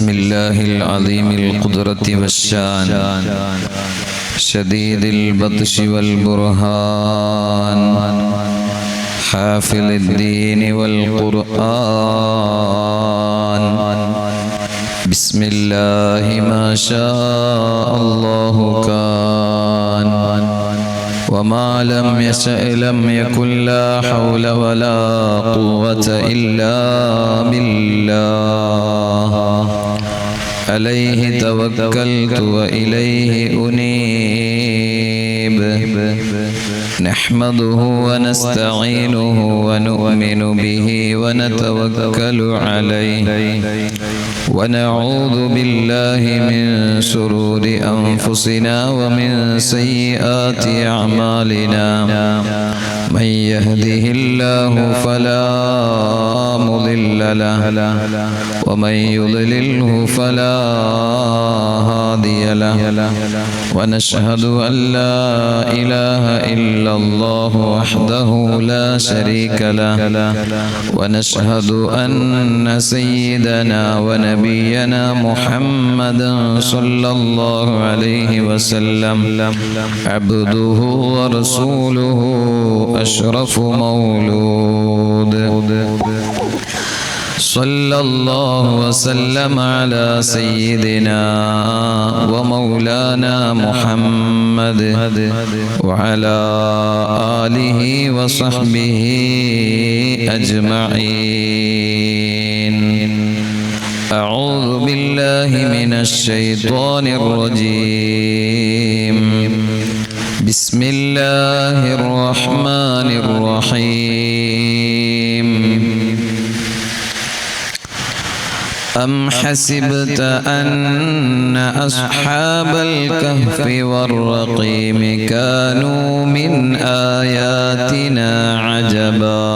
بسم الله العظيم القدرة والشان شديد البطش والبرهان حافظ الدين والقرآن بسم الله ما شاء الله كان وما لم يشأ لم يكن لا حول ولا قوة إلا بالله عليه توكلت وإليه أنيب نحمده ونستعينه ونؤمن به ونتوكل عليه ونعوذ بالله من شرور أنفسنا ومن سيئات أعمالنا من يهده الله فلا مضل له ومن يضلله فلا هادي له ونشهد أن لا إله إلا الله وحده لا شريك له ونشهد أن سيدنا ونبينا محمدا صلى الله عليه وسلم عبده ورسوله أشرف مولود صلى الله وسلم على سيدنا ومولانا محمد وعلى آله وصحبه أجمعين. أعوذ بالله من الشيطان الرجيم. بسم الله الرحمن الرحيم. أم حسبت أن أصحاب الكهف والرقيم كانوا من آياتنا عجبا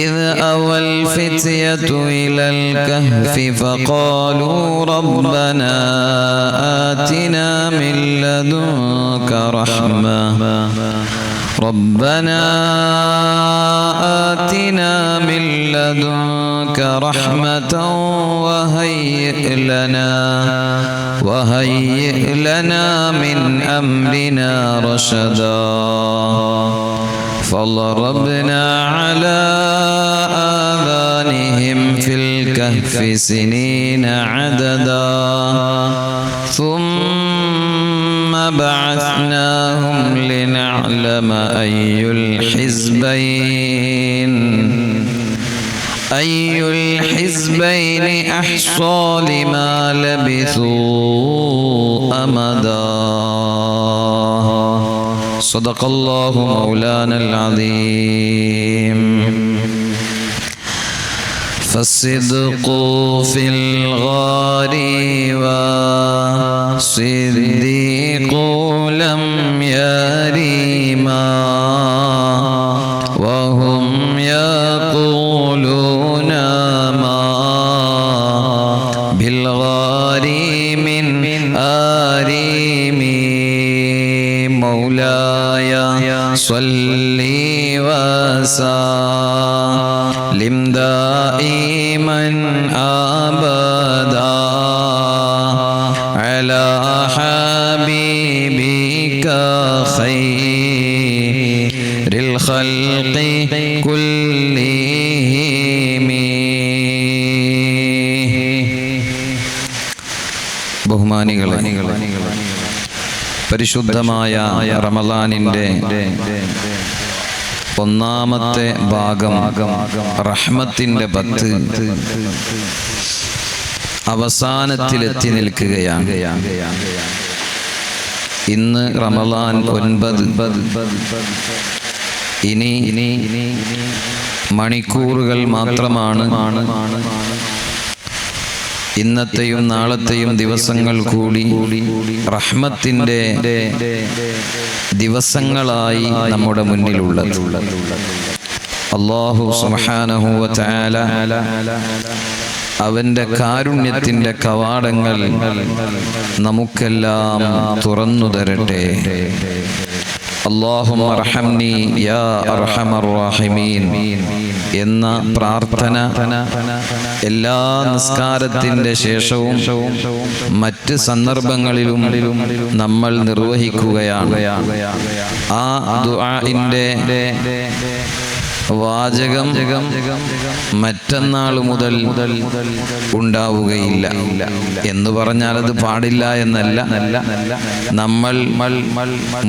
إذ أوى الفتية إلى الكهف فقالوا ربنا آتنا من لدنك رحمة ربنا آتنا من لدنك رحمة وهيئ لنا من أمرنا رشدا فضربنا على آذانهم في الكهف سنين عددا ثم بعثناهم لنعلم أي الحزبين أحصى لما لبثوا أمدا. صدق الله مولانا العظيم. فالصدق في الغار والصديق لم يرما وهم يقولون ما بالغار من آرم مولاي صلي وسلم دائما أبدا على حبيبك خير الخلق كلهم. ബഹുമാനികളെ, പരിശുദ്ധമായ റമളാനിന്റെ ഒന്നാമത്തെ ഭാഗം റഹ്മത്തിന്റെ 10 അവസാനത്തിലെത്തി നിൽക്കുകയാണ്. ഇന്ന് റമളാൻ 9. ഇനി മണിക്കൂറുകൾ മാത്രമാണ് ഇന്നത്തെയും നാളത്തെയും ദിവസങ്ങൾ കൂടി റഹ്മത്തിന്റെ ദിവസങ്ങളായി നമ്മുടെ മുന്നിലുള്ളത്. അല്ലാഹു സുബ്ഹാനഹു വ തആല അവന്റെ കാരുണ്യത്തിന്റെ കവാടങ്ങൾ നമുക്കെല്ലാം തുറന്നു തരട്ടെ. അല്ലാഹുമ്മ അർഹംനി യാ അർഹമർ റഹീമീൻ എന്ന പ്രാർത്ഥന എല്ലാ നിസ്കാരത്തിന്റെ ശേഷവും മറ്റ് സന്ദർഭങ്ങളിലും നമ്മൾ നിർവഹിക്കുകയാണ്. ആ ദുആഇന്റെ വാചകം മറ്റന്നാൾ മുതൽ ഉണ്ടാവുകയില്ല എന്ന് പറഞ്ഞാൽ അത് പാടില്ല എന്നല്ല. നമ്മൾ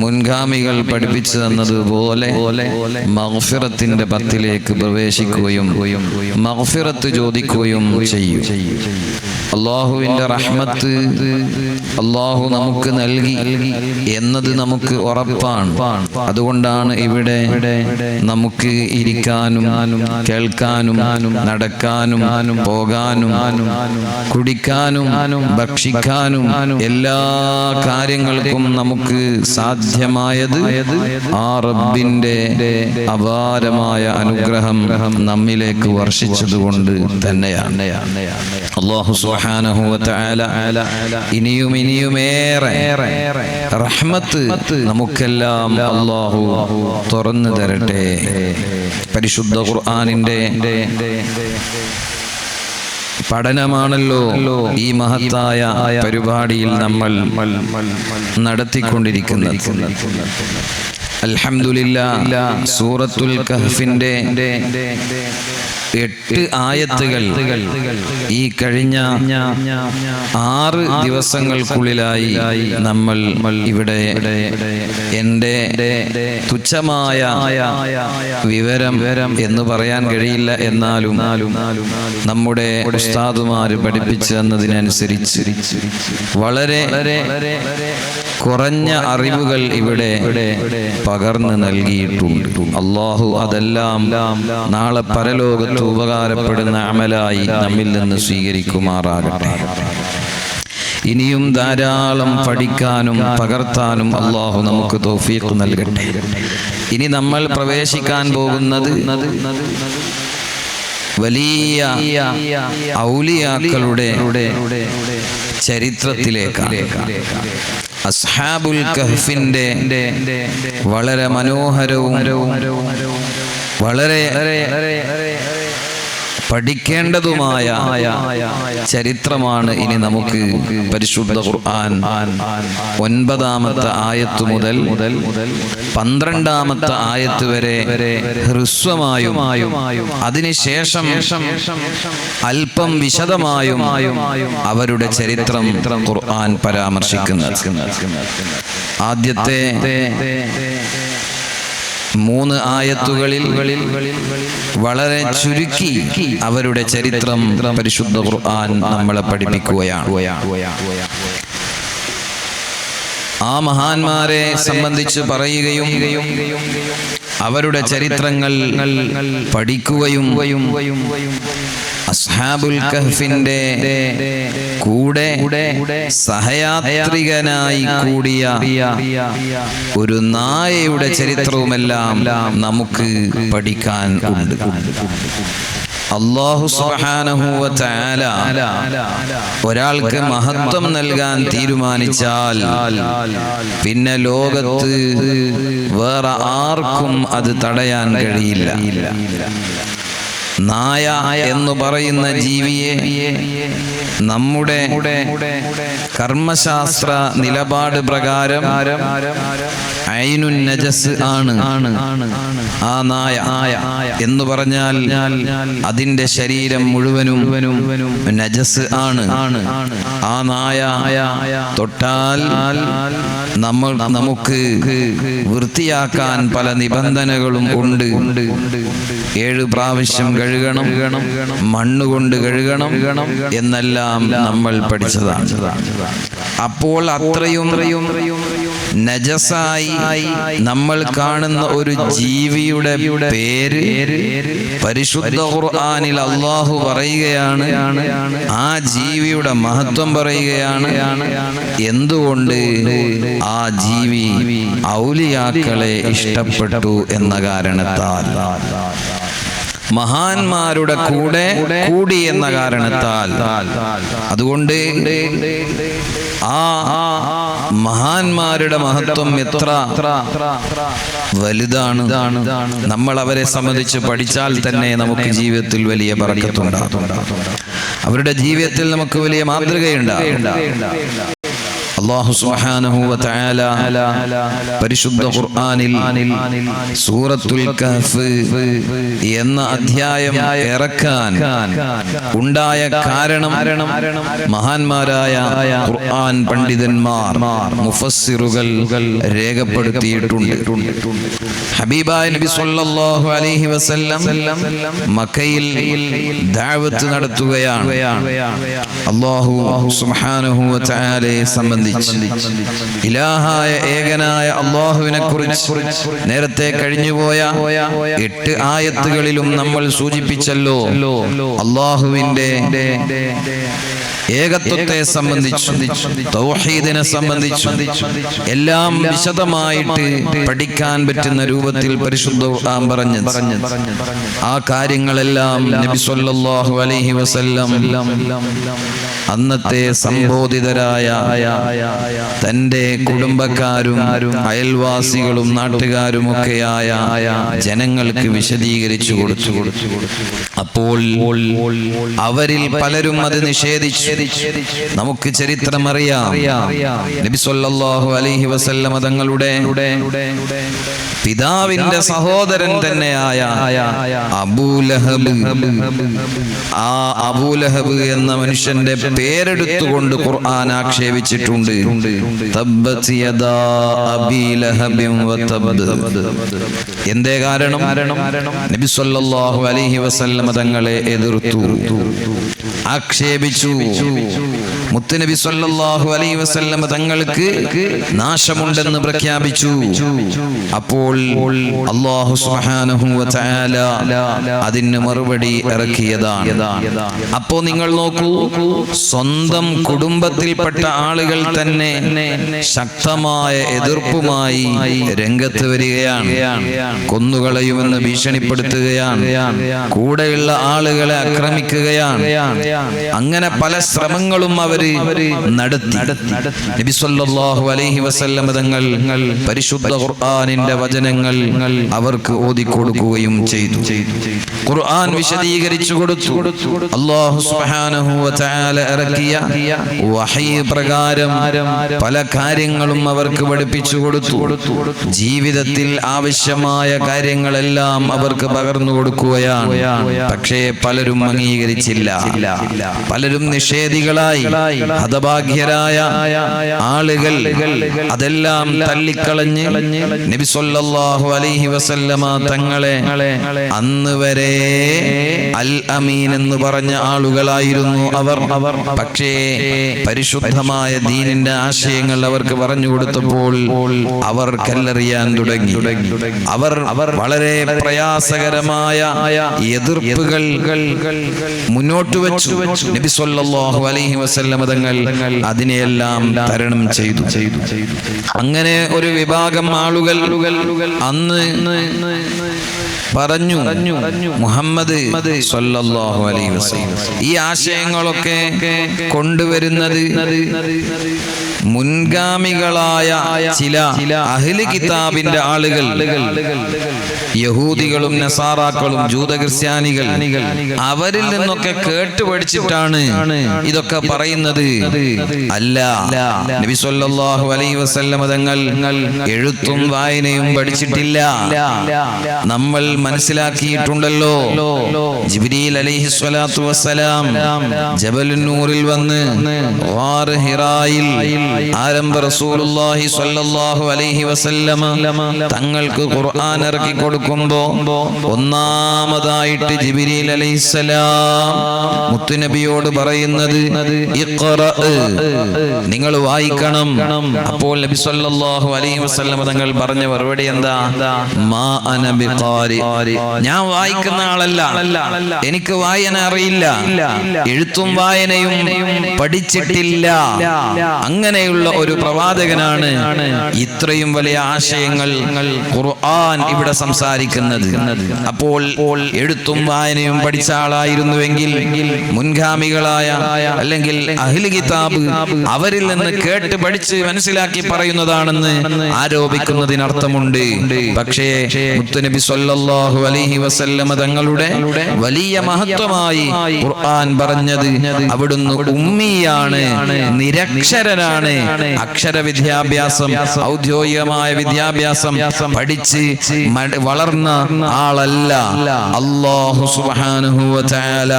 മുൻഗാമികൾ പഠിപ്പിച്ചു തന്നതുപോലെ മഗ്ഫിറത്തിന്റെ പത്തിലേക്ക് പ്രവേശിക്കുകയും മഗ്ഫിറത്ത് ചോദിക്കുകയും ചെയ്യും. അല്ലാഹുവിന്റെ റഹ്മത്ത് അല്ലാഹു നമുക്ക് നൽകി എന്നത് നമുക്ക് ഉറപ്പാണ്. അതുകൊണ്ടാണ് ഇവിടെ നമുക്ക് ഇരിക്കാനും കേൾക്കാനും നടക്കാനും പോകാനും കുടിക്കാനും ഭക്ഷിക്കാനും എല്ലാ കാര്യങ്ങൾക്കും നമുക്ക് സാധ്യമായത് ആ റബ്ബിന്റെ അപാരമായ അനുഗ്രഹം നമ്മിലേക്ക് വർഷിച്ചതുകൊണ്ട് തന്നെയാണ്. അല്ലാഹു സുബ്ഹാനഹു വ തആല ഇനിയുമേറെ റഹ്മത്ത് നമുക്കെല്ലാം അല്ലാഹു തുറന്നു തരട്ടെ. പരിശുദ്ധ ഖുർആനിന്റെ പഠനമാണല്ലോ ഈ മഹത്തായ പരിപാടിയിൽ നമ്മൾ നടത്തിക്കൊണ്ടിരിക്കുന്നത്. അൽഹംദുലില്ലാ, സൂറത്തുൽ കഹ്ഫിന്റെ 8 ആയത്തുകൾ ഈ കഴിഞ്ഞ 6 ദിവസങ്ങൾക്കുള്ളിലായി നമ്മൾ ഇവിടെ എൻ്റെ തുച്ഛമായ വിവരം എന്ന് പറയാൻ കഴിയില്ല, എന്നാലും നമ്മുടെ ഉസ്താദുമാര് പഠിപ്പിച്ചു തന്നതിനനുസരിച്ച് വളരെ കുറഞ്ഞ അറിവുകൾ ഇവിടെ പകർന്നു നൽകിയിട്ടുണ്ട്. അല്ലാഹു അതെല്ലാം നാളെ പരലോകത്ത് ഉപകാരപ്പെടുന്ന അമലായി നമ്മിൽ നിന്ന് സ്വീകരിക്കുമാറാകട്ടെ. ഇനിയും ധാരാളം പഠിക്കാനും പകർത്താനും അല്ലാഹു നമുക്ക് തൗഫീഖ് നൽകട്ടെ. ഇനി നമ്മൾ പ്രവേശിക്കാൻ പോകുന്നത് വലിയ ഔലിയാക്കളുടെ ചരിത്രത്തിലേക്കാണ്. അസ്ഹാബുൽ കഹ്ഫിന്റെ വളരെ മനോഹരവും വളരെ പഠിക്കേണ്ടതുമായ ചരിത്രമാണ് ഇനി നമുക്ക് പരിശുദ്ധ ഖുർആൻ 9-ാമത്തെ ആയത്ത് മുതൽ 12-ാമത്തെ ആയത്ത് വരെ ഹ്രസ്വമായും അതിനുശേഷം അല്പം വിശദമായും അവരുടെ ചരിത്രം ഖുർആൻ പരാമർശിക്കുന്നത്. ആദ്യത്തെ 3 ആയത്തുകളിൽ വളരെ ചുരുക്കി അവരുടെ ചരിത്രം പരിശുദ്ധ ഖുർആൻ നമ്മളെ പഠിപ്പിക്കുകയാണ്. ആ മഹാന്മാരെ സംബന്ധിച്ച് പറയുകയും അവരുടെ ചരിത്രങ്ങൾ പഠിക്കുകയും അസ്ഹാബുൽ കഹ്ഫിന്റെ കൂടെ സഹയാത്രികനായി കൂടിയ ഒരു നായയുടെ ചരിത്രവുമെല്ലാം നമുക്ക് പഠിക്കാൻ ഉണ്ട്. അല്ലാഹു സുബ്ഹാനഹു വ തആല ഒരാൾക്ക് മഹത്വം നൽകാൻ തീരുമാനിച്ചാൽ പിന്നെ ലോകത്ത് വേറെ ആർക്കും അത് തടയാൻ കഴിയില്ല. നായ എന്ന് പറയുന്ന ജീവിയെ നമ്മുടെ കർമ്മശാസ്ത്ര നിലപാട് പ്രകാരം ഐനുൻ നജസ് ആണ്. ആ നായ എന്ന് പറഞ്ഞാൽ അതിന്റെ ശരീരം മുഴുവനും നജസ് ആണ്. ആ നായ തൊട്ടാൽ നമുക്ക് വൃത്തിയാക്കാൻ പല നിബന്ധനകളും ഉണ്ട്. 7 പ്രാവശ്യം കഴുകണം, മണ്ണുകൊണ്ട് കഴുകണം എന്നെല്ലാം നമ്മൾ പഠിച്ചതാണ്. അപ്പോൾ അത്രയും നജസായി നമ്മൾ കാണുന്ന ഒരു ജീവിയുടെ പേര് പരിശുദ്ധ ഖുർആനിൽ അല്ലാഹു പറയുകയാണ്. ആ ജീവിയുടെ മഹത്വം പറയുകയാണ്. എന്തുകൊണ്ട്? ആ ജീവി ഔലിയാക്കളെ ഇഷ്ടപ്പെട്ടു എന്ന കാരണത്താൽ. മഹാന്മാരുടെ കൂടെ കൂടി എന്ന കാരണത്താൽ. അതുകൊണ്ട് ആ മഹാന്മാരുടെ മഹത്വം എത്ര വലുതാണ്. നമ്മൾ അവരെ സംബന്ധിച്ച് പഠിച്ചാൽ തന്നെ നമുക്ക് ജീവിതത്തിൽ വലിയ ബറക്കത്തുണ്ടാകും. അവരുടെ ജീവിതത്തിൽ നമുക്ക് വലിയ മാതൃകയുണ്ടാകും. അല്ലാഹു സുബ്ഹാനഹു വ തആല പരിശുദ്ധ ഖുർആനിൽ സൂറത്തുൽ കഹ്ഫ് എന്ന അധ്യായം ഇറക്കാൻ ഉണ്ടായ കാരണം മഹാന്മാരായ ഖുർആൻ പണ്ഡിതന്മാർ മുഫസ്സിറുകൾ രേഖപ്പെടുത്തിയിട്ടുണ്ട്. ഹബീബായ നബി സല്ലല്ലാഹു അലൈഹി വസല്ലം മക്കയിൽ ദഅവത്ത് നടത്തുകയാണ്. അല്ലാഹു സുബ്ഹാനഹു വ തആലയെ സംബന്ധിച്ച് ഇലാഹായ ഏകനായ അല്ലാഹുവിനെ കുറിച്ച് നേരത്തെ കഴിഞ്ഞുപോയ 8 ആയത്തുകളിലും നമ്മൾ സൂചിപ്പിച്ചല്ലോ. അല്ലാഹുവിന്റെ ഏകത്വത്തെ സംബന്ധിച്ചു, തൗഹീദിനെ സംബന്ധിച്ചു എല്ലാം വിശദമായിട്ട് പഠിക്കാൻ പറ്റുന്ന രൂപത്തിൽ പരിശുദ്ധ ഖുർആൻ പറഞ്ഞു. ആ കാര്യങ്ങളെല്ലാം നബി സല്ലല്ലാഹു അലൈഹി വസല്ലം അന്നത്തെ സംബോധിതരായ തന്റെ കുടുംബക്കാരും അയൽവാസികളും നാട്ടുകാരുമൊക്കെയായ ജനങ്ങൾക്ക് വിശദീകരിച്ചു കൊടുത്തു. അപ്പോൾ അവരിൽ പലരും അത് നിഷേധിച്ചു. നമുക്ക് ചരിത്രം അറിയാം. നബി സല്ലല്ലാഹു അലൈഹി വസല്ലം തങ്ങളുടെ പിതാവിന്റെ സഹോദരൻ തന്നെയായ അബൂലഹബ്, ആ അബൂലഹബ് എന്ന മനുഷ്യന്റെ പേരെടുത്തുകൊണ്ട് ഖുർആൻ ആക്ഷേപിച്ചിട്ടുണ്ട്. തബ്ബത് യദാ അബീ ലഹബിൻ വതബ്ബ. എന്തേ കാരണം? നബി സല്ലല്ലാഹു അലൈഹി വസല്ലം തങ്ങളെ എതിർത്തു, ആക്ഷേപിച്ചു. മുത്തുനബി സല്ലല്ലാഹു അലൈഹി വസല്ലം തങ്ങൾക്ക് നാശമുണ്ടെന്ന് പ്രഖ്യാപിച്ചു. അപ്പോൾ അല്ലാഹു സുബ്ഹാനഹു വ തആല അതിന് മറുപടി ഇറക്കിയതാണ്. അപ്പോ നിങ്ങൾ നോക്കൂ, സ്വന്തം കുടുംബത്തിൽപ്പെട്ട ആളുകൾ തന്നെ ശക്തമായ എതിർപ്പുമായി രംഗത്ത് വരികയാണ്. കൊന്നുകളയുമെന്ന് ഭീഷണിപ്പെടുത്തുകയാണ്, കൂടെയുള്ള ആളുകളെ ആക്രമിക്കുകയാണ്. അങ്ങനെ പല ശ്രമങ്ങളും അവര് നടത്തി. നബി സല്ലല്ലാഹു അലൈഹി വസല്ലം തങ്ങൾ പരിശുദ്ധ ഖുർആനിന്റെ വചനങ്ങൾ അവർക്ക് ഓതിക്കൊടുക്കുകയും ചെയ്തു. ഖുർആൻ വിശദീകരിച്ചു കൊടുത്തു. അല്ലാഹു സുബ്ഹാനഹു വ തആല ഇറക്കിയ വഹീ പ്രകാരം പല കാര്യങ്ങളും അവർക്ക് പഠിപ്പിച്ചു കൊടുത്തു. ജീവിതത്തിൽ ആവശ്യമായ കാര്യങ്ങളെല്ലാം അവർക്ക് പകർന്നു കൊടുക്കുകയാണ്. പക്ഷേ പലരും അംഗീകരിച്ചില്ല. പലരും നിഷേധികളായി, ഹതഭാഗ്യരായ ആളുകൾ അതെല്ലാം തള്ളിക്കളഞ്ഞ് നബി സല്ലല്ലാഹു അലൈഹി വസല്ലമ തങ്ങളെ അന്ന് വരെ അൽ അമീൻ എന്ന് പറഞ്ഞ ആളുകളായിരുന്നു അവർ. പക്ഷേ പരിശുദ്ധമായ ദീനിന്റെ ആശയങ്ങൾ അവർക്ക് പറഞ്ഞു കൊടുത്തപ്പോൾ അവർ കല്ലെറിയാൻ തുടങ്ങി. അവർ വളരെ പ്രയാസകരമായ എതിർപ്പുകൾ മുന്നോട്ട് വെച്ചു. നബി സല്ലല്ലാഹു അലൈഹി വസല്ലം തങ്ങൾ അതിനെയെല്ലാം തരണം ചെയ്തു. അങ്ങനെ ഒരു വിഭാഗം ആളുകൾ അന്ന് പറഞ്ഞു, മുഹമ്മദ് സല്ലല്ലാഹു അലൈഹി വസല്ലം ഈ ആശയങ്ങളൊക്കെ കൊണ്ടുവരുന്നത് മുൻഗാമികളായ ചില അഹ്ലി കിതാബിന്റെ ആളുകൾ, യഹൂദികളും നസാറാക്കളും ജൂതക്രിസ്ത്യാനികൾ, അവരിൽ നിന്നൊക്കെ കേട്ടുപഠിച്ചിട്ടാണ് ഇതൊക്കെ പറയുന്നത്. അല്ല, നബി സല്ലല്ലാഹു അലൈഹി വസല്ലം തങ്ങൾ എഴുത്തും വായനയും പഠിച്ചിട്ടില്ല. നമ്മൾ മനസ്സിലാക്കിയിട്ടുണ്ടല്ലോ, ജിബ്രീൽ അലൈഹി സ്വലാത്തു വസ്സലാം ജബലുൻ നൂറിൽ വന്ന് ഗാർ ഹിറായിൽ ആരംഭ റസൂലുള്ളാഹി സ്വല്ലല്ലാഹു അലൈഹി വസല്ലം തങ്ങൾക്ക് ഖുർആൻ ഇറക്കി കൊടുക്കുമ്പോ ഒന്നാമതായിട്ട് ജിബ്രീൽ അലൈഹിസ്സലാം മുത്തുനബിയോട് പറയുന്നത് ഇഖ്റ, നിങ്ങൾ വായിക്കണം. അപ്പോൾ നബി സ്വല്ലല്ലാഹു അലൈഹി വസല്ലം തങ്ങൾ പറഞ്ഞ മറുപടി എന്താ? മാ അന ബിഖാരി, ഞാൻ വായിക്കുന്ന ആളല്ല, എനിക്ക് വായന അറിയില്ല, എഴുത്തും വായനയും പഠിച്ചിട്ടില്ല. അങ്ങനെ അങ്ങനെയുള്ള ഒരു പ്രവാചകനാണ് ഇത്രയും വലിയ ആശയങ്ങൾ ഖുർആൻ ഇവിടെ സംസാരിക്കുന്നത്. അപ്പോൾ എഴുത്തും വായനയും പഠിച്ച ആളായിരുന്നുവെങ്കിൽ മുൻഗാമികളായ അല്ലെങ്കിൽ അഹ്ലു കിതാബ് അവരിൽ നിന്ന് കേട്ട് പഠിച്ച് മനസ്സിലാക്കി പറയുന്നതാണെന്ന് ആരോപിക്കുന്നതിനർത്ഥമുണ്ട്. പക്ഷേ മുത്തുനബി സ്വല്ലല്ലാഹു അലൈഹി വസല്ലമ തങ്ങളുടെ വലിയ മഹത്വമായി ഖുർആൻ പറഞ്ഞത് അവിടുന്ന് ഉമ്മിയാണ്, നിരക്ഷരനാണ്. അക്ഷര വിദ്യാഭ്യാസം, ഔദ്യോഗികമായ വിദ്യാഭ്യാസം പഠിച്ച് വളർന്ന ആളല്ല. അല്ലാഹു സുബ്ഹാനഹു വ തആല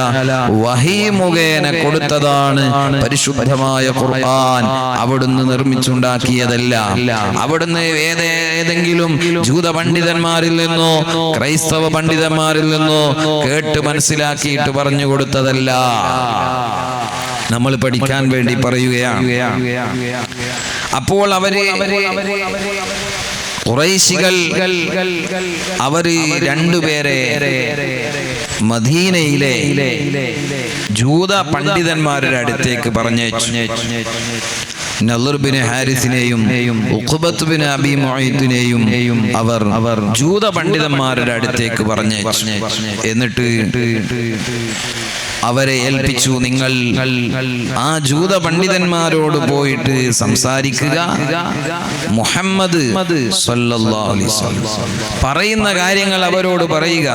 വഹീ മുഖേന കൊടുത്തതാണ് പരിശുദ്ധമായ ഖുർആൻ. അവിടുന്ന് നിർമ്മിച്ചുണ്ടാക്കിയതല്ല. അവിടുന്ന് ഏതെങ്കിലും ജൂത പണ്ഡിതന്മാരിൽ നിന്നോ ക്രൈസ്തവ പണ്ഡിതന്മാരിൽ നിന്നോ കേട്ട് മനസ്സിലാക്കിയിട്ട് പറഞ്ഞു കൊടുത്തതല്ല. നമ്മൾ പഠിക്കാൻ വേണ്ടി പറയുകയാണ്. അപ്പോൾ ഖുറൈശികൾ അവര് രണ്ടുപേരെ മദീനയിലെ ജൂത പണ്ഡിതന്മാരുടെ അടുത്തേക്ക് പറഞ്ഞയച്ചു. നളർ ബിൻ ഹാരിസിനെയും ഉഖബത്ത് ബിൻ അബി മുഅയ്ത്തിനെയും അവർ ജൂത പണ്ഡിതന്മാരുടെ അടുത്തേക്ക് പറഞ്ഞയച്ചു. എന്നിട്ട് അവരെ ഏൽപ്പിച്ചു, നിങ്ങൾ ആ ജൂത പണ്ഡിതന്മാരോട് പോയിട്ട് സംസാരിക്കുക. മുഹമ്മദ് സ്വല്ലല്ലാഹു അലൈഹി വസല്ലം പറയുന്ന കാര്യങ്ങൾ അവരോട് പറയുക.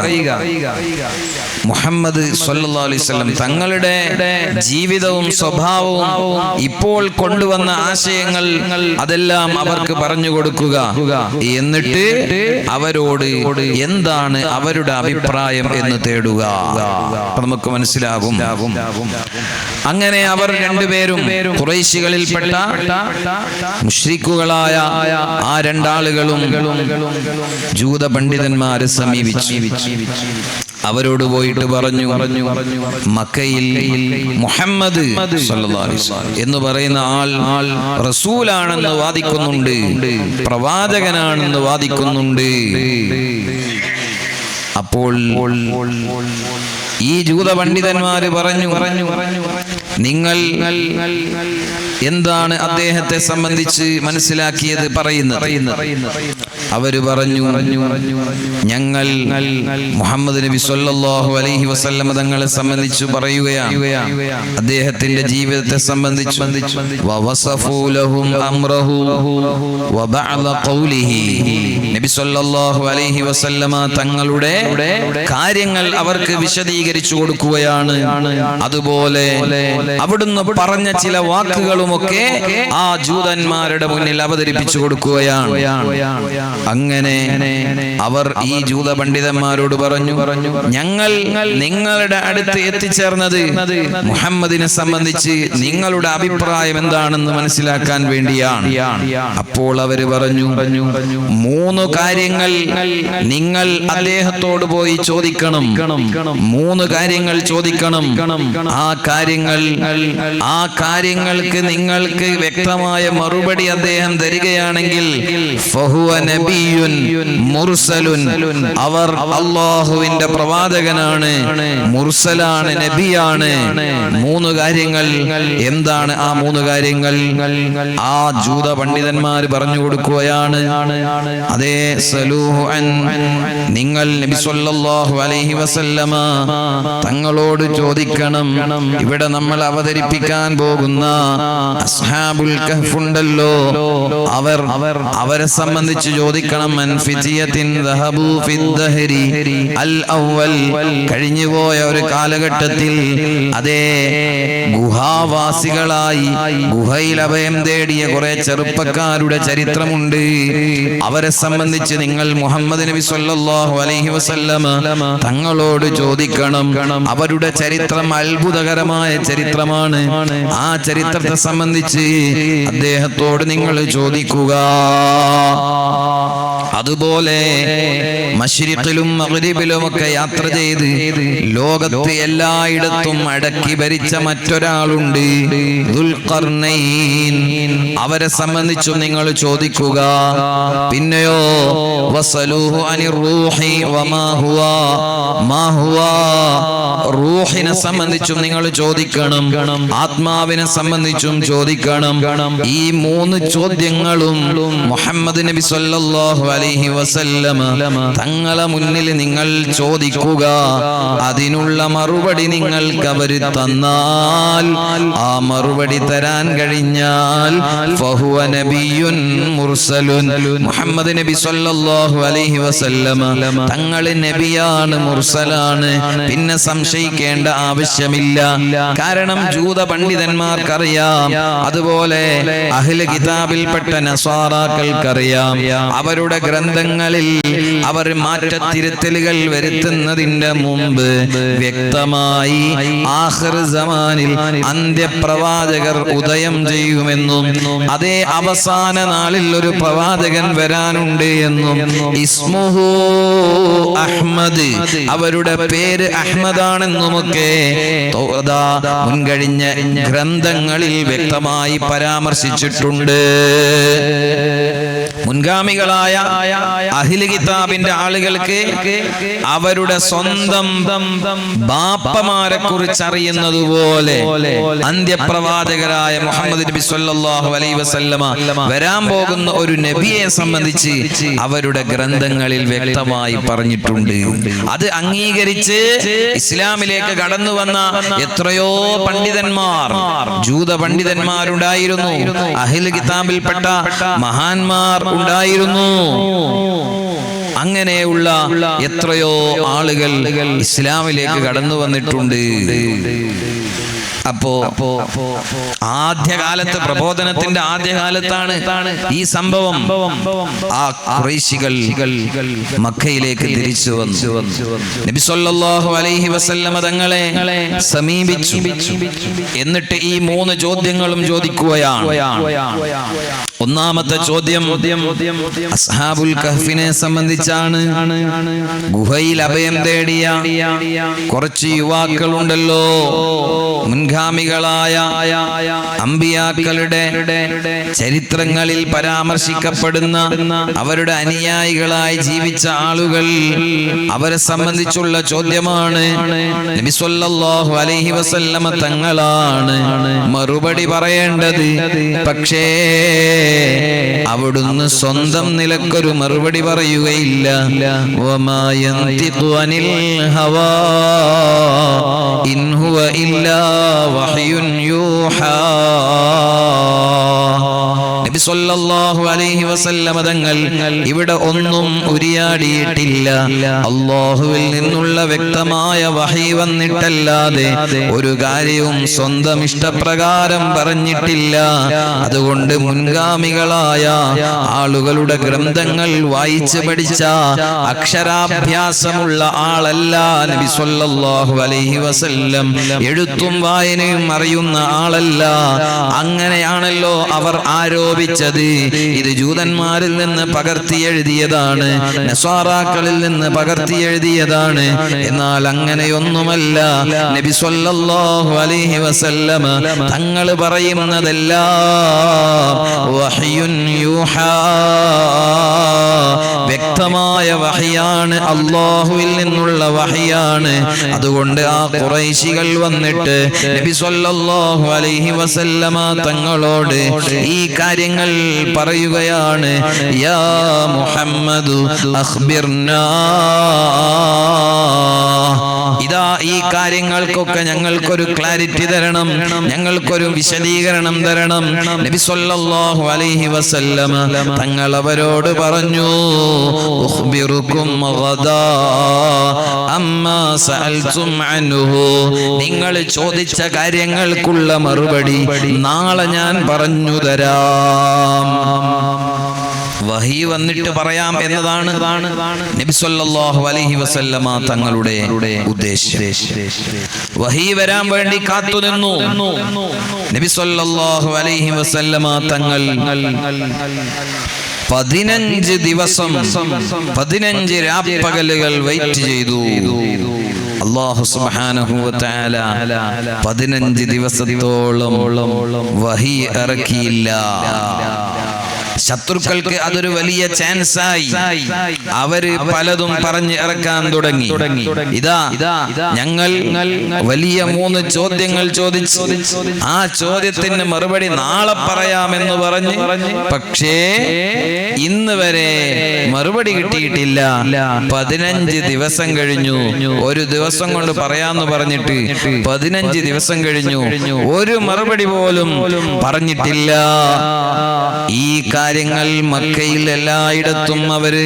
മുഹമ്മദ് സ്വല്ലല്ലാഹു അലൈഹി വസല്ലം തങ്ങളുടെ ജീവിതവും സ്വഭാവവും ഇപ്പോൾ കൊണ്ടുവന്ന ആശയങ്ങൾ അതെല്ലാം അവർക്ക് പറഞ്ഞു കൊടുക്കുക. എന്നിട്ട് അവരോട് എന്താണ് അവരുടെ അഭിപ്രായം എന്ന് തേടുക. നമുക്ക് മനസ്സിലാകും. അങ്ങനെ അവർ രണ്ടുപേരും ഖുറൈശികളിൽപ്പെട്ട മുശ്രിക്കുകളായ ആ രണ്ടാളുകളും ജൂത പണ്ഡിതന്മാരെ സമീപിച്ചു. അവരോട് പോയിട്ട് പറഞ്ഞു, മക്കയിൽ മുഹമ്മദ് സ്വല്ലല്ലാഹു അലൈഹി വസല്ലം എന്ന് പറയുന്ന ആൾ റസൂലാണെന്ന് വാദിക്കുന്നുണ്ട്, പ്രവാചകനാണെന്ന് വാദിക്കുന്നുണ്ട്. അപ്പോൾ ഈ ജൂത പണ്ഡിതന്മാര് പറഞ്ഞു, നിങ്ങൾ എന്താണ് അദ്ദേഹത്തെ സംബന്ധിച്ച് മനസ്സിലാക്കിയത് പറയുന്നത്? അവര് പറഞ്ഞു, ഞങ്ങൾ മുഹമ്മദ് നബി സ്വല്ലല്ലാഹു അലൈഹി വസല്ലം തങ്ങളെ സംബന്ധിച്ച് പറയുകയാണ്, അദ്ദേഹത്തിന്റെ ജീവിതത്തെ സംബന്ധിച്ച് വവസഫു ലഹും അംറഹു വബഅദ ഖൗലിഹി. നബി സ്വല്ലല്ലാഹു അലൈഹി വസല്ലമ തങ്ങളുടെ കാര്യങ്ങൾ അവർക്ക് വിശദീകരിച്ചു കൊടുക്കുകയാണ്. അതുപോലെ അവിടുന്ന് പറഞ്ഞ ചില വാക്കുകളുമൊക്കെ ആ ജൂതന്മാരുടെ മുന്നിൽ അവതരിപ്പിച്ചു കൊടുക്കുകയാണ്. അങ്ങനെ അവർ ഈ ജൂത പണ്ഡിതന്മാരോട് പറഞ്ഞു, ഞങ്ങൾ നിങ്ങളുടെ അടുത്ത് എത്തിച്ചേർന്നത് മുഹമ്മദിനെ സംബന്ധിച്ച് നിങ്ങളുടെ അഭിപ്രായം എന്താണെന്ന് മനസ്സിലാക്കാൻ വേണ്ടിയാണ്. അപ്പോൾ അവര് പറഞ്ഞു, 3 കാര്യങ്ങൾ നിങ്ങൾ അദ്ദേഹത്തോട് പോയി ചോദിക്കണം. 3 കാര്യങ്ങൾ ചോദിക്കണം. ആ കാര്യങ്ങൾക്ക് നിങ്ങൾക്ക് വ്യക്തമായ മറുപടി അദ്ദേഹം തരികയാണെങ്കിൽ ഫഹുവ നബിയുൻ മുർസലുൻ, അവർ അല്ലാഹുവിന്റെ പ്രവാചകനാണ്, മുർസലാണ്, നബിയാണ്. 3 കാര്യങ്ങൾ. എന്താണ് ആ 3 കാര്യങ്ങൾ? ആ ജൂത പണ്ഡിതന്മാർ പറഞ്ഞു കൊടുക്കുകയാണ്, അതേ സലൂഹു അൻ, നിങ്ങൾ നബി സ്വല്ലല്ലാഹു അലൈഹി വസല്ലമ തങ്ങളോട് ചോദിക്കണം. ഇവിടെ നമ്മൾ അവതരിപ്പിക്കാൻ പോകുന്ന അസ്ഹാബുൽ കഹ്ഫ് ഉണ്ടല്ലോ, അവരെ സംബന്ധിച്ച് ചോദിക്കണം. മൻ ഫിതിയത്തിൻ ദഹബു ഫിദ്ദഹരി അൽ അവൽ, കഴിഞ്ഞുപോയ ഒരു കാലഘട്ടത്തിൽ അതേ ഗുഹാവാസികളായി ഗുഹയിൽ അഭയം തേടിയ കുറെ ചെറുപ്പക്കാരുടെ ചരിത്രമുണ്ട്. അവരെ സംബന്ധിച്ച് നിങ്ങൾ മുഹമ്മദ് നബി സ്വല്ലല്ലാഹു അലൈഹി വസല്ലമ തങ്ങളോട് ചോദിക്കണം. അവരുടെ ചരിത്രം അത്ഭുതകരമായ ചരിത്രമാണ്. ആ ചരിത്രത്തെ സംബന്ധിച്ച് അദ്ദേഹത്തോട് നിങ്ങൾ ചോദിക്കുക. അതുപോലെ മശ്രിഖിലും മഗ്രിബിലുമൊക്കെ യാത്ര ചെയ്ത് ലോകത്ത് എല്ലായിടത്തും അടക്കി ഭരിച്ച മറ്റൊരാളുണ്ട്, ദുൽഖർനൈൻ. അവരെ സംബന്ധിച്ചും നിങ്ങൾ ചോദിക്കുക. പിന്നെയോ വസലൂഹു അനിർ റൂഹി വമാ ഹുവ മാ ഹുവ, റൂഹിനെ സംബന്ധിച്ചും നിങ്ങൾ ചോദിക്കണം, ആത്മാവിനെ സംബന്ധിച്ചും ചോദിക്കണം. ഈ മൂന്ന് ചോദ്യങ്ങളും മുഹമ്മദ് നബി സല്ലല്ലാഹു അലൈഹി വസല്ലമ തങ്ങളെ മുന്നിൽ നിങ്ങൾ ചോദിക്കുക. അതിനുള്ള മറുപടി നിങ്ങൾക്ക് അവർ തന്നാൽ, ആ മറുപടി തരാൻ കഴിഞ്ഞാൽ ഫഹുവ നബിയുൻ മുർസലുൻ, മുഹമ്മദ് നബി സല്ലല്ലാഹു അലൈഹി വസല്ലമ തങ്ങൾ നബിയാണ്, മുർസലാണ്. പിന്നെ സംശയിക്കേണ്ട ആവശ്യമില്ല. കാരണം ജൂത പണ്ഡിതന്മാർക്കറിയാം, അതുപോലെ അഹ്ലു കിതാബിൽപ്പെട്ട നസ്വാറാക്കൾക്കറിയാം, അവരുടെ ഗ്രന്ഥങ്ങളിൽ അവർ മാറ്റത്തിരുത്തലുകൾ വരുത്തുന്നതിന്റെ മുമ്പ് വ്യക്തമായി ആഖിർ സമാനിൽ അന്ത്യപ്രവാചകർ ഉദയം ചെയ്യുമെന്നും അതേ അവസാന നാളിൽ ഒരു പ്രവാചകൻ വരാനുണ്ട് എന്നും ഇസ്മുഹു അഹ്മദ്, അവരുടെ പേര് അഹ്മദാണെന്നുമൊക്കെ മുൻകഴിഞ്ഞ ഗ്രന്ഥങ്ങളിൽ വ്യക്തമായി പരാമർശിച്ചിട്ടുണ്ട്. മുൻഗാമികളായ അഹ്ലു കിതാബിന്റെ ആളുകൾക്ക് അവരുടെ സ്വന്തം ബാപ്പമാരെ കുറിച്ച് അറിയുന്നത് പോലെ അന്ത്യപ്രവാചകരായ മുഹമ്മദ് നബി സല്ലല്ലാഹു അലൈഹി വസല്ലമ വരാൻ പോകുന്ന ഒരു നബിയെ സംബന്ധിച്ച് അവരുടെ ഗ്രന്ഥങ്ങളിൽ വ്യക്തമായി പറഞ്ഞിട്ടുണ്ട്. അത് അംഗീകരിച്ച് ഇസ്ലാമിലേക്ക് കടന്നു വന്ന എത്രയോ പണ്ഡിതന്മാർ, ജൂത പണ്ഡിതന്മാരുണ്ടായിരുന്നു, അഹ്ലു കിതാബിൽപ്പെട്ട മഹാന്മാർ ഉണ്ടായിരുന്നു. അങ്ങനെയുള്ള എത്രയോ ആളുകൾ ഇസ്ലാമിലേക്ക് കടന്നു വന്നിട്ടുണ്ട്. അപ്പോ ആദ്യകാലത്ത്, പ്രബോധനത്തിന്റെ ആദ്യകാലത്താണ് ഈ സംഭവം. ആ ഖുറൈശികൾ മക്കയിലേക്ക് തിരിച്ചു വന്നു. നബി സല്ലല്ലാഹു അലൈഹി വസല്ലമ തങ്ങളെ സമീപിച്ചു. എന്നിട്ട് ഈ മൂന്ന് ചോദ്യങ്ങളും ചോദിക്കുകയാണ്. ഒന്നാമത്തെ ചോദ്യം അസ്ഹാബുൽ കഹ്ഫിനെ സംബന്ധിച്ചാണ്. ഗുഹയിൽ അഭയം തേടിയ കുറച്ച് യുവാക്കളുണ്ടല്ലോ, മുൻഗാമികളായ അമ്പിയാക്കളുടെ ചരിത്രങ്ങളിൽ പരാമർശിക്കപ്പെടുന്ന അവരുടെ അനുയായികളായി ജീവിച്ച ആളുകൾ, അവരെ സംബന്ധിച്ചുള്ള ചോദ്യമാണ്. നബി സല്ലല്ലാഹു അലൈഹി വസല്ലമ തങ്ങളാണ് മറുപടി പറയേണ്ടത്. പക്ഷേ അവിടുന്ന് സ്വന്തം നിലക്കൊരു മറുപടി പറയുകയില്ല. വമാ യന്തിഖു അനിൽ ഹവാ ഇൻ ഹുവ ഇല്ലാ വഹ്യുൻ യൂഹാ. നബി സല്ലല്ലാഹു അലൈഹി വസല്ലമ തങ്ങൾ ഇവിടെ ഒന്നും ഉരിയാടിയിട്ടില്ല. അല്ലാഹുവിൽ നിന്നുള്ള വ്യക്തമായ വഹി വന്നിട്ടല്ലാതെ ഒരു കാര്യവും സ്വന്തം ഇഷ്ടപ്രകാരം പറഞ്ഞിട്ടില്ല. അതുകൊണ്ട് മുൻഗാമികളായ ആളുകളുടെ ഗ്രന്ഥങ്ങൾ വായിച്ച് പഠിച്ച അക്ഷരാഭ്യാസമുള്ള ആളല്ല നബി സല്ലല്ലാഹു അലൈഹി വസല്ലം. എഴുത്തും വായനയും അറിയുന്ന ആളല്ല. അങ്ങനെയാണല്ലോ അവർ ആരോപിച്ചത്. ഇത് ജൂതന്മാരിൽ നിന്ന് പകർത്തി എഴുതിയതാണ്, നസ്വാറാക്കളിൽ നിന്ന് പകർത്തി എഴുതിയതാണ്. എന്നാൽ അങ്ങനെയൊന്നുമല്ല. നബി സല്ലല്ലാഹു അലൈഹി വസല്ലമ തങ്ങൾ പറയുന്നതെല്ലാം വഹ്യുൻ യൂഹാ, വ്യക്തമായ വഹിയാണ്, അല്ലാഹുവിൽ നിന്നുള്ള വഹിയാണ്. അതുകൊണ്ട് ആ ഖുറൈശികൾ വന്നിട്ട് നബി സല്ലല്ലാഹു അലൈഹി വസല്ലമ തങ്ങളോട് ഈ കാര്യങ്ങൾ പറയുകയാണ്. യാ മുഹമ്മദു അഖ്ബിർനാ, ഇതാ ഈ കാര്യങ്ങൾക്കൊക്കെ ഞങ്ങൾക്കൊരു ക്ലാരിറ്റി തരണം, ഞങ്ങൾക്കൊരു വിശദീകരണം തരണം. നബി സല്ലല്ലാഹു അലൈഹി വസല്ലമ തങ്ങൾ അവരോട് പറഞ്ഞു, ഉഖ്ബിറുക്കും ഗദാ അമ്മാ സഅൽതും അൻഹു, നിങ്ങൾ ചോദിച്ച കാര്യങ്ങൾക്കുള്ള മറുപടി നാളെ ഞാൻ പറഞ്ഞു തരാം. വഹി വന്നിട്ട് പറയാം എന്നതാണ് നബി സല്ലല്ലാഹു അലൈഹി വസല്ലമ തങ്ങളുടെ ഉദ്ദേശം. വഹി വരാൻ വേണ്ടി കാത്തുനിന്നു നബി സല്ലല്ലാഹു അലൈഹി വസല്ലമ തങ്ങൾ. 15 ദിവസം 15 രാപ്പകലുകൾ വെയിറ്റ് ചെയ്തു. അല്ലാഹു സുബ്ഹാനഹു വ തആല 15 ദിവസത്തോളം വഹി ഇറക്കിയില്ല. ശത്രുക്കൾക്ക് അതൊരു വലിയ ചാൻസായി. അവര് പലതും പറഞ്ഞ് ഇറക്കാൻ തുടങ്ങി. ഇതാ ഞങ്ങൾ വലിയ 3 ചോദ്യങ്ങൾ ചോദിച്ചു, ആ ചോദ്യത്തിന് മറുപടി നാളെ പറയാമെന്ന് പറഞ്ഞ്, പക്ഷേ ഇന്ന് വരെ മറുപടി കിട്ടിയിട്ടില്ല. 15 ദിവസം കഴിഞ്ഞു. ഒരു ദിവസം കൊണ്ട് പറയാന്ന് പറഞ്ഞിട്ട് 15 ദിവസം കഴിഞ്ഞു, ഒരു മറുപടി പോലും പറഞ്ഞിട്ടില്ല. ഈ കാര്യങ്ങൾ മക്കയിൽ എല്ലായിടത്തും അവര്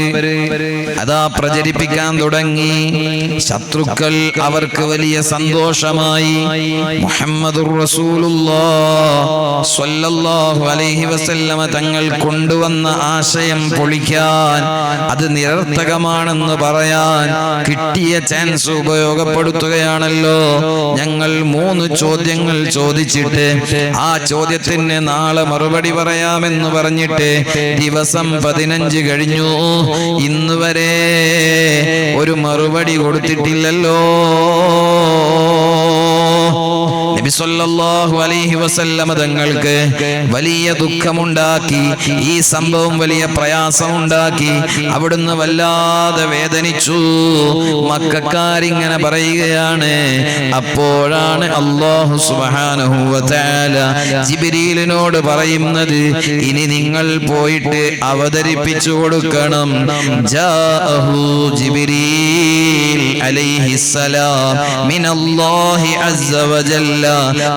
അതാ പ്രചരിപ്പിക്കാൻ തുടങ്ങി. ശത്രുക്കൾ അവർക്ക് വലിയ സന്തോഷമായി. മുഹമ്മദുർ റസൂലുള്ളാഹി സ്വല്ലല്ലാഹു അലൈഹി വസല്ലമ തങ്ങൾ കൊണ്ടുവന്ന ആശയം പൊളിക്കാൻ, അത് നിരർത്ഥകമാണെന്ന് പറയാൻ കിട്ടിയ ചാൻസ് ഉപയോഗപ്പെടുത്തുകയാണല്ലോ. ഞങ്ങൾ 3 ചോദ്യങ്ങൾ ചോദിച്ചിട്ട് ആ ചോദ്യത്തിന് നാളെ മറുപടി പറയാമെന്ന് പറഞ്ഞിട്ട് ദിവസം 15 കഴിഞ്ഞു, ഇന്ന് വരെ ഒരു മറുപടി കൊടുത്തിട്ടില്ലല്ലോ. നബി സല്ലല്ലാഹു അലൈഹി വസല്ലമ തങ്ങൾക്ക് വലിയ ദുഃഖമുണ്ടാക്കി. ഈ സംഭവം വലിയ പ്രയാസമുണ്ടാക്കി. അവിടുന്ന് വല്ലാതെ വേദനിച്ചു. മക്കക്കാരിങ്ങനെ പറയുകയാണ്. അപ്പോഴാണ് അല്ലാഹു സുബ്ഹാനഹു വ തആല ജിബ്രീലിനോട് പറയുന്നത്, ഇനി നിങ്ങൾ പോയിട്ട് അവതരിപ്പിച്ചു കൊടുക്കണം. ജാഅഹു ജിബ്രീൽ അലൈഹിസ്സലാം മിനല്ലാഹി അസ്സ വജല്ല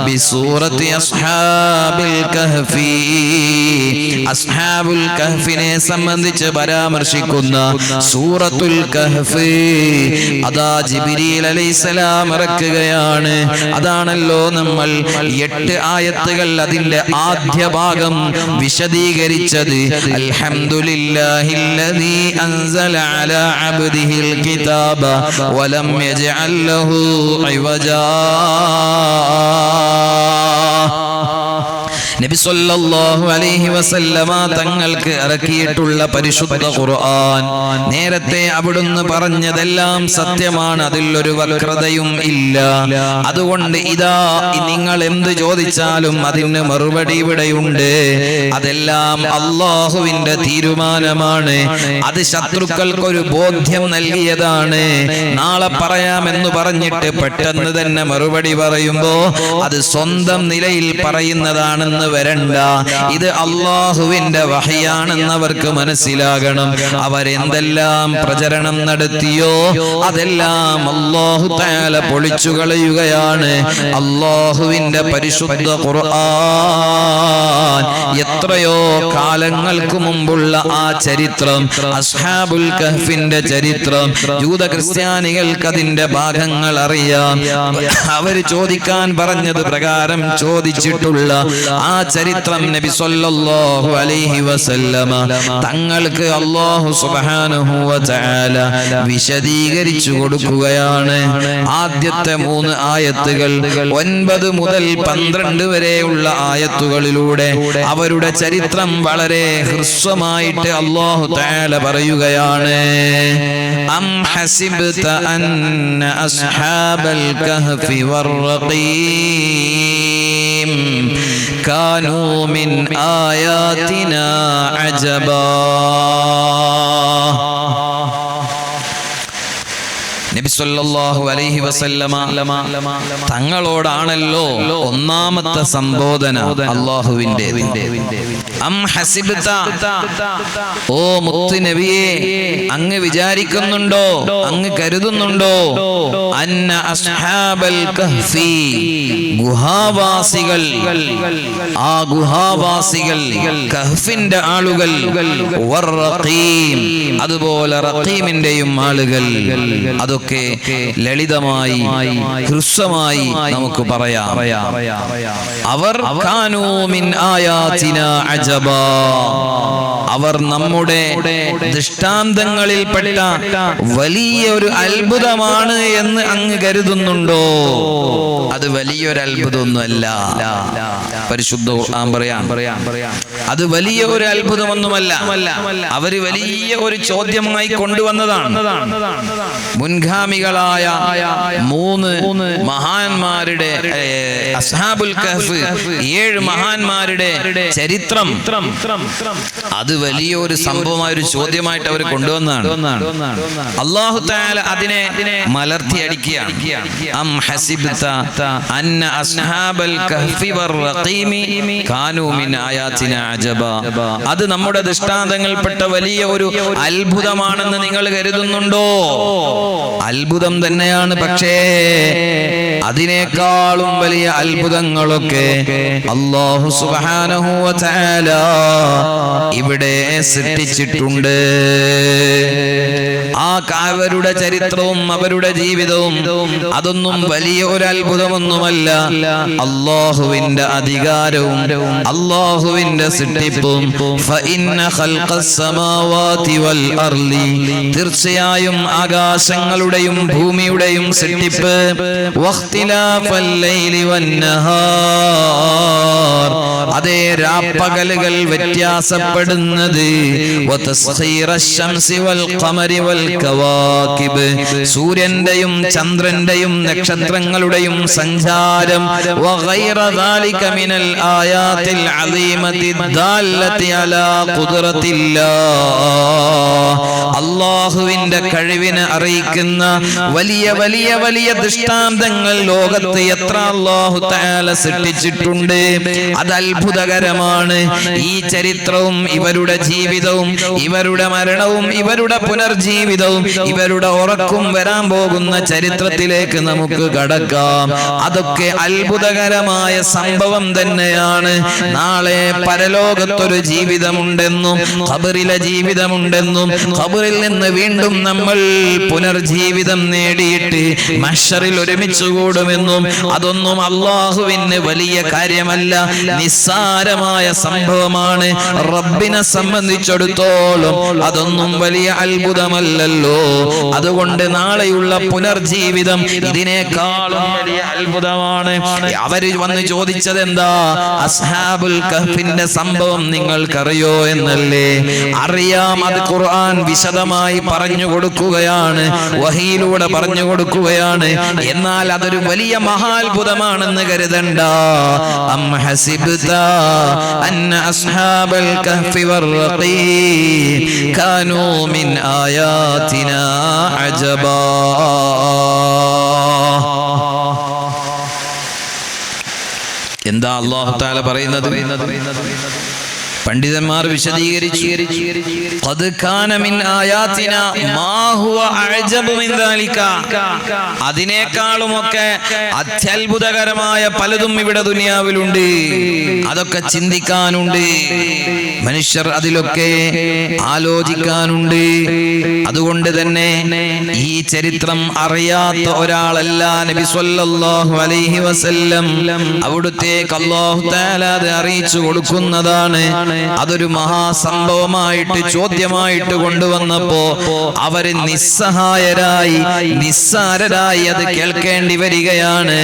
ബിസൂറത്തി അസ്ഹാബിൽ കഹ്ഫി. അസ്ഹാബുൽ കഹ്ഫിനെ സംബന്ധിച്ച് പരാമർശിക്കുന്ന സൂറത്തുൽ കഹ്ഫ് അതാ ജിബ്രീൽ അലൈഹിസ്സലാം ഇറക്കുകയാണ്. അതാണല്ലോ നമ്മൾ 8 ആയത്തുകൾ അതിന്റെ ആദ്യ ഭാഗം വിശദീകരിച്ചത്. അൽഹംദുലില്ലാഹില്ലദീ അൻസല അലാ അബ്ദിഹിൽ കിതാബ വലം യജ്അൽ ലഹു ഇവജാ. നബി സല്ലല്ലാഹു അലൈഹി വസല്ലമ തങ്ങൾക്ക് ഇറക്കിയിട്ടുള്ള പരിശുദ്ധ ഖുർആൻ നേരത്തെ അവിടുന്ന് പറഞ്ഞതെല്ലാം സത്യമാണ്, അതിലൊരു വക്രതയും ഇല്ല. അതുകൊണ്ട് ഇതാ നിങ്ങൾ എന്ത് ചോദിച്ചാലും അതിന് മറുപടി ഇവിടെയുണ്ട്. അതെല്ലാം അല്ലാഹുവിന്റെ തീരുമാനമാണ്. അത് ശത്രുക്കൾക്കൊരു ബോധ്യം നൽകിയതാണ്. നാളെ പറയാമെന്ന് പറഞ്ഞിട്ട് പെട്ടെന്ന് തന്നെ മറുപടി പറയുമ്പോ അത് സ്വന്തം നിലയിൽ പറയുന്നതാണെന്ന് വരണ്ട. ഇത് അല്ലാഹുവിന്റെ വഹയാണെന്ന് അവർക്ക് മനസ്സിലാകണം. അവരെന്തെല്ലാം പ്രചരണം നടത്തിയോ അതെല്ലാം അല്ലാഹു തആല പൊളിച്ചു കളയുകയാണ്. അല്ലാഹുവിന്റെ പരിശുദ്ധ ഖുർആൻ എത്രയോ കാലങ്ങൾക്ക് മുമ്പുള്ള ആ ചരിത്രം, അസ്ഹാബുൽ കഹ്ഫിന്റെ ചരിത്രം, ജൂത ക്രിസ്ത്യാനികൾക്ക് അതിന്റെ ഭാഗങ്ങൾ അറിയാം. അവര് ചോദിക്കാൻ പറഞ്ഞത് പ്രകാരം ചോദിച്ചിട്ടുള്ള ആ ചരിത്രം നബി സല്ലല്ലാഹു അലൈഹി വസല്ലമ തങ്ങൾക്ക് അല്ലാഹു സുബ്ഹാനഹു വ തആല വിശദീകരിച്ചു കൊടുക്കുകയാണ്. ആദ്യത്തെ 3 ആയത്തുകൾ 9 മുതൽ 12 വരെയുള്ള ആയത്തുകളിലൂടെ അവരുടെ ചരിത്രം വളരെ ഹ്രസ്വമായിട്ട് അല്ലാഹു തആല പറയുകയാണ്. അം ഹസിബ്ത അന്ന അസ്ഹാബൽ കഹ്ഫി വർ-റഖീം കാനൂ മിൻ ആയാതിനാ അജബാ. നബി സല്ലല്ലാഹു അലൈഹി വസല്ലമ തങ്ങളോടാണല്ലോ ഒന്നാമത്തെ സംബോധന അല്ലാഹുവിന്റെ. അം ഹസിബ്ത, ഓ മുത്ത് നബിയേ, അങ്ങ് വിചാരിക്കുന്നുണ്ടോ, അങ്ങ് കരുതുന്നുണ്ടോ, അന്ന അസ്ഹാബൽ കഹ്ഫി, ഗുഹാവാസികൾ, ആ ഗുഹാവാസികൾ കഹ്ഫിന്റെ ആളുകൾ, വർ റഖീം, അതുപോലെ റഖീമിന്റെയും ആളുകൾ, അതൊക്കെ അതൊക്കെ ലളിതമായി ഹ്രസ്വമായി നമുക്ക് പറയാം. അവർ കാനൂ മിൻ ആയാതിനാ അജബാ, അവർ നമ്മുടെ ദൃഷ്ടാന്തങ്ങളിൽപ്പെട്ട വലിയൊരു അത്ഭുതമാണ് എന്ന് അങ്ങ് കരുതുന്നുണ്ടോ? അത് വലിയൊരു അത്ഭുതമൊന്നുമല്ല. പരിശുദ്ധ ഖുർആൻ പറയാം, അത് വലിയ ഒരു അത്ഭുതമൊന്നുമല്ല. അവര് വലിയ ഒരു ചോദ്യമായി കൊണ്ടുവന്നതാണ്. മുൻഗാമികളായ 3 മഹാന്മാരുടെ അസ്ഹാബുൽ കഹ്ഫ് 7 മഹാന്മാരുടെ ചരിത്രം അത് വലിയൊരു സംഭവമായ ഒരു ചോദ്യമായിട്ട് അവർ കൊണ്ടുവന്നതാണ്. അല്ലാഹു തആല അതിനെ മലർത്തി അടിക്കുകയാണ്. അം ഹസിബ്ത അന്ന അസ്ഹാബൽ കഹ്ഫി വറഖീമി കാനൂ മിൻ ആയാതിനാ അജബാ, അത് നമ്മുടെ ദൃഷ്ടാന്തങ്ങൾപ്പെട്ട വലിയ ഒരു അത്ഭുതമാണെന്ന് നിങ്ങൾ കരുതുന്നുണ്ടോ? അത്ഭുതം തന്നെയാണ്, പക്ഷേ അതിനേക്കാളും വലിയ അത്ഭുതങ്ങളൊക്കെ അല്ലാഹു സുബ്ഹാനഹു വ തആല ഇവിടെ സൃഷ്ടിച്ചിട്ടുണ്ട്. അവരുടെ ചരിത്രവും അവരുടെ ജീവിതവും അതൊന്നും വലിയ ഒരു അത്ഭുതമൊന്നുമല്ല. അല്ലാഹുവിന്റെ അധികാരവും അല്ലാഹുവിന്റെ സൃഷ്ടിപ്പും ഫഇന്ന ഖൽഖസ് സമാവാതി വൽ അർളി, തീർച്ചയായും ആകാശങ്ങളുടെയും ഭൂമിയുടെയും സൃഷ്ടിപ്പ് വഖ്തിലാഫൽ ലൈലി വൻ നഹാർ, അതേ രാപ്പകലുകൾ വ്യത്യാസപ്പെടുന്നത് വതസ്ഖീറശ് ശംസി വൽ ഖമരി വൽ കവാകിബ്, സൂര്യന്റെയും ചന്ദ്രന്റെയും നക്ഷത്രങ്ങളുടെയും സഞ്ചാരം വഗൈറ ദാലിക മിനൽ ആയാതിൽ അസീമതി ദാല്ലതി അലാ ഖുദ്റത്തില്ലാഹ്, അല്ലാഹുവിന്റെ കഴിവിനെ അറിയിക്കുന്ന വലിയ വലിയ വലിയ ദൃഷ്ടാന്തങ്ങൾ ലോകത്ത് എത്ര അല്ലാഹു തആല സൃഷ്ടിച്ചിട്ടുണ്ട്. അത് അത്ഭുതകരമാണ്. ഈ ചരിത്രവും ഇവരുടെ ജീവിതവും ഇവരുടെ മരണവും ഇവരുടെ പുനർജീവിതവും ഇവരുടെ ഉറക്കും വരാൻ പോകുന്ന ചരിത്രത്തിലേക്ക് നമുക്ക് കടക്കാം. അതൊക്കെ അത്ഭുതകരമായ സംഭവം തന്നെയാണ്. നാളെ പരലോകത്തൊരു ജീവിതമുണ്ടെന്നും ഖബറിലെ ജീവിതമുണ്ടെന്നും ഖബറിൽ നിന്ന് വീണ്ടും നമ്മൾ പുനർജീവിതം നേടിയിട്ട് മഹ്ശറിൽ ഒരുമിച്ച് കൂടുമെന്നും അതൊന്നും അല്ലാഹുവിന് വലിയ കാര്യമല്ല, നിസ്സാരമായ സംഭവമാണ്. റബ്ബിനെ സംബന്ധിച്ചിടത്തോളം അതൊന്നും വലിയ അത്ഭുതമല്ലല്ലോ. അതുകൊണ്ട് നാളെയുള്ള പുനർജീവിതം ഇതിനേക്കാളും വലിയ അത്ഭുതമാണ്. അവര് വന്ന് ചോദിച്ചത് എന്താ? അസ്ഹാബുൽ കഹ്ഫിന്റെ സംഭവം നിങ്ങൾക്കറിയോ എന്നല്ലേ? അറിയാം, അത് ഖുർആൻ വിശദമായി പറഞ്ഞു കൊടുക്കുകയാണ്, വഹീയിലൂടെ പറഞ്ഞു കൊടുക്കുകയാണ്. എന്നാൽ അതൊരു വലിയ മഹാത്ഭുതമാണെന്ന് കരുതണ്ട. അം ഹസിബ്ത അന്ന അസ്ഹാബൽ കഹ്ഫി വറഖീം കാനൂ മിൻ ആയാതിനാ അജബാ. എന്താ അല്ലാഹു തആല പറയുന്നത്? പണ്ഡിതന്മാർ വിശദീകരിച്ചു, ഖദ് കാന മിൻ ആയാതിനാ മാ ഹുവ അഅജബു മിൻ ദാലിക, അതിനേക്കാളുമൊക്കെ അത്യത്ഭുതകരമായ പലതും ഇവിടെ ദുനിയാവിലുണ്ട്. അതൊക്കെ ചിന്തിക്കാനുണ്ട്, മനുഷ്യർ അതിലൊക്കെ ആലോചിക്കാനുണ്ട്. അതുകൊണ്ട് തന്നെ ഈ ചരിത്രം അറിയാത്ത ഒരാളല്ല നബി സല്ലല്ലാഹു അലൈഹി വസല്ലം. അവിടുത്തേക്ക് അല്ലാഹു തആല അത് അറിയിച്ചു കൊടുക്കുന്നതാണ്. അതൊരു മഹാസംഭവമായിട്ട് ചോദ്യമായിട്ട് കൊണ്ടുവന്നപ്പോ അവര് നിസ്സഹായരായി നിസ്സാരരായി അത് കേൾക്കേണ്ടി വരികയാണ്.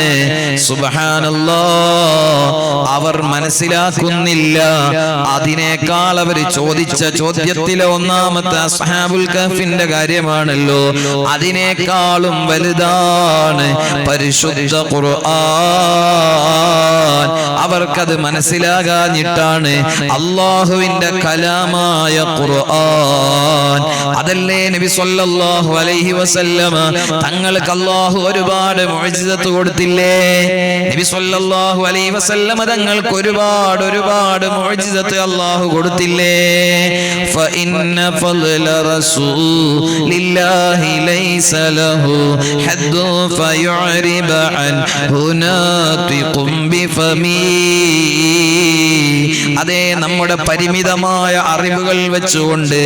സുബ്ഹാനല്ലാഹ്, അവർ മനസ്സിലാക്കുന്നില്ല. അതിനേക്കാൾ അവർ ചോദിച്ച ചോദ്യത്തിലെ ഒന്നാമത്തെ അസ്ഹാബുൽ കഹ്ഫിന്റെ കാര്യമാണല്ലോ, അതിനേക്കാളും വലുതാണ് പരിശുദ്ധ ഖുർആൻ. അവർക്കത് മനസ്സിലാകാഞ്ഞിട്ടാണ്. അല്ലാഹുവിന്റെ കലാമായ ഖുർആൻ അതല്ലേ നബി സല്ലല്ലാഹു അലൈഹി വസല്ലമ തങ്ങൾക്ക് അല്ലാഹു ഒരുപാട് മുഅ്ജിസത്ത് കൊടുത്തില്ലേ? നബി സല്ലല്ലാഹു അലൈഹി വസല്ലമ തങ്ങൾക്ക് ഒരുപാട് മുഅ്ജിസത്ത് അല്ലാഹു കൊടുത്തില്ലേ? ഫഇന്ന ഫളല റസൂലില്ലാഹി ലൈസ ലഹു ഹദ്ദു ഫയുരിബ അൻ ഹുനാതിഖും ബിഫമി. അതേ നമ്മുടെ പരിമിതമായ അറിവുകൾ വെച്ചുകൊണ്ട്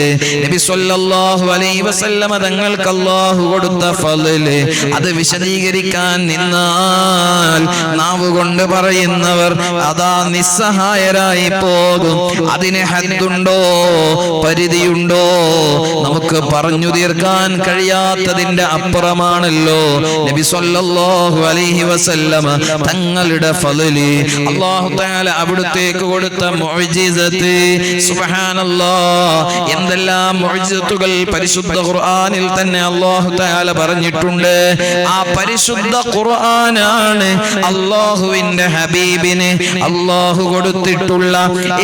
നബി സല്ലല്ലാഹു അലൈഹി വസല്ലമ തങ്ങൾക്ക് അല്ലാഹു കൊടുത്ത ഫളല് അത് വിശദീകരിക്കാൻ നിന്നാൽ നാവ് കൊണ്ട് പറയുന്നവർ അതാ നിസ്സഹായരായി പോകും. അതിന് ഹദ്ദുണ്ടോ, പരിധിയുണ്ടോ? നമുക്ക് പറഞ്ഞു തീർക്കാൻ കഴിയാത്തതിന്റെ അപ്പുറമാണല്ലോ നബി സല്ലല്ലാഹു അലൈഹി വസല്ലമ തങ്ങളുടെ ഫളല്. അല്ലാഹു തആല അവിടുത്തേക്ക് കൊടുത്ത മുഅ്ജിസത്ത്, സുബ്ഹാനല്ലാഹ്, എന്തെല്ലാം മുഅ്ജിസത്തുകൾ പരിശുദ്ധ ഖുർആനിൽ തന്നെ അല്ലാഹു തആല പറഞ്ഞിട്ടുണ്ട്. ആ പരിശുദ്ധ ഖുർആനാണ് അല്ലാഹുവിന്റെ ഹബീബിന് അല്ലാഹു കൊടുത്തിട്ടുള്ള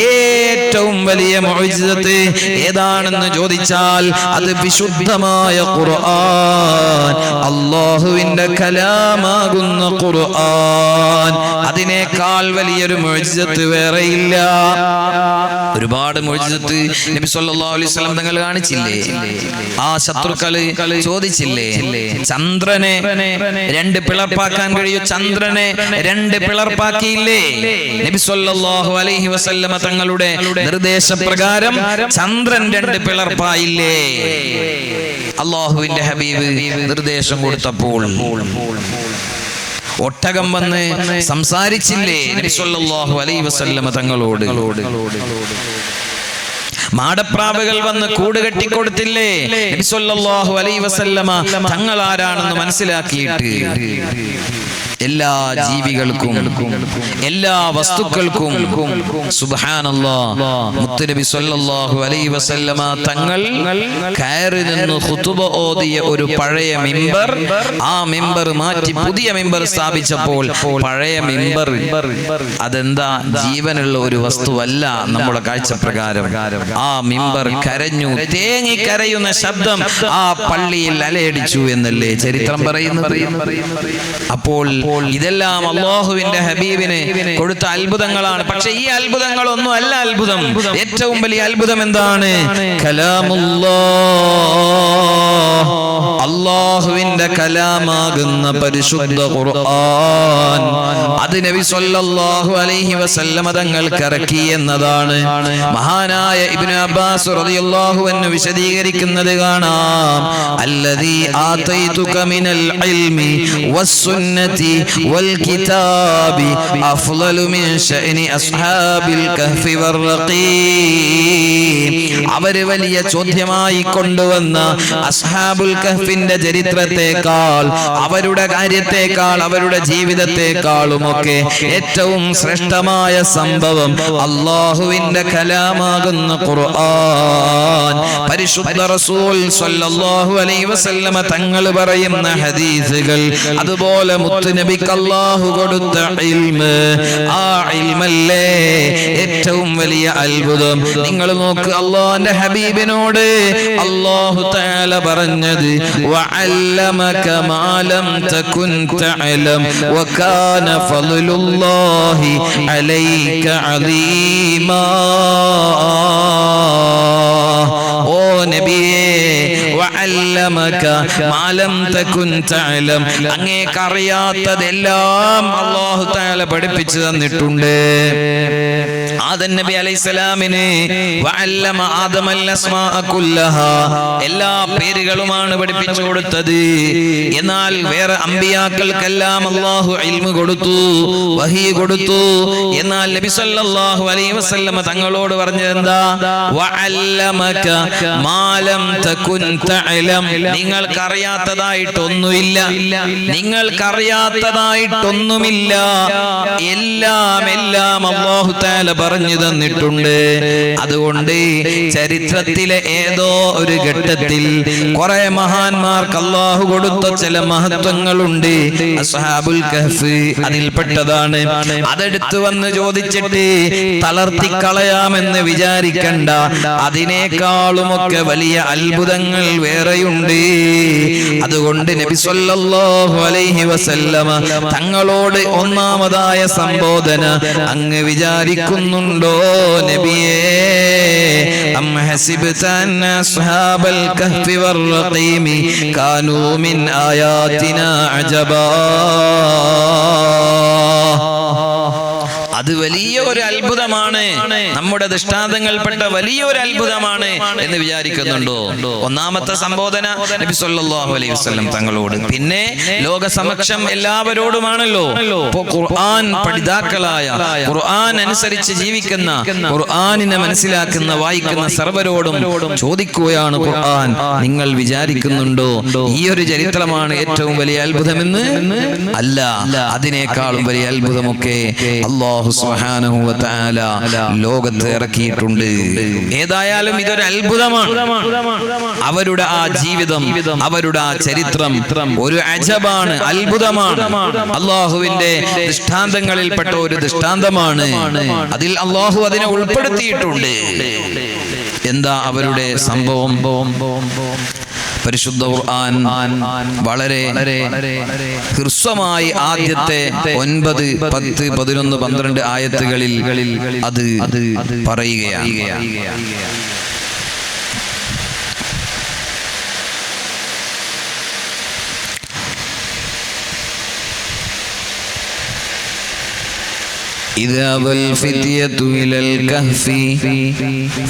ഏറ്റവും വലിയ മുഅ്ജിസത്ത്. ഏതാണെന്ന് ചോദിച്ചാൽ അത് വിശുദ്ധമായ ഖുർആൻ, അല്ലാഹുവിന്റെ കലാമാകുന്ന ഖുർആൻ. അതിനേക്കാൾ വലിയൊരു മുഅ്ജിസത്ത് വേറെയില്ല. ഒരുപാട് മുഅ്ജിസത്ത് നബി സല്ലല്ലാഹു അലൈഹി വസല്ലം തങ്ങൾ കാണിച്ചില്ലേ? ആ ശത്രുക്കള് ചോദിച്ചില്ലേ, ചന്ദ്രനെ രണ്ട് പിളർപ്പാക്കാൻ കഴിയും? ചന്ദ്രനെ രണ്ട് പിളർപ്പാക്കിയില്ലേ? നബി സല്ലല്ലാഹു അലൈഹി വസല്ലം തങ്ങളുടെ നിർദ്ദേശപ്രകാരം ചന്ദ്രൻ രണ്ട് പിളർപ്പായില്ലേ? അല്ലാഹുവിന്റെ ഹബീബ് നിർദ്ദേശം കൊടുത്തപ്പോൾ ഒട്ടകം വന്ന് സംസാരിച്ചില്ലേ നബി സല്ലല്ലാഹു അലൈഹി വസല്ലം തങ്ങളോട്? മാടപ്രാവുകൾ വന്ന് കൂട് കെട്ടിക്കൊടുത്തില്ലേ നബി സല്ലല്ലാഹു അലൈഹി വസല്ലമ തങ്ങൾ ആരാണെന്ന് മനസ്സിലാക്കിയിട്ട്? എല്ലാ ജീവികൾക്കും എല്ലാ വസ്തുക്കൾക്കും സുബ്ഹാനല്ലാഹ് മുത്തുനബി സല്ലല്ലാഹു അലൈഹി വസല്ലമ തങ്ങൾ കയറി നിന്ന് ഖുതുബ ഓതിയ ഒരു പഴയ മിമ്പർ, ആ മിമ്പർ മാറ്റി പുതിയ മിമ്പർ സ്ഥാപിച്ചപ്പോൾ പഴയ മിമ്പർ അതെന്താ ജീവനുള്ള ഒരു വസ്തുവല്ല നമ്മുടെ കാഴ്ചപ്രകാരം. ആ മിമ്പർ കരഞ്ഞു, തേങ്ങി കരയുന്ന ശബ്ദം ആ പള്ളിയിൽ അലയടിച്ചു എന്നല്ലേ ചരിത്രം പറയുന്നത്. അപ്പോൾ ഇതെല്ലാം അല്ലാഹുവിന്റെ ഹബീബിന് കൊടുത്ത അത്ഭുതങ്ങളാണ്. പക്ഷെ ഈ അത്ഭുതങ്ങളൊന്നും അല്ല അത്ഭുതം. ഏറ്റവും വലിയ അത്ഭുതം എന്താണ്? കലാമുല്ലാഹ്, അല്ലാഹുവിന്റെ കലാമാകുന്ന പരിശുദ്ധ ഖുർആൻ. അത് നബി സല്ലല്ലാഹു അലൈഹി വസല്ലം തങ്ങൾക്ക് ഇറക്കി എന്നതാണ് മഹാനായ ഇബ്നു അബ്ബാസ് റളിയല്ലാഹു അൻഹു വിശദീകരിക്കുന്നത് കാണാം. അല്ലദീ ആതൈതുക മിനൽ ഇൽമി വസ്സുന്നതി വൽകിതാബി അഫ്ളലു മിൻ ശഅനി അസ്ഹാബിൽ കഹ്ഫി വറഖീം. അവര് വലിയ ചോദ്യമായി കൊണ്ടുവന്ന അസ്ഹാബുൽ കഹ്ഫിന്റെ ചരിത്രത്തെക്കാൾ, അവരുടെ കാര്യത്തെക്കാൾ, അവരുടെ ജീവിതത്തെക്കാളുമൊക്കെ ഏറ്റവും ശ്രേഷ്ഠമായ സംഭവം അല്ലാഹുവിന്റെ കലാമാകുന്ന ഖുർആൻ. പരിശുദ്ധ റസൂൽ സ്വല്ലല്ലാഹു അലൈഹി വസല്ലമ തങ്ങൾ പറയുന്ന ഹദീസുകൾ, അതുപോലെ മുത്തുനബിക്ക് അല്ലാഹു കൊടുത്ത ഇൽമ്, ആ ഇൽമല്ലേ ഏറ്റവും വലിയ അത്ഭുതം. നിങ്ങൾ നോക്ക്, അല്ലാഹുവിന്റെ ഹബീബിനോട് അല്ലാഹു തആല പറഞ്ഞത് വഅല്ലമക മാ ലം തകുൻ തഅലം വകാന ഫളലുല്ലാഹി അലൈക അലീമാ. ഓ നബിയേ, വഅല്ലമക മാ ലം തകുൻ തഅലം, അങ്ങേക്ക് അറിയാത്തതെല്ലാം അല്ലാഹു തആല പഠിപ്പിച്ചു തന്നിട്ടുണ്ട്. ആദം നബി അലൈഹിസ്സലാമിനെ വഅല്ലമ ആദമൽ അസ്മാഅ കുല്ലഹാ, എല്ലാ പേരുകളുമാണ് പഠിപ്പിച്ചു കൊടുത്തത്. എന്നാൽ വേറെ അമ്പിയാക്കൾക്കെല്ലാം അല്ലാഹു ഇൽമു കൊടുത്തു, വഹി കൊടുത്തു. എന്നാൽ നബി സല്ലല്ലാഹു അലൈഹി വസല്ലം തങ്ങളോട് പറഞ്ഞത് എന്താ? വഅല്ലമക മാ ലം തകുൻ തഅലം, നിങ്ങൾക്കറിയാത്തതായിട്ടൊന്നുമില്ല, നിങ്ങൾക്കറിയാത്തതായിട്ടൊന്നുമില്ല, എല്ലാം അല്ലാഹു തആല പറഞ്ഞു തന്നിട്ടുണ്ട്. അതുകൊണ്ട് ചരിത്രത്തിലെ ഏതോ ഒരു ഘട്ടത്തിൽ കുറെ മഹാന്മാർക്ക് അല്ലാഹു കൊടുത്ത ചില മഹത്വങ്ങളുണ്ട്. അസ്ഹാബുൽ കഹ്ഫ് അതിൽപ്പെട്ടതാണ്. അതെടുത്തു വന്ന് ചോദിച്ചിട്ട് തളർത്തിക്കളയാമെന്ന് വിചാരിക്കണ്ട. അതിനേക്കാളുമൊക്കെ വലിയ അത്ഭുതങ്ങൾ വേറെയുണ്ട്. അതുകൊണ്ട് നബി സല്ലല്ലാഹു അലൈഹി വസല്ലമ തങ്ങളോട് ഒന്നാമതായ സംബോധന അങ്ങ് വിചാരിക്കുന്നുണ്ടോ നബിയേ? അം ഹസിബ്ത അന്ന അസ്ഹാബൽ കഹ്ഫി വറഖീമി കാനൂ മിൻ ആയാതിനാ അജബാ. അത് വലിയ ഒരു അത്ഭുതമാണ്, നമ്മുടെ ദൃഷ്ടാന്തങ്ങൾപ്പെട്ട വലിയൊരു അത്ഭുതമാണ് എന്ന് വിചാരിക്കുന്നുണ്ടോ? ഒന്നാമത്തെ സംബോധന നബി സല്ലല്ലാഹു അലൈഹി വസല്ലം തങ്ങളോട്, പിന്നെ ലോകസമക്ഷം എല്ലാവരോടുമാണല്ലോ. ഖുർആൻ പഠിതാക്കളായ, ഖുർആൻ അനുസരിച്ച് ജീവിക്കുന്ന, ഖുർആനിനെ മനസ്സിലാക്കുന്ന, വായിക്കുന്ന സർവരോടും ചോദിക്കുകയാണ് ഖുർആൻ, നിങ്ങൾ വിചാരിക്കുന്നുണ്ടോ ഈ ഒരു ചരിത്രമാണ് ഏറ്റവും വലിയ അത്ഭുതമെന്ന്? അല്ല, അതിനേക്കാളും വലിയ അത്ഭുതമൊക്കെ അല്ലാഹു സുബ്ഹാനഹു വ തആല ലോകത്ത് ഇറക്കിയിട്ടുണ്ട്. ഏതായാലും ഇതൊരു അത്ഭുതമാണ്. അവരുടെ ആ ജീവിതം, അവരുടെ ആ ചരിത്രം ഒരു അജബാണ്, അത്ഭുതമാണ്. അല്ലാഹുവിന്റെ ദൃഷ്ടാന്തങ്ങളിൽപ്പെട്ട ഒരു ദൃഷ്ടാന്തമാണ്. അതിൽ അല്ലാഹു അതിനെ ഉൾപ്പെടുത്തിയിട്ടുണ്ട്. എന്താ അവരുടെ സംഭവം? പരിശുദ്ധ ഖുർആൻ വളരെ ഹ്രസ്വമായി ആദ്യത്തെ 9, 10, 11, 12 ആയത്തുകളിൽ അത് പറയുകയാണ്. إذا أبى الفتية إلى الكهف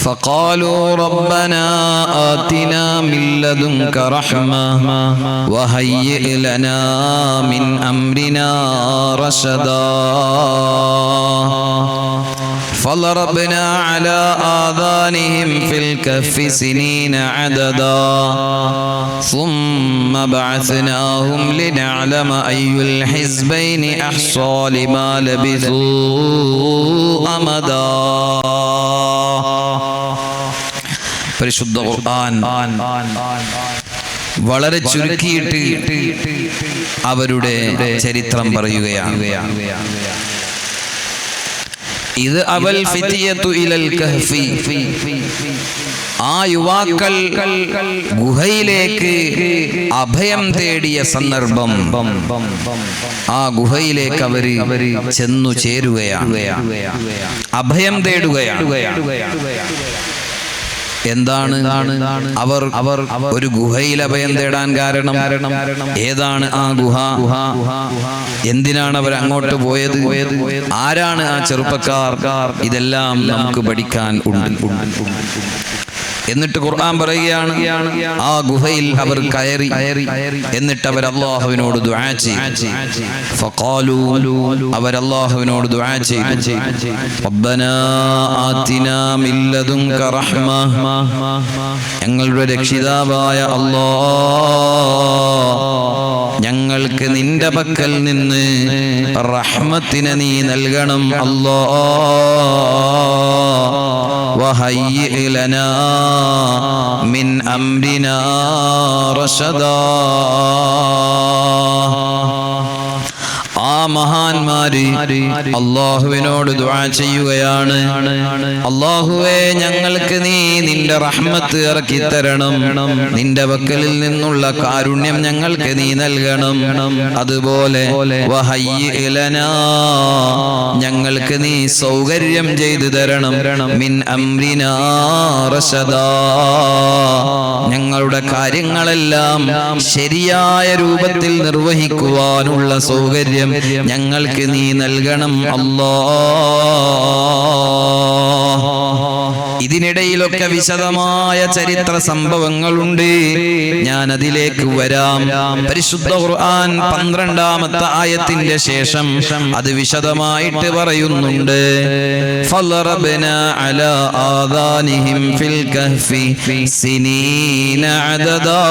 فقالوا ربنا آتنا من لدنك رحمة وهيئ لنا من أمرنا رشدا فضربنا على آذانهم في الكهف سنين عددا ثم بعثناهم لنعلم أي الحزبين أحصى لما لبثوا أمدا. പരിശുദ്ധ ഖുർആൻ വളരെ ചുരുക്കിയിട്ട് അവരുടെ ചരിത്രം പറയുകയാണ്. ഇത് അവൽ ഫിതിയതു ഇലൽ കഹ്ഫി, ആ യുവാക്കൾ ഗുഹയിലേക്ക് അഭയം തേടിയ സന്ദർഭം, ആ ഗുഹയിലേക്ക് അവര് ചെന്നു ചേരുകയാണ്, അഭയം തേടുകയാണ്. എന്താണ് അവർ ഒരു ഗുഹയിൽ അഭയം തേടാൻ കാരണം? ഏതാണ് ആ ഗുഹ? എന്തിനാണ് അവർ അങ്ങോട്ട് പോയത്? ആരാണ് ആ ചെറുപ്പക്കാർ? ഇതെല്ലാം നമുക്ക് പഠിക്കാൻ ഉണ്ട്. എന്നിട്ട് ഖുർആൻ പറയുകയാണ്, ആ ഗുഹയിൽ അവർ കയറി, എന്നിട്ട് അവർ അല്ലാഹുവിനോട് ദുആ ചെയ്തു. ഫഖാലു, അവർ അല്ലാഹുവിനോട് ദുആ ചെയ്തു, റബ്ബനാ ആതിനാ മിൻ ലദുൻക റഹ്മ, ഞങ്ങളുടെ രക്ഷിതാവായ അല്ലാഹ്, ഞങ്ങൾക്ക് നിന്റെ പക്കൽ നിന്ന് റഹ്മത്തിനെ നീ നൽകണം അല്ലാഹ്. വഹയ്യിഅ ലനാ മിൻ അംരിനാ റശദാ. ആ മഹാന്മാര് അല്ലാഹുവിനോട് ദുആ ചെയ്യുകയാണ്, അല്ലാഹുവേ, ഞങ്ങൾക്ക് നീ നിന്റെ റഹ്മത്ത് ഇറക്കി തരണം, നിന്റെ പക്കലിൽ നിന്നുള്ള കാരുണ്യം ഞങ്ങൾക്ക് നീ നൽകണം. അതുപോലെ വഹയ്യിഅ ലനാ, ഞങ്ങൾക്ക് നീ സൗകര്യം ചെയ്തു തരണം, മിൻ അംരിനാ റശദാ, ഞങ്ങളുടെ കാര്യങ്ങളെല്ലാം ശരിയായ രൂപത്തിൽ നിർവഹിക്കുവാനുള്ള സൗകര്യം ഞങ്ങൾക്ക് നീ നൽകണം അല്ലാഹ്. ഇതിനിടയിലൊക്കെ വിശദമായ ചരിത്ര സംഭവങ്ങളുണ്ട്, ഞാൻ അതിലേക്ക് വരാം. പരിശുദ്ധ ഖുർആൻ 12ാമത്തെ ആയത്തിന്റെ ശേഷം അത് വിശദമായിട്ട് പറയുന്നുണ്ട്. ഫളറബ്നാ അലാ ആദാനിഹിം ഫിൽ കഹ്ഫി സിനീന അദദാ.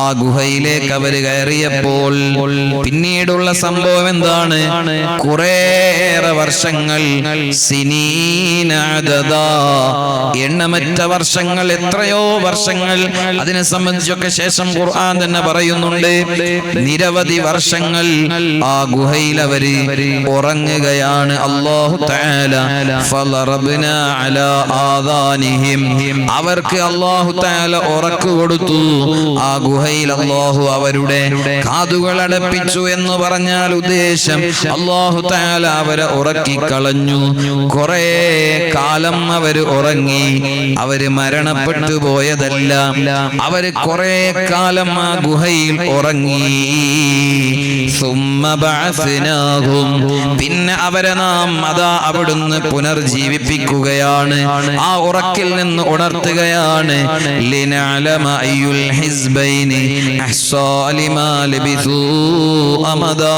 ആ ഗുഹയിലേക്ക് അവർ കയറിയപ്പോൾ പിന്നീടുള്ള സംഭവം എന്താണ്? കുറേയേറെ വർഷങ്ങൾ, സിനീന അദദാ, എണ്ണമറ്റ വർഷങ്ങൾ, എത്രയോ വർഷങ്ങൾ. അതിനെ സംബന്ധിച്ചൊക്കെ ശേഷം ഖുർആൻ തന്നെ പറയുന്നുണ്ട്, നിരവധി വർഷങ്ങൾ ആ ഗുഹയിൽ അവര് ഉറങ്ങുകയാണ്. അല്ലാഹു തആല ഫളറബ്നാ അലാ ആദാനിഹിം, അവർക്ക് അല്ലാഹു തആല ഉറക്ക് കൊടുത്തു. ആ ഗുഹയിൽ അല്ലാഹു അവരുടെ കാതുകൾ അടപ്പിച്ചു എന്ന് പറഞ്ഞാൽ ഉദ്ദേശം അല്ലാഹു തആല അവരെ ഉറക്കിക്കളഞ്ഞു. കുറെ കാലം അവര് ഉറങ്ങി, അവര് മരണപ്പെട്ടു പോയതല്ല, അവര് കുറെ കാലം ആ ഗുഹയിൽ ഉറങ്ങി. പിന്നെ അവരെ നാം അതാ അവിടുന്ന് പുനർജീവിപ്പിക്കുകയാണ്, ആ ഉറക്കിൽ നിന്ന് ഉണർത്തുകയാണ്. ലിനഅലമ അയ്യുൽ ഹിസ്ബൈനി അഹ്സാ ലിമാ ലബിസൂ അമദാ.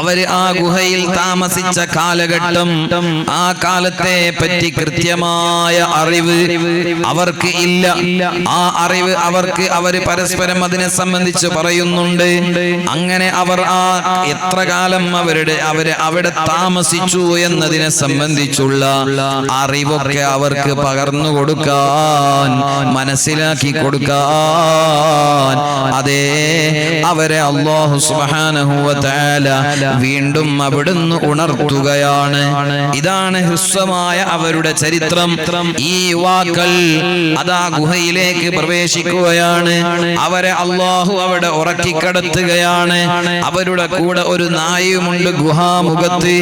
അവര് ആ ഗുഹയിൽ താമസിച്ച കാലഘട്ടം, ആ കാലത്തെ പറ്റി കൃത്യമായ അറിവ് അവർക്ക് ഇല്ല. ആ അറിവ് അവര് പരസ്പരം അതിനെ സംബന്ധിച്ച് പറയുന്നുണ്ട്. അങ്ങനെ അവർ ആ എത്ര കാലം അവര് അവിടെ താമസിച്ചു എന്നതിനെ സംബന്ധിച്ചുള്ള അറിവൊക്കെ അവർക്ക് പകർന്നു കൊടുക്കാൻ, മനസ്സിലാക്കി കൊടുക്കാൻ അതേ അവരെ അല്ലാഹു സുബ്ഹാനഹു വ തആല വീണ്ടും അവിടുന്ന് ഉണർത്തുകയാണ്. ഇതാണ് ഹ്രസ്വമായ അവരുടെ ചരിത്രം. ഈ യുവാക്കൾ അതാ ഗുഹയിലേക്ക് പ്രവേശിക്കുകയാണ്. അവരെ അല്ലാഹു അവിടെ ഉറക്കിക്കിടത്തുകയാണ്. അവരുടെ കൂടെ ഒരു നായയുമുണ്ട് ഗുഹാമുഖത്ത്.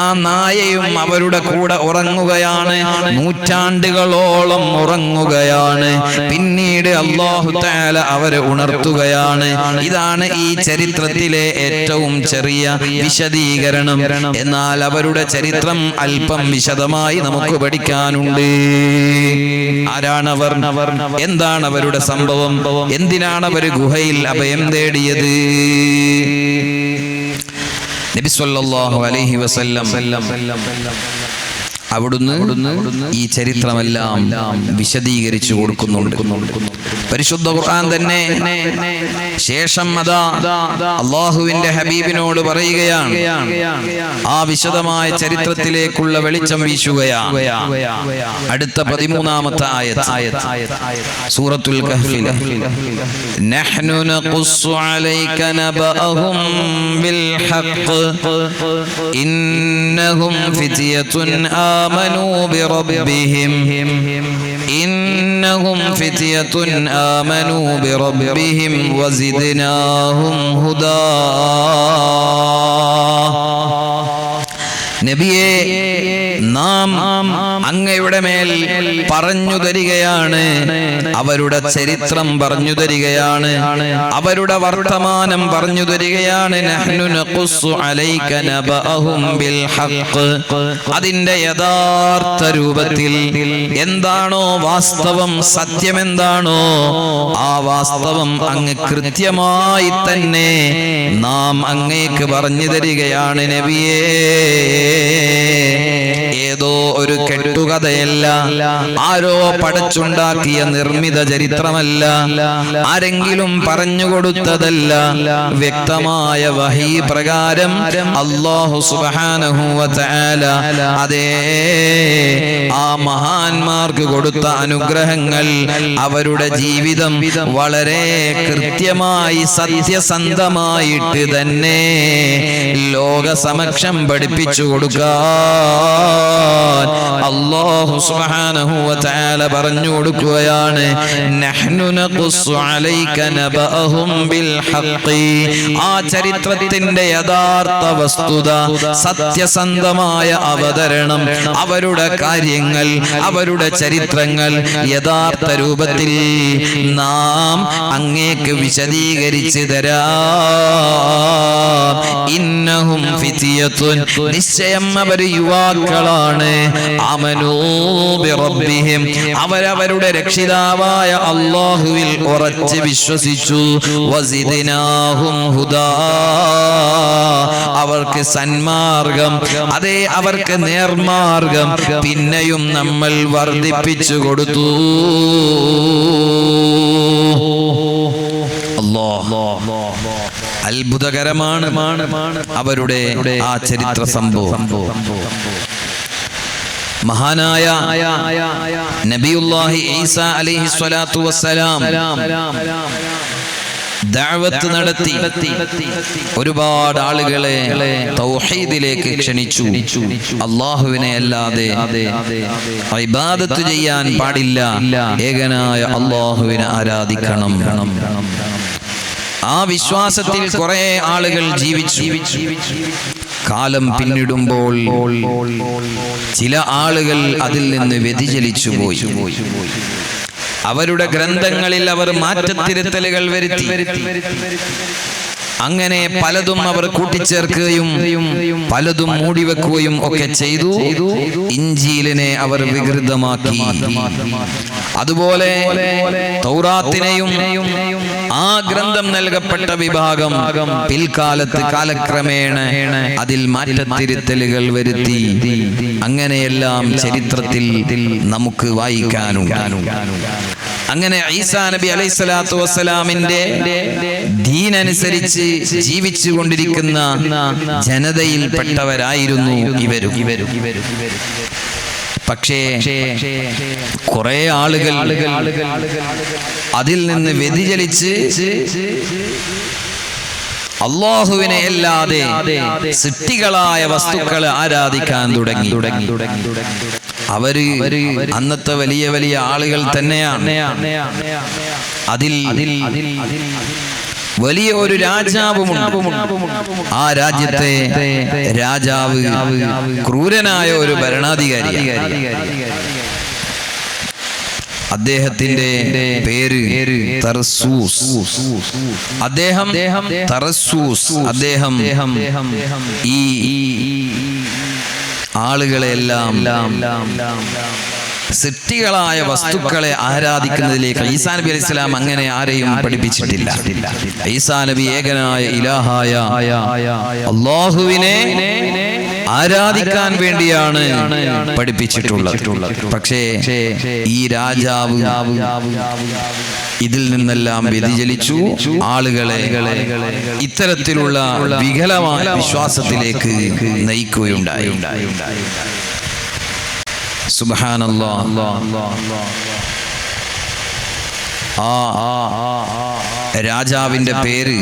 ആ നായയും അവരുടെ കൂടെ ഉറങ്ങുകയാണ്. നൂറ്റാണ്ടുകളോളം ഉറങ്ങുകയാണ്. പിന്നീട് അല്ലാഹു തആല അവരെ ഉണർത്തുകയാണ്. ഇതാണ് ഈ ചരിത്രത്തിലെ ഏറ്റവും ചെറിയ വിശദീകരണം. എന്നാൽ അവരുടെ ചരിത്രം അല്പം വിശദമായി നമുക്ക് പഠിക്കാനുണ്ട്. ആരാണവർ? എന്താണ് അവരുടെ സംഭവം? എന്തിനാണ് അവർ ഗുഹയിൽ അഭയം തേടിയത്? നബി സല്ലല്ലാഹു അലൈഹി വസല്ലം അവിടുന്ന് ഈ ചരിത്രമെല്ലാം വിശദീകരിച്ചു കൊടുക്കുന്നുണ്ട്. പരിശുദ്ധ ഖുർആൻ തന്നെ ശേഷം അതാ അല്ലാഹുവിന്റെ ഹബീബിനോട് പറയുകയാണ്, ആ വിശദമായ ചരിത്രത്തിലേക്കുള്ള വെളിച്ചം വീശുകയാണ്. അടുത്ത 13-ാമത്തെ ആയത്ത് സൂറത്തുൽ കഹ്ഫിലെ നഹ്നു നഖുസ്സു അലൈക നബഅഹും ബിൽ ഹഖ് ഇന്നഹും ഫിത്യത്തുൻ آمنوا بربهم إنهم فتية آمنوا بربهم وزدناهم هدى. നബിയെ, നാം അങ്ങയുടെ മേൽ പറഞ്ഞു തരികയാണ്, അവരുടെ ചരിത്രം പറഞ്ഞു തരികയാണ്, അവരുടെ വർത്തമാനം പറഞ്ഞു തരികയാണ്. നഹ്നു നഖുസ്സു അലൈക നബഅഹും ബിൽ ഹഖ്. അതിന്റെ യഥാർത്ഥ രൂപത്തിൽ എന്താണോ വാസ്തവം, സത്യമെന്താണോ ആ വാസ്തവം അങ്ങ് കൃത്യമായി തന്നെ നാം അങ്ങേക്ക് പറഞ്ഞു തരികയാണ് നബിയേ. ഏതോ ഒരു കെട്ടുകഥയല്ല, ആരോ പടച്ചുണ്ടാക്കിയ നിർമ്മിത ചരിത്രമല്ല, ആരെങ്കിലും പറഞ്ഞുകൊടുത്തതല്ല. വ്യക്തമായ വഹീ പ്രകാരം അല്ലാഹു സുബ്ഹാനഹു വ തആല അതേ ആ മഹാന്മാർക്ക് കൊടുത്ത അനുഗ്രഹങ്ങൾ, അവരുടെ ജീവിതം വളരെ കൃത്യമായി സത്യസന്ധമായിട്ട് തന്നെ ലോകസമക്ഷം പഠിപ്പിച്ചു കൊടുക്കാൻ അല്ലാഹു സുബ്ഹാനഹു വ തആല പറഞ്ഞു കൊടുക്കുകയാണ്. നഹ്നു നഖുസ്സു അലൈക നബഅഹും ബിൽ ഹഖ്. ആ ചരിത്രത്തിന്റെ യഥാർത്ഥ വസ്തുത, സത്യസന്ധമായ അവതരണം, അവരുടെ കാര്യങ്ങൾ, അവരുടെ ചരിത്രങ്ങൾ യഥാർത്ഥ രൂപത്തിൽ നാം അങ്ങേക്ക് വിശദീകരിച്ചു തരാം. ഇന്നഹും ഫിത്യത്തുൻ, നിശ്ചയം അവർ യുവാക്കളാണ്. ആമനൂ ബിറബ്ബിഹിം, അവരവരുടെ രക്ഷിതാവായ അല്ലാഹുവിൽ ഉറച്ച് വിശ്വസിച്ചു. വസിദ്നാഹും ഹുദാ, അവർക്ക് സന്മാർഗം, അതേ അവർക്ക് നേർമാർഗം പിന്നെയും നമ്മൾ വർദ്ധിപ്പിച്ചു കൊടുത്തു. അത്ഭുതകരമാണ് അവരുടെ ആ ചരിത്ര സംഭവം. മഹാനായ നബിയുല്ലാഹി ഈസാ അലൈഹി സ്വലാത്തു വസ്സലാം ദഅവത്ത് നടത്തി ഒരുപാട് ആളുകളെ തൗഹീദിലേക്ക് ക്ഷണിച്ചു. അല്ലാഹുവിനെ അല്ലാതെ ഇബാദത്ത് ചെയ്യാൻ പാടില്ല, ഏകനായ അല്ലാഹുവിനെ ആരാധിക്കണം. ആ വിശ്വാസത്തിൽ കുറെ ആളുകൾ ജീവിച്ചു. കാലം പിന്നിടുമ്പോൾ ചില ആളുകൾ അതിൽ നിന്ന് വ്യതിചലിച്ചു പോയി. അവരുടെ ഗ്രന്ഥങ്ങളിൽ അവർ മാറ്റത്തിരുത്തലുകൾ വരുത്തി. അങ്ങനെ പലതും അവർ കൂട്ടിച്ചേർക്കുകയും പലതും മൂടിവെക്കുകയും ഒക്കെ ചെയ്തു. ഇഞ്ചീലിനെ അവർ വികൃതമാക്കി. അതുപോലെ തൗറാത്തിനെയും ആ ഗ്രന്ഥം നൽകപ്പെട്ട വിഭാഗം പിൽക്കാലത്ത് കാലക്രമേണ അതിൽ മാറ്റത്തിരുത്തലുകൾ വരുത്തി. അങ്ങനെയെല്ലാം ചരിത്രത്തിൽ നമുക്ക് വായിക്കാനുണ്ട്. അങ്ങനെ ഈസാ നബി അലൈഹിസ്സലാത്തു വസ്സലാമിന്റെ ദീനനുസരിച്ച് ജീവിച്ചു കൊണ്ടിരിക്കുന്ന ജനതയിൽപ്പെട്ടവരായിരുന്നു ഇവരും. പക്ഷേ കുറെ ആളുകൾ അതിൽ നിന്ന് വ്യതിചലിച്ച് അല്ലാഹുവിനെ അല്ലാതെ സൃഷ്ടികളായ വസ്തുക്കളെ ആരാധിക്കാൻ തുടങ്ങി. അവര് അന്നത്തെ വലിയ വലിയ ആളുകൾ തന്നെയാണ്. അതിൽ വലിയ ഒരു രാജാവുമുണ്ട്. ആ രാജ്യത്തെ രാജാവ് ക്രൂരനായ ഒരു ഭരണാധികാരിയാണ്. അദ്ദേഹത്തിന്റെ പേര് തർസൂസ്. അദ്ദേഹം ഈ ആളുകളെല്ലാം സൃഷ്ടികളായ വസ്തുക്കളെ ആരാധിക്കുന്നതിലേക്ക് ഈസാ നബി അലൈഹി സ്വലാം അങ്ങനെ ആരെയും പഠിപ്പിച്ചിട്ടില്ല. ഈസാ നബി ഏകനായ ഇലാഹായ അല്ലാഹുവിനെ ആരാധിക്കാൻ വേണ്ടിയാണ് പഠിപ്പിച്ചിട്ടുള്ളത്. പക്ഷേ ഈ രാജാവ് ഇതിൽ നിന്നെല്ലാം വ്യതിചലിച്ചു. ആളുകളെ ഇത്തരത്തിലുള്ള വികലമായ വിശ്വാസത്തിലേക്ക് നയിക്കുകയുണ്ടായി. സുബ്ഹാനല്ലാഹ്. രാജാവിന്റെ പേര്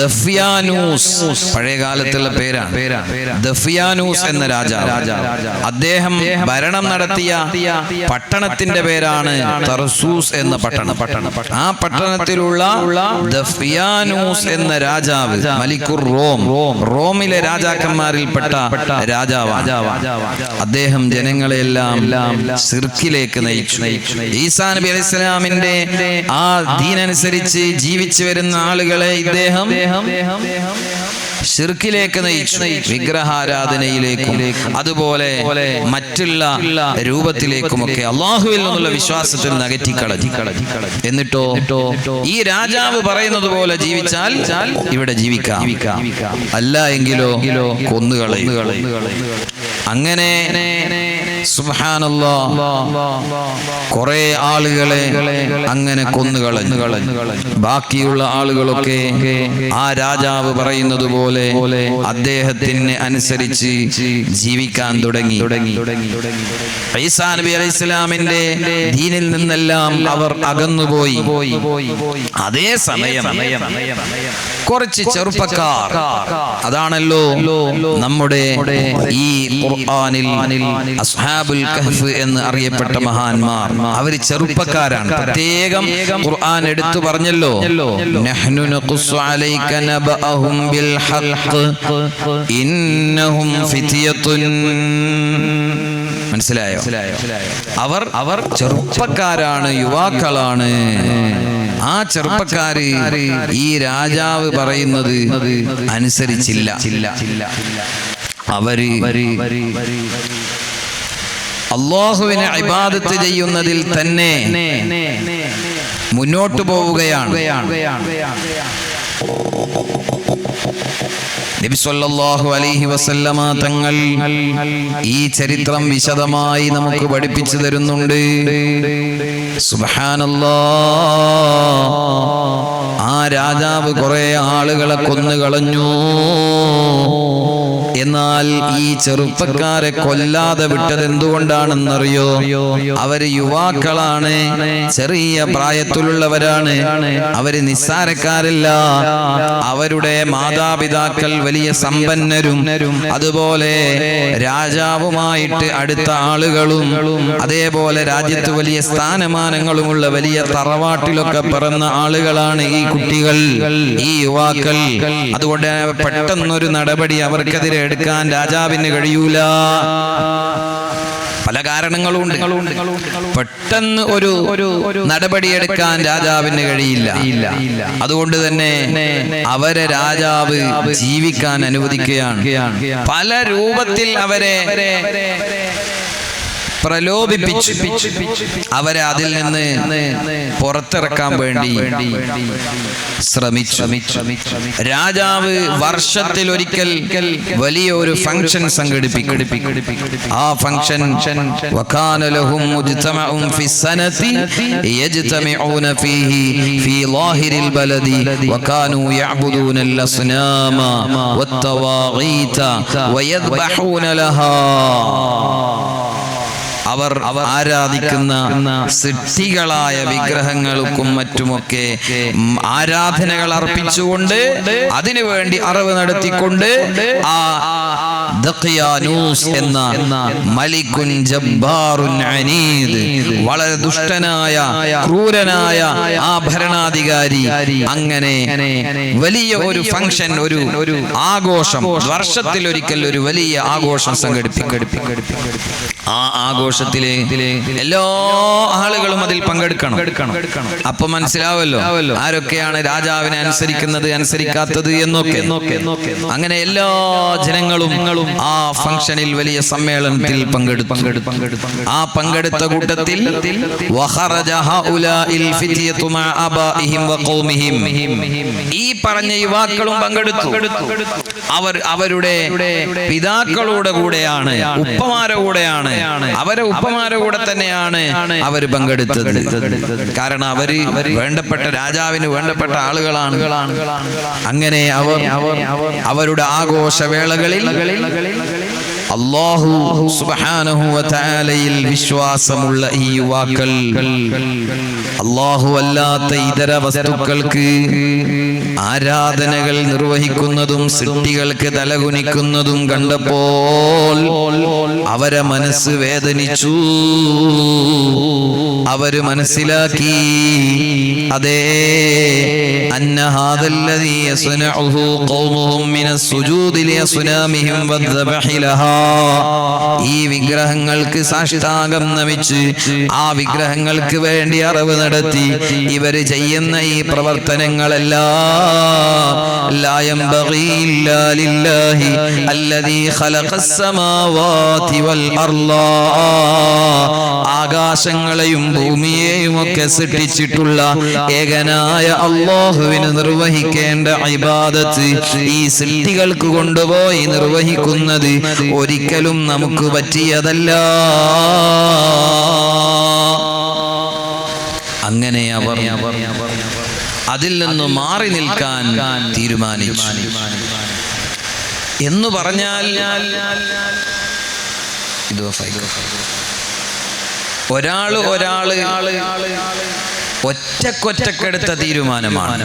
ദഫ്യാനൂസ്. പഴയ കാലത്തുള്ള പേരാണ് ദഫ്യാനൂസ് എന്ന രാജാവ്. അദ്ദേഹം ഭരണം നടത്തിയ പട്ടണത്തിന്റെ പേരാണ് തർസൂസ് എന്ന പട്ടണം. ആ പട്ടണത്തിലുള്ള ദഫ്യാനൂസ് എന്ന രാജാവ് മലിക്കുർ റോമിലെ രാജാക്കന്മാരിൽപ്പെട്ട രാജാവാണ്. അദ്ദേഹം ജനങ്ങളെല്ലാം ശിർക്കിലേക്ക് നയിച്ചു. ഈസാ നബി അലൈഹി സ്വലാമിന്റെ ആ ദീനനുസരിച്ച് ജീവിച്ചു വരുന്ന ആളുകളെ ഇദ്ദേഹം ശിർക്കിലേക്ക് നയിച്ചു. വിഗ്രഹാരാധനയിലേക്കും അതുപോലെ മറ്റുള്ള രൂപത്തിലേക്കുമൊക്കെ അള്ളാഹുവിൽ നിന്നുള്ള വിശ്വാസത്തിൽ നകറ്റിക്കളഞ്ഞു. എന്നിട്ടോ ഈ രാജാവ് പറയുന്നത് പോലെ ജീവിച്ചാൽ ഇവിടെ ജീവിക്കാം, അല്ല എങ്കിലോ കൊന്നുകളയും. അങ്ങനെ സുബ്ഹാനല്ലാഹ് കുറെ ആളുകളെ അങ്ങനെ കൊന്നുകളഞ്ഞു. ബാക്കിയുള്ള ആളുകളൊക്കെ ആ രാജാവ് പറയുന്നത് പോലെ അദ്ദേഹത്തിന് അനുസരിച്ച് ജീവിക്കാൻ തുടങ്ങി. ഈസാ നബി അലൈഹി സ്വലാമിന്റെ ദീനിൽ നിന്നെല്ലാം അവർ അകന്നുപോയി. അതേ സമയം കുറച്ച് ചെറുപ്പക്കാർ, അതാണല്ലോ നമ്മുടെ ഈ ഖുർആനിൽ അസ്ഹാബുൽ കഹ്ഫ് എന്ന് അറിയപ്പെട്ട മഹാന്മാർ, അവര് ചെറുപ്പക്കാരാണ്. പ്രത്യേകം ഖുർആൻ എടുത്തു പറഞ്ഞല്ലോ, നഹ്നു നഖുസ്സു അലൈക നബഅഹും ബിൽ ഹഖ് ഇന്നഹും ഫിത്യത്തുൻ. മനസ്സിലായോ? അവർ ചെറുപ്പക്കാരാണ്, യുവാക്കളാണ്. ആ ചെറുപ്പക്കാര് ഈ രാജാവ് പറയുന്നത് അനുസരിച്ചില്ല. അവര് അല്ലാഹുവിനെ ഇബാദത്ത് ചെയ്യുന്നതിൽ തന്നെ മുന്നോട്ടു പോവുകയാണ്. നബി സല്ലല്ലാഹു അലൈഹി വസല്ലമ തങ്ങൾ ഈ ചരിത്രം വിശദമായി നമുക്ക് പഠിപ്പിച്ചു തരുന്നുണ്ട്. സുബ്ഹാനല്ലാഹ്. ആ രാജാവ് കുറെ ആളുകളെ കൊന്നുകളഞ്ഞു. എന്നാൽ ഈ ചെറുപ്പക്കാരെ കൊല്ലാതെ വിട്ടത് എന്തുകൊണ്ടാണെന്നറിയോ? അവര് യുവാക്കളാണ്, ചെറിയ പ്രായത്തിലുള്ളവരാണ്, അവര് നിസ്സാരക്കാരല്ല. അവരുടെ മാതാപിതാക്കൾ വലിയ സമ്പന്നരും അതുപോലെ രാജാവുമായിട്ട് അടുത്ത ആളുകളും അതേപോലെ രാജ്യത്ത് വലിയ സ്ഥാനമാനങ്ങളുമുള്ള വലിയ തറവാട്ടിലൊക്കെ പിറന്ന ആളുകളാണ് ഈ കുട്ടികൾ, ഈ യുവാക്കൾ. അതുകൊണ്ട് പെട്ടെന്നൊരു നടപടി അവർക്കെതിരെ എടുക്കാൻ രാജാവിന് കഴിയൂല. പല കാരണങ്ങളുണ്ട്. പെട്ടെന്ന് ഒരു നടപടിയെടുക്കാൻ രാജാവിന് കഴിയില്ല. അതുകൊണ്ട് തന്നെ അവരെ രാജാവ് ജീവിക്കാൻ അനുവദിക്കുകയാണ്. പല രൂപത്തിൽ അവരെ പ്രലോഭിപ്പിച്ചു, അവരെ അതിൽ നിന്ന് പുറത്തിറക്കാൻ വേണ്ടി ശ്രമിച്ചു. രാജാവ് വർഷത്തിൽ ഒരിക്കൽ വലിയ ഒരു ഫംഗ്ഷൻ സംഘടിപ്പിക്കും. ആ ഫംഗ്ഷൻ വകാന ലഹും മുജ്തമഉൻ ഫിസ്സനതി യജ്തമിഊന ഫീഹി ഫീ ളാഹിരിൽ ബലദി വകാനൂ യഅബുദൂനൽ അസ്നാമ വത്തവാഗീത വയദ്ബഹൂന ലഹാ. അവർ ആരാധിക്കുന്ന സിദ്ധികളായ വിഗ്രഹങ്ങൾക്കും മറ്റുമൊക്കെ ആരാധനകൾ അർപ്പിച്ചുകൊണ്ട് അതിനുവേണ്ടി അറിവ് നടത്തിക്കൊണ്ട് ആ ദഖ്യാനൂസ് എന്ന മലിക്കുൻ ജബ്ബാറുൻ അനീദ്, വളരെ ദുഷ്ടനായ ക്രൂരനായ ആ ഭരണാധികാരി അങ്ങനെ വലിയ ഒരു ഫംഗ്ഷൻ, ഒരു ആഘോഷം, വർഷത്തിലൊരിക്കൽ ഒരു വലിയ ആഘോഷം സംഘടിപ്പിക്കും. ആ ആഘോഷത്തിലെ എല്ലാ ആളുകളും അതിൽ പങ്കെടുക്കണം. അപ്പൊ മനസ്സിലാവല്ലോ ആരൊക്കെയാണ് രാജാവിനെ അനുസരിക്കുന്നത്, അനുസരിക്കാത്തത് എന്നൊക്കെ. അങ്ങനെ എല്ലാ ജനങ്ങളും ആ ഫംഗ്ഷനിൽ വലിയ സമ്മേളനത്തിൽ പങ്കെടുത്തു. ആ പങ്കെടുത്ത കൂട്ടത്തിൽ ഈ പറഞ്ഞ യുവാക്കളും പങ്കെടുത്തു. അവരുടെ പിതാക്കളുടെ കൂടെയാണ്, ഉപ്പമാരുടെ കൂടെയാണ്, അവരെ ഉപ്പമാരുടെ കൂടെ തന്നെയാണ് അവർ പങ്കെടുത്തത്. കാരണം അവര് വേണ്ടപ്പെട്ട രാജാവിന് വേണ്ടപ്പെട്ട ആളുകളാണ്. അങ്ങനെ അവരുടെ ആഘോഷവേളകളിൽ അല്ലാഹു സുബ്ഹാനഹു വ തആലയിൽ വിശ്വാസമുള്ള ഈ യുവാക്കൾ അല്ലാഹു അല്ലാത്ത ഇതര വസ്തുക്കൾക്ക് ആരാധനകൾ നിർവഹിക്കുന്നതും സൃഷ്ടികൾക്ക് തലകുനിക്കുന്നതും കണ്ടപ്പോൾ അവരെ മനസ്സ് വേദനിച്ചു. അവര് മനസ്സിലാക്കി, അതേ അന്ന ഹാദല്ലദീ യസ്നഉഹു ഖൗമുഹും മിനസ് സുജൂദി ലിഅസ്നാമിഹിം വദ്ദബഹി ലഹാ. ഈ വിഗ്രഹങ്ങൾക്ക് സാഷ്ടാംഗം നമിച്ച് ആ വിഗ്രഹങ്ങൾക്ക് വേണ്ടി അറിവ് നടത്തി ഇവര് ചെയ്യുന്ന ഈ പ്രവർത്തനങ്ങളെല്ലാം ലാ യംബഗീ ഇല്ലാ ലില്ലാഹി അല്ലദീ ഖലഖസ് സമാവാതി വൽ അർള. ആകാശങ്ങളെയും ഭൂമിയെയും ഒക്കെ സൃഷ്ടിച്ചിട്ടുള്ള ഏകനായ അല്ലാഹുവിന് നിർവഹിക്കേണ്ട ഇബാദത്ത് ഈ സൃഷ്ടികൾക്ക് കൊണ്ടുപോയി നിർവഹിക്കുന്നത് ഒരിക്കലും നമുക്ക് പറ്റിയതല്ല. അങ്ങനെ അവർ അതിൽ നിന്ന് മാറി നിൽക്കാൻ തീരുമാനിച്ചു. എന്ന് പറഞ്ഞാൽ ഒരാള് ഒറ്റക്കൊറ്റക്കെടുത്ത തീരുമാനമാണ്,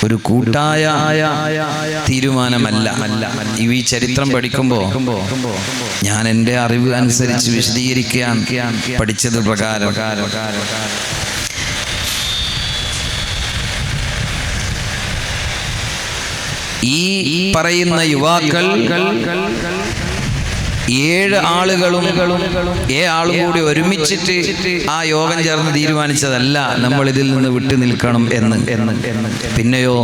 ഒരു കൂട്ടായ തീരുമാനമല്ല. ഈ ചരിത്രം പഠിക്കുമ്പോൾ ഞാൻ എൻ്റെ അറിവ് അനുസരിച്ച് വിശദീകരിക്കാൻ പഠിച്ചത് പ്രകാരം ഈ പറയുന്ന യുവാക്കൾ 7 ആളുകളും കൂടി ഒരുമിച്ചിട്ട് ആ യോഗം ചേർന്ന് തീരുമാനിച്ചതല്ല നമ്മൾ ഇതിൽ നിന്ന് വിട്ടു നിൽക്കണം എന്ന്. പിന്നെയോ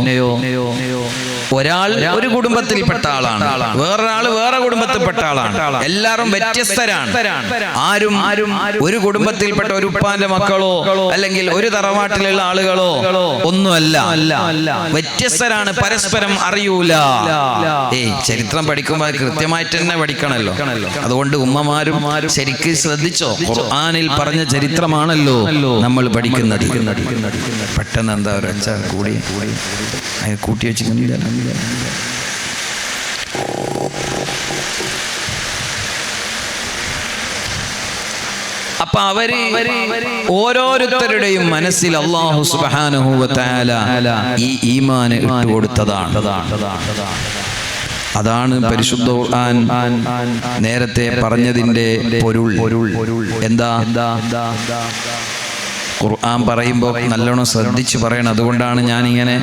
ഒരാൾ ഒരു കുടുംബത്തിൽപ്പെട്ട ആളാണ്, വേറൊരാൾ വേറെ കുടുംബത്തിൽപ്പെട്ട ആളാണ്, എല്ലാവരും വ്യത്യസ്തരാണ്. ആരും ഒരു കുടുംബത്തിൽപ്പെട്ട ഒരു ഉപ്പാന്റെ മക്കളോ അല്ലെങ്കിൽ ഒരു തറവാട്ടിലുള്ള ആളുകളോ ഒന്നുമല്ല, വ്യത്യസ്തരാണ്, പരസ്പരം അറിയൂല. ചരിത്രം പഠിക്കുമ്പോൾ കൃത്യമായിട്ട് തന്നെ പഠിക്കണല്ലോ. അതുകൊണ്ട് ഉമ്മമാരും ശരിക്ക് ശ്രദ്ധിച്ചോ, ഖുർആനിൽ പറഞ്ഞ ചരിത്രമാണല്ലോ നമ്മൾ പഠിക്കുന്നത്. പെട്ടെന്ന് എന്താ ഒരു അച്ഛ കൂടി കൂട്ടി വെച്ച് അപ്പൊ അവര് ഓരോരുത്തരുടെയും മനസ്സിൽ അല്ലാഹു സുബ്ഹാനഹു വ തആല ഈ ഈമാൻ ഇട്ടുകൊടുത്തതാണ്. അതാണ് പരിശുദ്ധ ഖുർആൻ നേരത്തെ പറഞ്ഞതിന്റെ പൊരുൾ. എന്താ? ഖുർആൻ പറയുമ്പോൾ നല്ലോണം ശ്രദ്ധിച്ച് പറയണം. അതുകൊണ്ടാണ് ഞാൻ ഇങ്ങനെ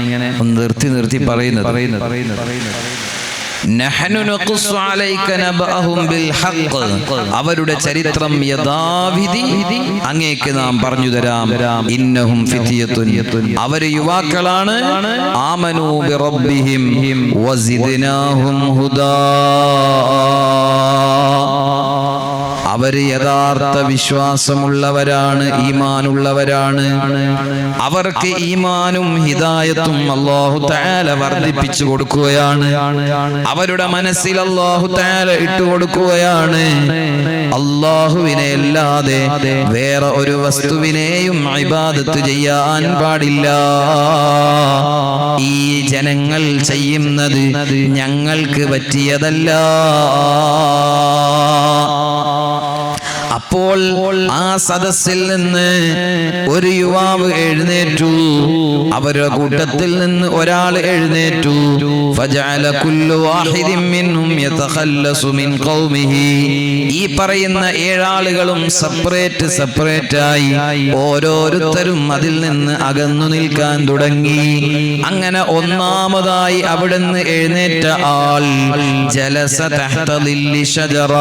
നിർത്തി പറയുന്നത്. അവരുടെ ചരിത്രം യഥാവിധി അങ്ങേക്ക് നാം പറഞ്ഞു തരാം. ഇന്നഹും ഫിത്യത്തുൻ, അവർ യുവാക്കളാണ്. ആമനൂ ബിറബ്ബിഹിം വസിദ്നാഹും ഹുദാ, അവര് യഥാർത്ഥ വിശ്വാസമുള്ളവരാണ്, ഈമാനുള്ളവരാണ്. അവർക്ക് ഈമാനും ഹിദായത്തും അല്ലാഹു തആല വർദ്ധിപ്പിച്ചു കൊടുക്കുകയാണ്. അവരുടെ മനസ്സിൽ അല്ലാഹു തആല ഇട്ടുകൊടുക്കുകയാണ്. അല്ലാഹുവിനെ അല്ലാതെ വേറെ ഒരു വസ്തുവിനെയും ഇബാദത്ത് ചെയ്യാൻ പാടില്ല. ഈ ജനങ്ങൾ ചെയ്യുന്നത് ഞങ്ങൾക്ക് പറ്റിയതല്ല. അപ്പോൾ ആ സദസ്സിൽ നിന്ന് ഒരു യുവാവ് എഴുന്നേറ്റു. അവരുടെ കൂട്ടത്തിൽ നിന്ന് ഒരാൾ എഴുന്നേറ്റു. ഫജഅല കുല്ലു വാഹിദിൻ മിൻഹും യതഖല്ലസു മിൻ ഖൗമിഹി, ഈ പറയുന്ന 7 ആളുകളും സെപ്പറേറ്റ് ആയി ഓരോരുത്തരും അതിൽ നിന്ന് അകന്നു നിൽക്കാൻ തുടങ്ങി. അങ്ങനെ ഒന്നാമതായി അവിടുന്ന് എഴുന്നേറ്റ ആൾ ജലസ തഹ്ത ളില്ലി ഷജറ,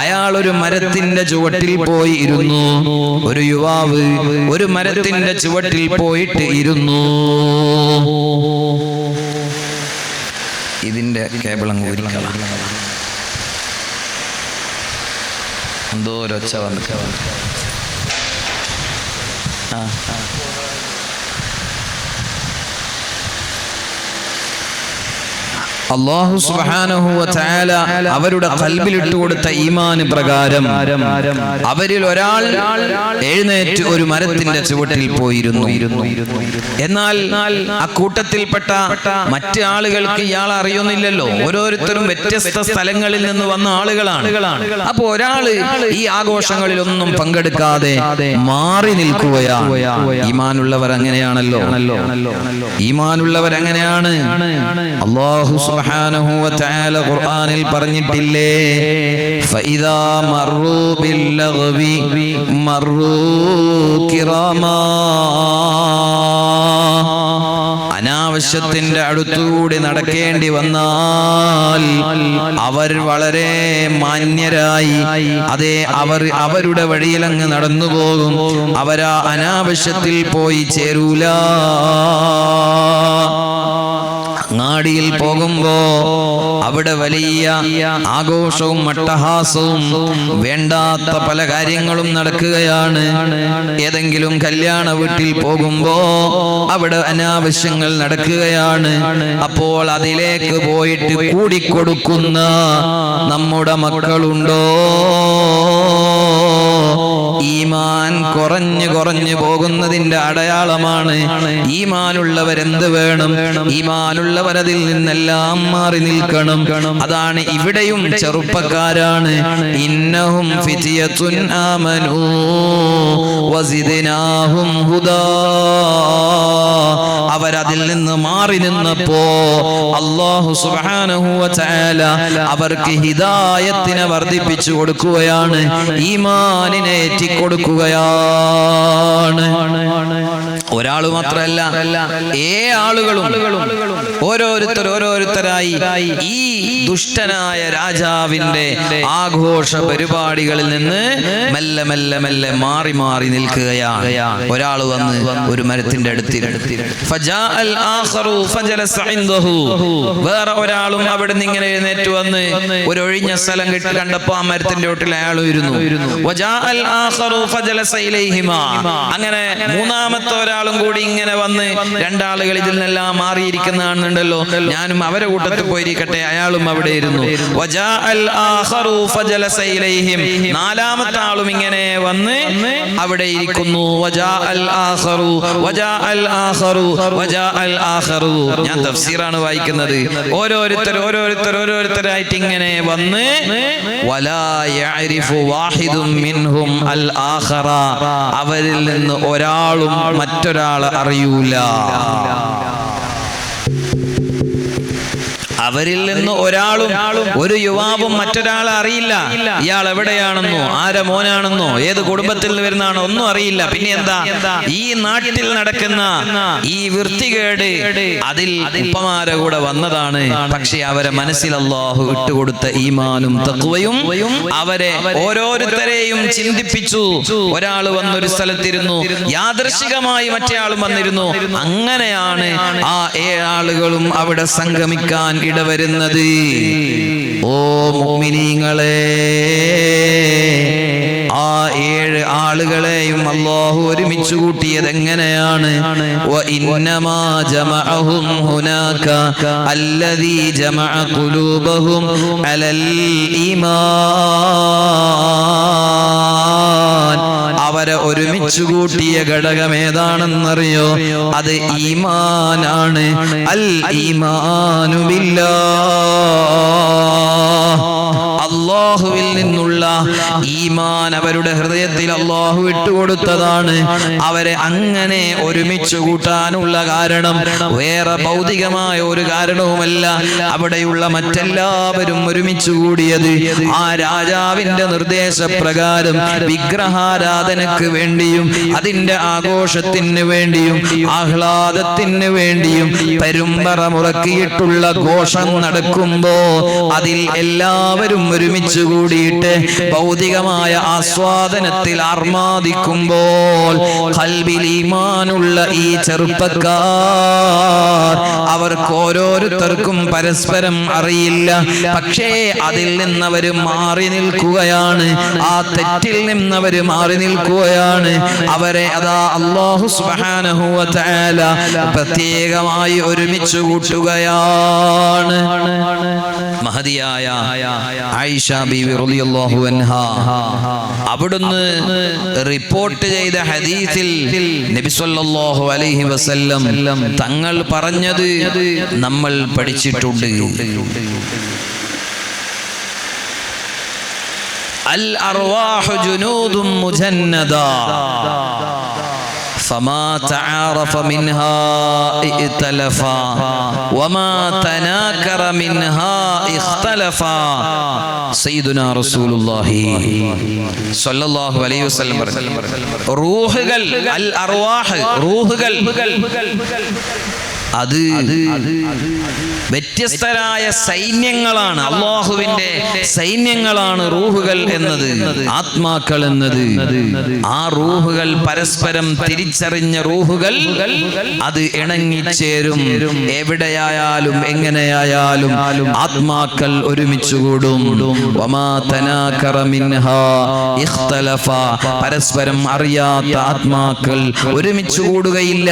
അയാൾ ഒരു മരത്തിന്റെ ചുവട്ടിൽ പോയി ഇരുന്നു. ഒരു യുവാവ് ഒരു മരത്തിന്റെ ചുവട്ടിൽ പോയിട്ട് ഇരുന്നു. ഇതിന്റെ കേബിളങ്ങ് ഊരിക്കള, എന്തോ ഒരൊച്ച വന്നിട്ട്. അല്ലാഹു സുബ്ഹാനഹു വ തആല അവരുടെ ഖൽബിൽ ഇട്ടുകൊടുത്ത ഈമാൻ പ്രകാരം അവരിൽ ഒരാൾ എഴുന്നേറ്റ് ഒരു മരത്തിന്റെ ചുവട്ടിൽ പോയിരുന്നു. എന്നാൽ ആ കൂട്ടത്തിൽപ്പെട്ട മറ്റ് ആളുകൾക്ക് ഇയാൾ അറിയുന്നില്ലല്ലോ. ഓരോരുത്തരും വ്യത്യസ്ത സ്ഥലങ്ങളിൽ നിന്ന് വന്ന ആളുകളാണ്. അപ്പൊ ഒരാള് ഈ ആഘോഷങ്ങളിലൊന്നും പങ്കെടുക്കാതെ മാറി നിൽക്കുകയാണ്. ഈമാനുള്ളവർ അങ്ങനെയാണല്ലോ. ഈമാനുള്ളവർ അങ്ങനെയാണ്. അല്ലാഹു സുബ്ഹാനഹു വ തആല ഖുർആനിൽ പറഞ്ഞിട്ടില്ലേ, ഫഇദാ മർറൂ ബില്ലഗ്വി മർറൂ കിറാമാ, അനാവശ്യത്തിന്റെ അടുത്തുകൂടി നടക്കേണ്ടി വന്നാൽ അവർ വളരെ മാന്യരായി, അതേ അവരുടെ വഴിയിലങ്ങ് നടന്നു പോകും. അവരാ അനാവശ്യത്തിൽ പോയി ചേരൂല. അങ്ങാടിയിൽ പോകുമ്പോ അവിടെ വലിയ ആഘോഷവും അട്ടഹാസവും വേണ്ടാത്ത പല കാര്യങ്ങളും നടക്കുകയാണ്. ഏതെങ്കിലും കല്യാണ വീട്ടിൽ പോകുമ്പോ അവിടെ അനാവശ്യങ്ങൾ നടക്കുകയാണ്. അപ്പോൾ അതിലേക്ക് പോയിട്ട് കൂടിക്കൊടുക്കുന്ന നമ്മുടെ മക്കളുണ്ടോ? ഈമാൻ കുറഞ്ഞു പോകുന്നതിന്റെ അടയാളമാണ്. ഈമാനുള്ളവരെന്ത് വേണം? ഈമാനുള്ളവരതിൽ നിന്നെല്ലാം മാറി നിൽക്കണം. അതാണ് ഇവിടെയും ചെറുപ്പക്കാരാണ്. ഇന്നഹും ഫിത്യത്തുൻ ആമനൂ വസിദ്നാഹും ഹുദാ, അവരതിൽ നിന്ന് മാറി നിന്നപ്പോ അല്ലാഹു സുബ്ഹാനഹു വ തആല അവർക്ക് ഹിദായത്തിനെ വർദ്ധിപ്പിച്ചു കൊടുക്കുകയാണ്, ഈമാനിനെ ഏറ്റിക്കൊടുക്കുകയാണ്. ഒരാൾ മാത്രമല്ല, ആളുകളും ഓരോരുത്തരായി ഈ ദുഷ്ടനായ രാജാവിന്റെ ആഘോഷ പരിപാടികളിൽ നിന്ന് മെല്ലെ മെല്ലെ മെല്ലെ മാറി മാറി നിൽക്കുകയാണ്. ഒരാൾ വന്ന് ഒരു മരത്തിന്റെ അടുത്തിരുന്നു. വേറെ ഒരാളും അവിടെ നിന്ന് ഇങ്ങനെ എഴുന്നേറ്റ് വന്ന് ഒരു ഒഴിഞ്ഞ സ്ഥലം കിട്ടി കണ്ടപ്പോ ആ മരത്തിന്റെ ചോട്ടിൽ അയാൾ ഇരുന്നു. അങ്ങനെ മൂന്നാമത്തെ ഒരാളും കൂടി ഇങ്ങനെ വന്ന്, 2 ആളുകൾ ഇതിൽ നിന്നെല്ലാം മാറിയിരിക്കുന്നതാണുണ്ടല്ലോ, ഞാനും അവരെ കൂട്ടത്തിൽ പോയിരിക്കട്ടെ, അയാളും അവിടെ ഇരുന്നു. നാലാമത്തെ ആളും ഇങ്ങനെ വന്ന് അവിടെ ഇരിക്കുന്നു. ഞാൻ തഫ്സീറാണ് വായിക്കുന്നത്. ഓരോരുത്തരായിട്ട് ഇങ്ങനെ വന്ന് വലാ യഅരിഫു വാഹിദും മിൻഹും അൽ ആഖറ, അവരിൽ നിന്ന് ഒരാളും മറ്റൊരാളെ അറിയൂല. അവരിൽ നിന്ന് ഒരാളും ഒരു യുവാവും മറ്റൊരാളെ അറിയില്ല. ഇയാൾ എവിടെയാണെന്നോ ആരെ മോനാണെന്നോ ഏത് കുടുംബത്തിൽ നിന്ന് വരുന്നതാണോ ഒന്നും അറിയില്ല. പിന്നെ എന്താ, ഈ നാട്ടിൽ നടക്കുന്ന ഈ വൃത്തികേട് അതിൽ ഉപ്പമാരെ കൂടെ വന്നതാണ്. പക്ഷെ അവരെ മനസ്സിൽ അല്ലാഹു ഇട്ടുകൊടുത്ത ഈമാനും തഖ്വയും അവരെ ഓരോരുത്തരെയും ചിന്തിപ്പിച്ചു. ഒരാൾ വന്നൊരു സ്ഥലത്തിരുന്നു, യാദൃശികമായി മറ്റേ ആളും വന്നിരുന്നു. അങ്ങനെയാണ് ആ 7 ആളുകളും അവിടെ സംഗമിക്കാൻ ഇടവരുന്നത്. ഓ മുഅ്മിനീങ്ങളെ, ആ 7 ആളുകളെയും അല്ലാഹു ഒരുമിച്ച് കൂട്ടിയത് എങ്ങനെയാണ്? വഇന്നമാ ജമഅഹും ഹുനാക അല്ലദീ ജമഅ ഖുലൂബഹും അലൽ ഈമാൻ. അവരെ ഒരുമിച്ച് കൂട്ടിയ ഘടകം ഏതാണെന്നറിയോ? അത് ഈമാനാണ്. അൽ ഈമാനു ബില്ലാഹ്, അല്ലാഹുവിൽ നിന്നുള്ള ഈമാൻ അവരുടെ ഹൃദയത്തിൽ അല്ലാഹു ഇട്ടുകൊടുത്തതാണ്. അവരെ അങ്ങനെ ഒരുമിച്ച് കൂട്ടാനുള്ള കാരണം വേറെ ഭൗതികമായ ഒരു കാരണവുമല്ല. അവിടെയുള്ള മറ്റെല്ലാവരും ഒരുമിച്ച് കൂടിയത് ആ രാജാവിന്റെ നിർദ്ദേശപ്രകാരം വിഗ്രഹാരാധനക്ക് വേണ്ടിയും അതിന്റെ ആഘോഷത്തിന് വേണ്ടിയും ആഹ്ലാദത്തിന് വേണ്ടിയും പെരുമ്പറ മുറക്കിയിട്ടുള്ള ഘോഷം നടക്കുമ്പോ അതിൽ എല്ലാവരും ഒരുമിച്ച് കൂടിയിട്ട് ഭൗതികമായ ആസ്വാദനത്തിൽ ആർമാദിക്കുമ്പോൾ ഖൽബിൽ ഈമാനുള്ള ഈ ചെറുപ്പക്കാർ അവർക്ക് ഓരോരുത്തർക്കും പരസ്പരം അറിയില്ല. പക്ഷേ അതിൽ നിന്നവർ മാറി നിൽക്കുകയാണ്, ആ തെറ്റിൽ നിന്നവർ മാറി നിൽക്കുകയാണ്. അവരെ അതാ അല്ലാഹു സുബ്ഹാനഹു വ തആല പ്രത്യേകമായി ഒരുമിച്ച് കൂട്ടുകയാണ്. മഹദിയായ ആയിഷ ബീവി റളിയല്ലാഹു അൻഹാ അവിടുന്ന് റിപ്പോർട്ട് ചെയ്ത ഹദീസിൽ നബി സല്ലല്ലാഹു അലൈഹി വസല്ലം തങ്ങൾ പറഞ്ഞത് നമ്മൾ പഠിച്ചിട്ടുണ്ട്. അൽ അർവാഹു ജുനൂദും മുജന്നദാ فما تعارف منها ائتلفا وما تناكر منها اختلفا. സയ്യിദുനാ റസൂലുള്ളാഹി സ്വല്ലല്ലാഹു അലൈഹി വസല്ലം റൂഹുകൾ, അൽ അർവാഹ് റൂഹുകൾ, അത് വ്യത്യസ്തരായ സൈന്യങ്ങളാണ്. അല്ലാഹുവിന്റെ സൈന്യങ്ങളാണ് റൂഹുകൾ എന്നത്, ആത്മാക്കൾ എന്നത്. ആ റൂഹുകൾ പരസ്പരം തിരിച്ചറിഞ്ഞ റൂഹുകൾ അത് ഇണങ്ങിച്ചേരും. എവിടെയായാലും എങ്ങനെയായാലും ആത്മാക്കൾ ഒരുമിച്ച് കൂടും. വമാ തനാകറ മിൻഹാ ഇഖ്തലഫ, പരസ്പരം അറിയാത്ത ആത്മാക്കൾ ഒരുമിച്ച് കൂടുകയില്ല.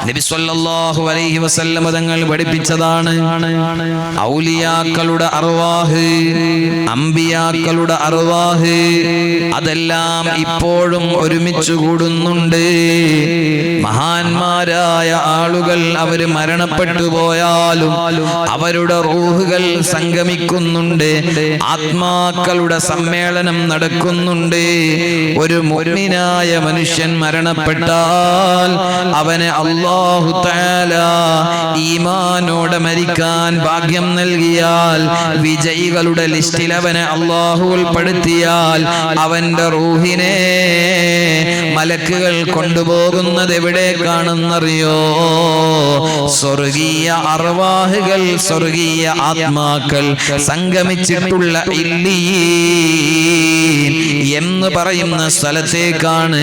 നബി സല്ലല്ലാഹു അലൈഹി വസല്ലം തങ്ങൾ പഠിപ്പിച്ചതാണ്. ഔലിയാക്കളുടെ അർവാഹ്, അമ്പിയാക്കളുടെ അർവാഹ് അതെല്ലാം ഇപ്പോഴും ഒരുമിച്ച് കൂടുന്നുണ്ട്. മഹാന്മാരായ ആളുകൾ അവർ മരണപ്പെട്ടു പോയാലും അവരുടെ റൂഹുകൾ സംഗമിക്കുന്നുണ്ട്, ആത്മാക്കളുടെ സമ്മേളനം നടക്കുന്നുണ്ട്. ഒരു മുഅ്മിനായ മനുഷ്യൻ മരണപ്പെട്ടാൽ അവനെ അല്ലാഹു തആല ഈമാനോടെ മരിക്കാൻ ഭാഗ്യം നൽകിയാൽ, വിജയികളുടെ ലിസ്റ്റിൽ അവനെ അല്ലാഹു ഉൾപ്പെടുത്തിയാൽ, അവന്റെ റൂഹിനെ മലക്കുകൾ കൊണ്ടുപോകുന്നത് എവിടേക്കാണെന്നറിയോ? സ്വർഗീയ അർവാഹുകൾ, സ്വർഗീയ ആത്മാക്കൾ സംഗമിച്ചിട്ടുള്ള ഇല്ലീൻ എന്ന് പറയുന്ന സ്ഥലത്തേക്കാണ്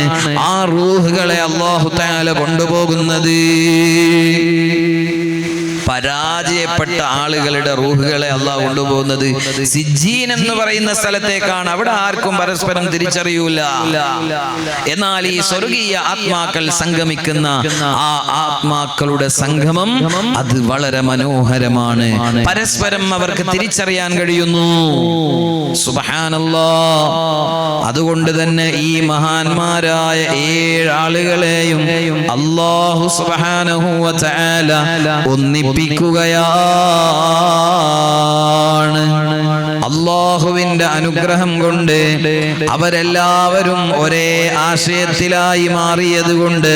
ആ റൂഹുകളെ അല്ലാഹു തആല കൊണ്ടുപോകുന്നത്. പരാജയപ്പെട്ട ആളുകളുടെ റൂഹുകളെ അല്ലാഹു കൊണ്ടുപോകുന്നത് സിജ്ജീൻ എന്ന് പറയുന്ന സ്ഥലത്തേക്കാണ്. അവിടെ ആർക്കും പരസ്പരം തിരിച്ചറിയൂല. എന്നാൽ ഈ സ്വർഗീയ ആത്മാക്കൾ സംഗമിക്കുന്ന ആ ആത്മാക്കളുടെ സംഗമം അത് വളരെ മനോഹരമാണ്. പരസ്പരം അവർക്ക് തിരിച്ചറിയാൻ കഴിയുന്നു. സുബ്ഹാനല്ലാഹ്. അതുകൊണ്ട് തന്നെ ഈ മഹാന്മാരായ 7 ആളുകളെയും അല്ലാഹു സുബ്ഹാനഹു വ തആല ഒന്നിപ്പിക്കുകയാണ്. അല്ലാഹുവിന്റെ അനുഗ്രഹം കൊണ്ട് അവരെല്ലാവരും ഒരേ ആശയത്തിലായി മാറിയതുകൊണ്ട്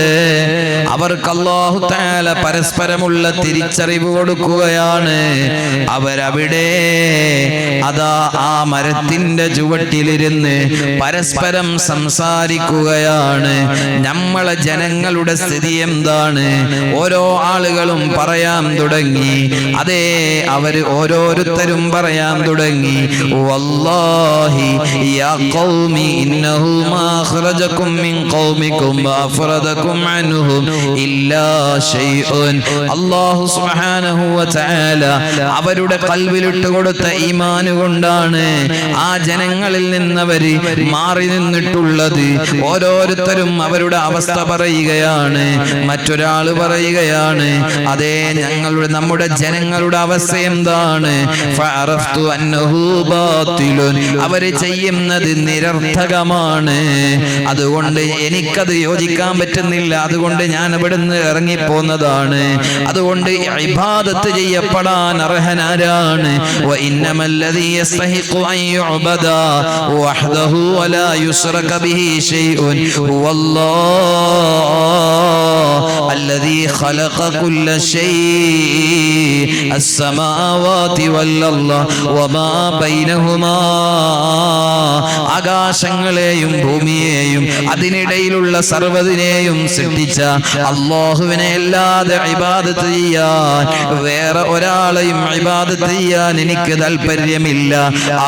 അവർക്ക് അല്ലാഹു തആല പരസ്പരമുള്ള തിരിച്ചറിവ് കൊടുക്കുകയാണ്. അവരവിടെ അതാ ആ മരത്തിന്റെ ചുവട്ടിലിരുന്ന് പരസ്പരം സംസാരിക്കുകയാണ്. നമ്മളെ ജനങ്ങളുടെ സ്ഥിതി എന്താണ്? ഓരോ ആളുകളും പറയാൻ തുടങ്ങി. അതേ, അവര് ഓരോരുത്തരും പറയാൻ തുടങ്ങി, വല്ലാഹി യാ ഖൗമി ഇന്നഹു മാ അഖ്റജകും മിൻ ഖൗമികും വഅഫ്റദകും അൻഹും ഇല്ലാ ശൈഉൻ. അല്ലാഹു സുബ്ഹാനഹു വ തആല അവരുടെ ഖൽബിലിട്ട് കൊടുത്ത ഈമാൻ കൊണ്ടാണ് ആ ജനങ്ങളിൽ നിന്നവര് മാറി നിന്നിട്ടുള്ളത്. ഓരോരുത്തരും അവരുടെ അവസ്ഥ പറയുകയാണ്. മറ്റൊരാൾ പറയുകയാണ്, അതേ, നമ്മുടെ ജനങ്ങളുടെ അവസ്ഥ എന്താണ്? ഫഅറഫ്തു അന്നഹു ബാത്തിലുൻ. അവര് ചെയ്യുന്നത് നിരർത്ഥകമാണ്, അതുകൊണ്ട് എനിക്കത് യോജിക്കാൻ പറ്റുന്നില്ല, അതുകൊണ്ട് ഞാൻ ഇവിടുന്ന് ഇറങ്ങിപ്പോന്നതാണ്. അതുകൊണ്ട് ഇബാദത്ത് ചെയ്യപ്പെടാൻ അർഹനാരാണ്? വ ഇന്നമല്ലദീ യസ്തഹിഖു അൻ യുഅബദ വഹ്ദഹു വലാ യുശ്റക ബിഹി ശൈഉൻ വല്ലാഹു الذي خلق كل شيء السماوات والأرض وما بينهما. ആകാശങ്ങളെയും ഭൂമിയെയും അതിനിടയിലുള്ള സർവ്വതിനെയും സൃഷ്ടിച്ച അല്ലാഹുവിനെ അല്ലാതെ ഇബാദത്ത് ചെയ്യാൻ വേറെ ഒരാളെയും ഇബാദത്ത് ചെയ്യാൻ എനിക്ക് താല്പര്യമില്ല.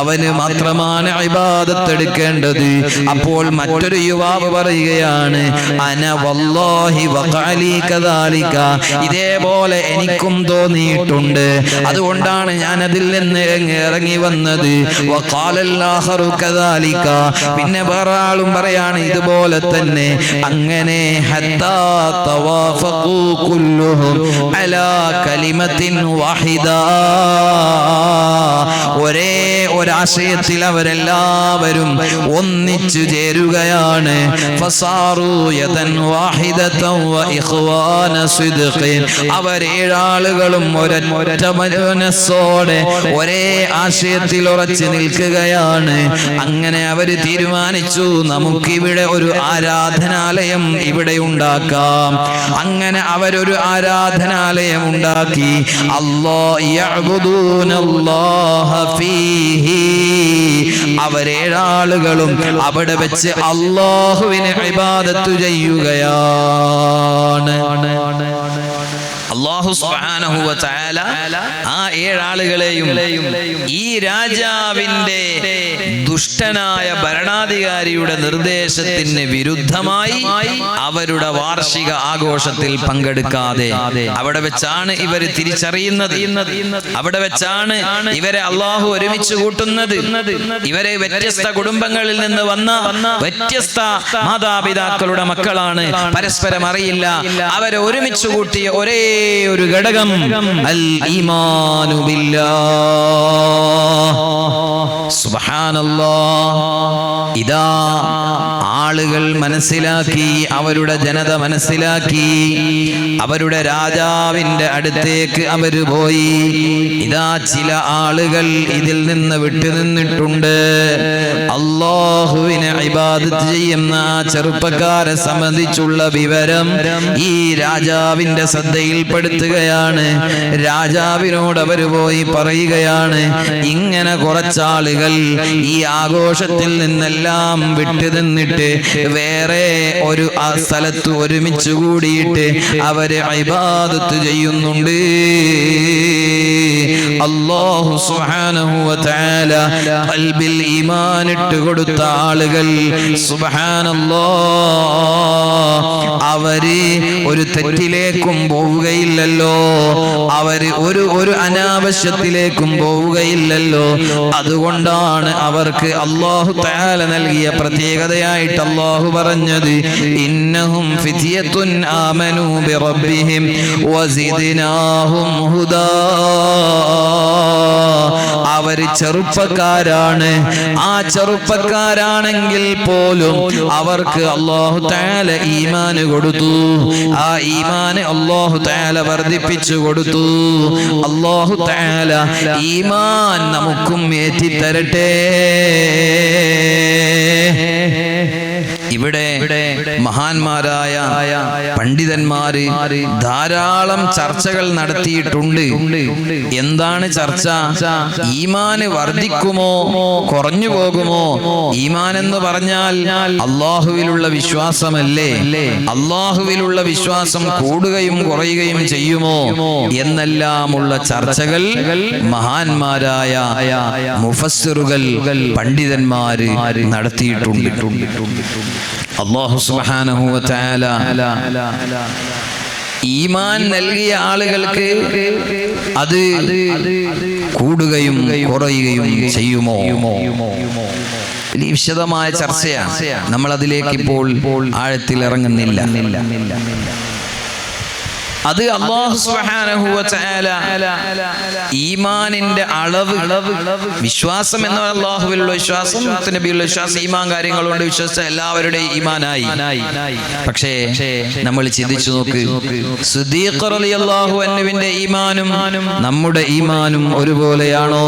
അവന് മാത്രമാണ് ഇബാദത്ത് എടുക്കേണ്ടത്. അപ്പോൾ മറ്റൊരു യുവാവ് പറയുകയാണ്, അന വല്ലാഹി വഖഅലി കദാലിക. ഇതേപോലെ എനിക്കും തോന്നിയിട്ടുണ്ട്, അതുകൊണ്ടാണ് ഞാൻ അതിൽ നിന്ന് ഇറങ്ങി വന്നത്. വഖാലൽ ആഖറു കദാലിക. പിന്നെ വേറെ ആളും പറയാണ് ഇതുപോലെ തന്നെ. അങ്ങനെ ഹത്താ തവാഫഖു കുല്ലുഹും അലാ കലിമത്തിൻ വാഹിദ. ഒരേ ഒരാശയത്തിൽ അവരെല്ലാവരും ഒന്നിച്ചു ചേരുകയാണ്. ഫസാറു യദൻ വാഹിദതൻ വ ഇഖ്വാന സിദ്ഖിൻ. അവരേഴാളുകളും ഒരൊറ്റ മനസ്സോടെ ഒരേ ആശയത്തിൽ ഉറച്ചു നിൽക്കുകയാണ്. അങ്ങനെ അവര് തീരുമാനിച്ചു, നമുക്കിവിടെ ഒരു ആരാധനാലയം ഇവിടെ ഉണ്ടാക്കാം. അങ്ങനെ അവരൊരു ആരാധനാലയം ഉണ്ടാക്കി. യഅ്ബുദൂനല്ലാഹ ഫീഹി. അവരേഴാളുകളും അവിടെ വെച്ച് അല്ലാഹുവിനെ ഇബാദത്ത് ചെയ്യുകയാണ്. അല്ലാഹു സുബ്ഹാനഹു വ തആല ആ ഏഴാളുകളെയും ഈ രാജാവിന്റെ ദുഷ്ടനായ ഭരണാധികാരിയുടെ നിർദ്ദേശത്തിന് വിരുദ്ധമായി അവരുടെ വാർഷിക ആഘോഷത്തിൽ പങ്കെടുക്കാതെ അവിടെ വെച്ചാണ് ഇവർ തിരിച്ചറിയുന്നത്. അവിടെ വെച്ചാണ് ഇവരെ അല്ലാഹു ഒരുമിച്ച് കൂട്ടുന്നത്. ഇവരെ വ്യത്യസ്ത കുടുംബങ്ങളിൽ നിന്ന് വന്ന വ്യത്യസ്ത മാതാപിതാക്കളുടെ മക്കളാണ്. പരസ്പരം അറിയില്ല. അവരെ ഒരുമിച്ച് കൂട്ടിയ ഒരേ ഒരു ഘടകം അൽ ഈമാനു ബില്ലാഹ്. സുബ്ഹാനല്ലാഹ്. ഇതാ ആളുകൾ മനസ്സിലാക്കി, അവരുടെ ജനത മനസ്സിലാക്കി. അവരുടെ രാജാവിന്റെ അടുത്തേക്ക് അവര് പോയി. ഇതാ ചില ആളുകൾ ഇതിൽ നിന്ന് വിട്ടുനിന്നിട്ടുണ്ട്. അല്ലാഹുവിനെ ഇബാദത്ത് ചെയ്യുന്ന ചെറുപ്പക്കാരെ സംബന്ധിച്ചുള്ള വിവരം ഈ രാജാവിന്റെ ശ്രദ്ധയിൽപ്പെടുത്തുകയാണ്. രാജാവിനോട് അവർ പോയി പറയുകയാണ്, ഇങ്ങനെ കുറച്ചാളുകൾ ഈ ആഘോഷത്തിൽ നിന്നെല്ലാം വിട്ടുനിന്നിട്ട് വേറെ ഒരു സ്ഥലത്ത് ഒരുമിച്ച് കൂടിയിട്ട് അവര് ഇബാദത്ത് ചെയ്യുന്നുണ്ട്. അല്ലാഹു സുബ്ഹാനഹു വ തആല ഖൽബിൽ ഈമാൻ ഇട്ട് കൊടുത്ത ആളുകൾ സുബ്ഹാനല്ലാഹ്, അവര് ഒരു തെറ്റിലേക്കും പോവുകയില്ലല്ലോ, അവര് ഒരു അനാവശ്യത്തിലേക്കും പോവുകയില്ലല്ലോ. അതുകൊണ്ടാണ് അവർക്ക് അല്ലാഹു തആല നൽകിയ പ്രത്യേകതയായിട്ട് അല്ലാഹു പറഞ്ഞത്, ഇന്നഹും ഫിത്യത്തുൻ ആമനൂ ബിറബ്ബിഹിം വസിദ്നാഹും ഹുദാ. അവര് ചെറുപ്പക്കാരാണ്. ആ ചെറുപ്പക്കാരാണെങ്കിൽ പോലും അവർക്ക് അല്ലാഹു തആല ഈമാന് കൊടുത്തു. ആ ഈമാന് അല്ലാഹു തആല വർദ്ധിപ്പിച്ചു കൊടുത്തു. അല്ലാഹു തആല ഈമാൻ നമുക്കും ഏറ്റിത്തരട്ടെ. ഇവിടെ മഹാന്മാരായ പണ്ഡിതന്മാര് ധാരാളം ചർച്ചകൾ നടത്തിയിട്ടുണ്ട്. എന്താണ് ചർച്ച? ഈമാന് വർദ്ധിക്കുമോ കുറഞ്ഞു പോകുമോ? ഈമാൻ എന്ന് പറഞ്ഞാൽ അള്ളാഹുവിലുള്ള വിശ്വാസമല്ലേ? അള്ളാഹുവിലുള്ള വിശ്വാസം കൂടുകയും കുറയുകയും ചെയ്യുമോ എന്നെല്ലാമുള്ള ചർച്ചകൾ മഹാന്മാരായ മുഫസ്സിറുകൾ പണ്ഡിതന്മാര് നടത്തിയിട്ടുണ്ട്. അല്ലാഹു സുബ്ഹാനഹു വ തആല ഈമാൻ നൽകിയ ആളുകൾക്ക് അത് കൂടുകയും കുറയുകയും ചെയ്യുമോ? വലിയ വിശദമായ ചർച്ചയാണ്. നമ്മൾ അതിലേക്ക് ഇപ്പോൾ ആഴത്തിൽ ഇറങ്ങുന്നില്ല. അത് അല്ലാഹു സുബ്ഹാനഹു വ തആല ഈമാനിന്റെ അളവ്, വിശ്വാസം എന്ന അല്ലാഹുവിലുള്ള വിശ്വാസം, നബിയുള്ള വിശ്വാസം, ഈമാൻ കാര്യങ്ങളുണ്ട് വിശ്വസിച്ച എല്ലാവരുടെയും ഈമാനായി. പക്ഷേ നമ്മൾ ചിന്തിച്ചു നോക്ക്, സിദ്ദീഖ് റളിയല്ലാഹു അൻഹുവിന്റെ ഈമാനും നമ്മുടെ ഈമാനും ഒരുപോലെയാണോ?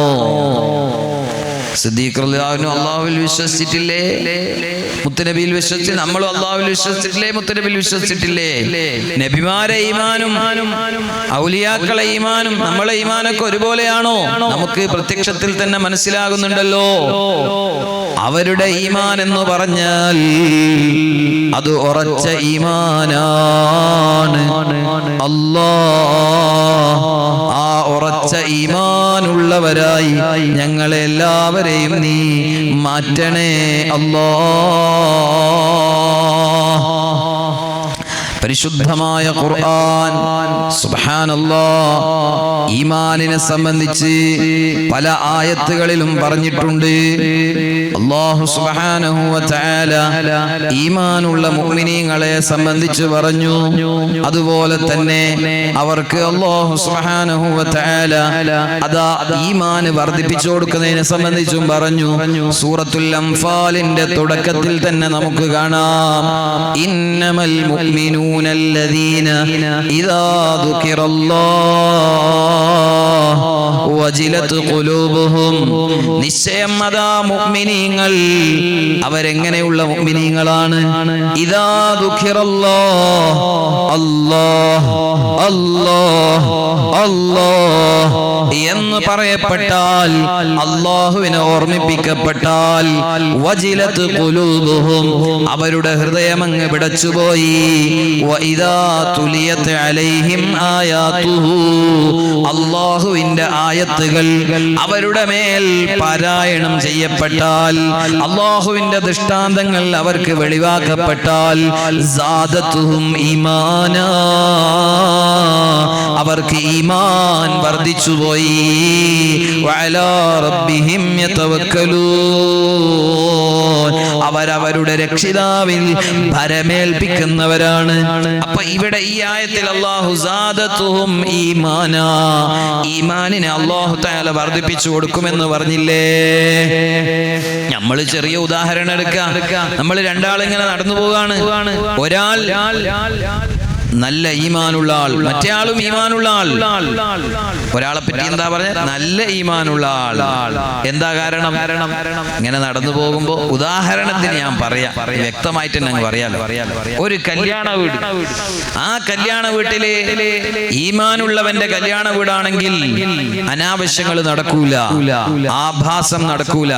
സിദ്ദീഖ് റളിയല്ലാഹു അൻഹു അല്ലാഹുവിൽ വിശ്വസിച്ചിട്ടില്ലേ? മുത്തുനബിയിൽ വിശ്വസിച്ച് നമ്മളും അല്ലാഹുവിൽ വിശ്വസിച്ചിട്ടില്ലേ? മുത്തുനബിയിൽ വിശ്വസിച്ചിട്ടില്ലേ? നബിമാരെ ഈമാനും ഔലിയാക്കളെ ഈമാനും നമ്മളെ ഈമാനൊക്കെ ഒരുപോലെയാണോ? നമുക്ക് പ്രത്യക്ഷത്തിൽ തന്നെ മനസ്സിലാകുന്നുണ്ടല്ലോ. അവരുടെ ഈമാൻ എന്ന് പറഞ്ഞാൽ അത് ഉറച്ച ഈമാനാണ്. ആ ഉറച്ച ഈമാനുള്ളവരായി ഞങ്ങളെല്ലാവരെയും നീ മാറ്റണേ അല്ലാഹ്. പരിശുദ്ധമായ ഖുർആൻ സുബ്ഹാനല്ലാഹ് ഈമാനിനെ സംബന്ധിച്ച് പല ആയത്തുകളിലും പറഞ്ഞിട്ടുണ്ട്. അല്ലാഹു സുബ്ഹാനഹു വ തആല ഈമാനുള്ള മുഅ്മിനീങ്ങളെ സംബന്ധിച്ച് പറഞ്ഞു. അതുപോലെ തന്നെ അവർക്ക് അല്ലാഹു സുബ്ഹാനഹു വ തആല അതാ ഈമാൻ വർദ്ധിപ്പിച്ചു കൊടുക്കുന്നതിനെ സംബന്ധിച്ചും പറഞ്ഞു. സൂറത്തുൽ അൻഫാലിന്റെ തുടക്കത്തിൽ തന്നെ നമുക്ക് കാണാം, ഇന്നമൽ മുഅ്മിനൂന الذين إذا ذكر الله وجلت قلوبهم. നിശ്ചയം അതാ മുഅ്മിനീങ്ങൾ അവരെങ്ങനെയുള്ള മുഅ്മിനീങ്ങളാണ്? ഇദാ ദുഖിറല്ലാഹ്, അല്ലാഹ് അല്ലാഹ് അല്ലാഹ് എന്ന് പറയപ്പെട്ടാൽ, അല്ലാഹുവിനെ ഓർമ്മിപ്പിക്കപ്പെട്ടാൽ, വജിലത് ഖുലൂബുഹും അവരുടെ ഹൃദയം അങ്ങ് പിടച്ചുപോയി. വഇദാ തുലിയത് അലൈഹിം ആയാതുഹു അല്ലാഹുവിന്റെ ആയത്തുകൾ അവരുടെ മേൽ പാരായണം ചെയ്യപ്പെട്ടാൽ, അല്ലാഹുവിന്റെ ദൃഷ്ടാന്തങ്ങൾ അവർക്ക് വെളിവാക്കപ്പെട്ടാൽ, സാദത്തുഹും ഈമാനാ അവർക്ക് ഈമാൻ വർദ്ധിച്ചുപോയി. വഅലാ റബ്ബിഹിം യതവക്കലൂൻ അവരവരുടെ രക്ഷിതാവിൽ ഭരമേൽപ്പിക്കുന്നവരാണ്. അപ്പൊ ഇവിടെ ഈ ആയത്തിൽ അല്ലാഹു സാദത്തുഹും ഈമാനാ, ഈമാനിനെ അല്ലാഹു തആല വർദ്ധിപ്പിച്ചു കൊടുക്കുമെന്ന് പറഞ്ഞില്ലേ? നമ്മൾ ചെറിയ ഉദാഹരണം എടുക്കാം. നമ്മൾ രണ്ടാളിങ്ങനെ നടന്നു പോവാണ്. ഒരാൾ നല്ല ഈമാനുള്ള ആൾ, മറ്റേ ആളും ഈമാനുള്ള ആൾ. ഒരാളെ പറ്റി എന്താ പറഞ്ഞ? നല്ല ഈമാനുള്ള ആൾ. എന്താ കാരണം? ഇങ്ങനെ നടന്നു പോകുമ്പോ ഉദാഹരണത്തിന് ഞാൻ പറയാം, വ്യക്തമായിട്ട് തന്നെ പറയാലോ. ഒരു കല്യാണ വീട്, ആ കല്യാണ വീട്ടിലെ ഈമാനുള്ളവന്റെ കല്യാണ വീടാണെങ്കിൽ അനാവശ്യങ്ങൾ നടക്കൂല, ആഭാസം നടക്കൂല,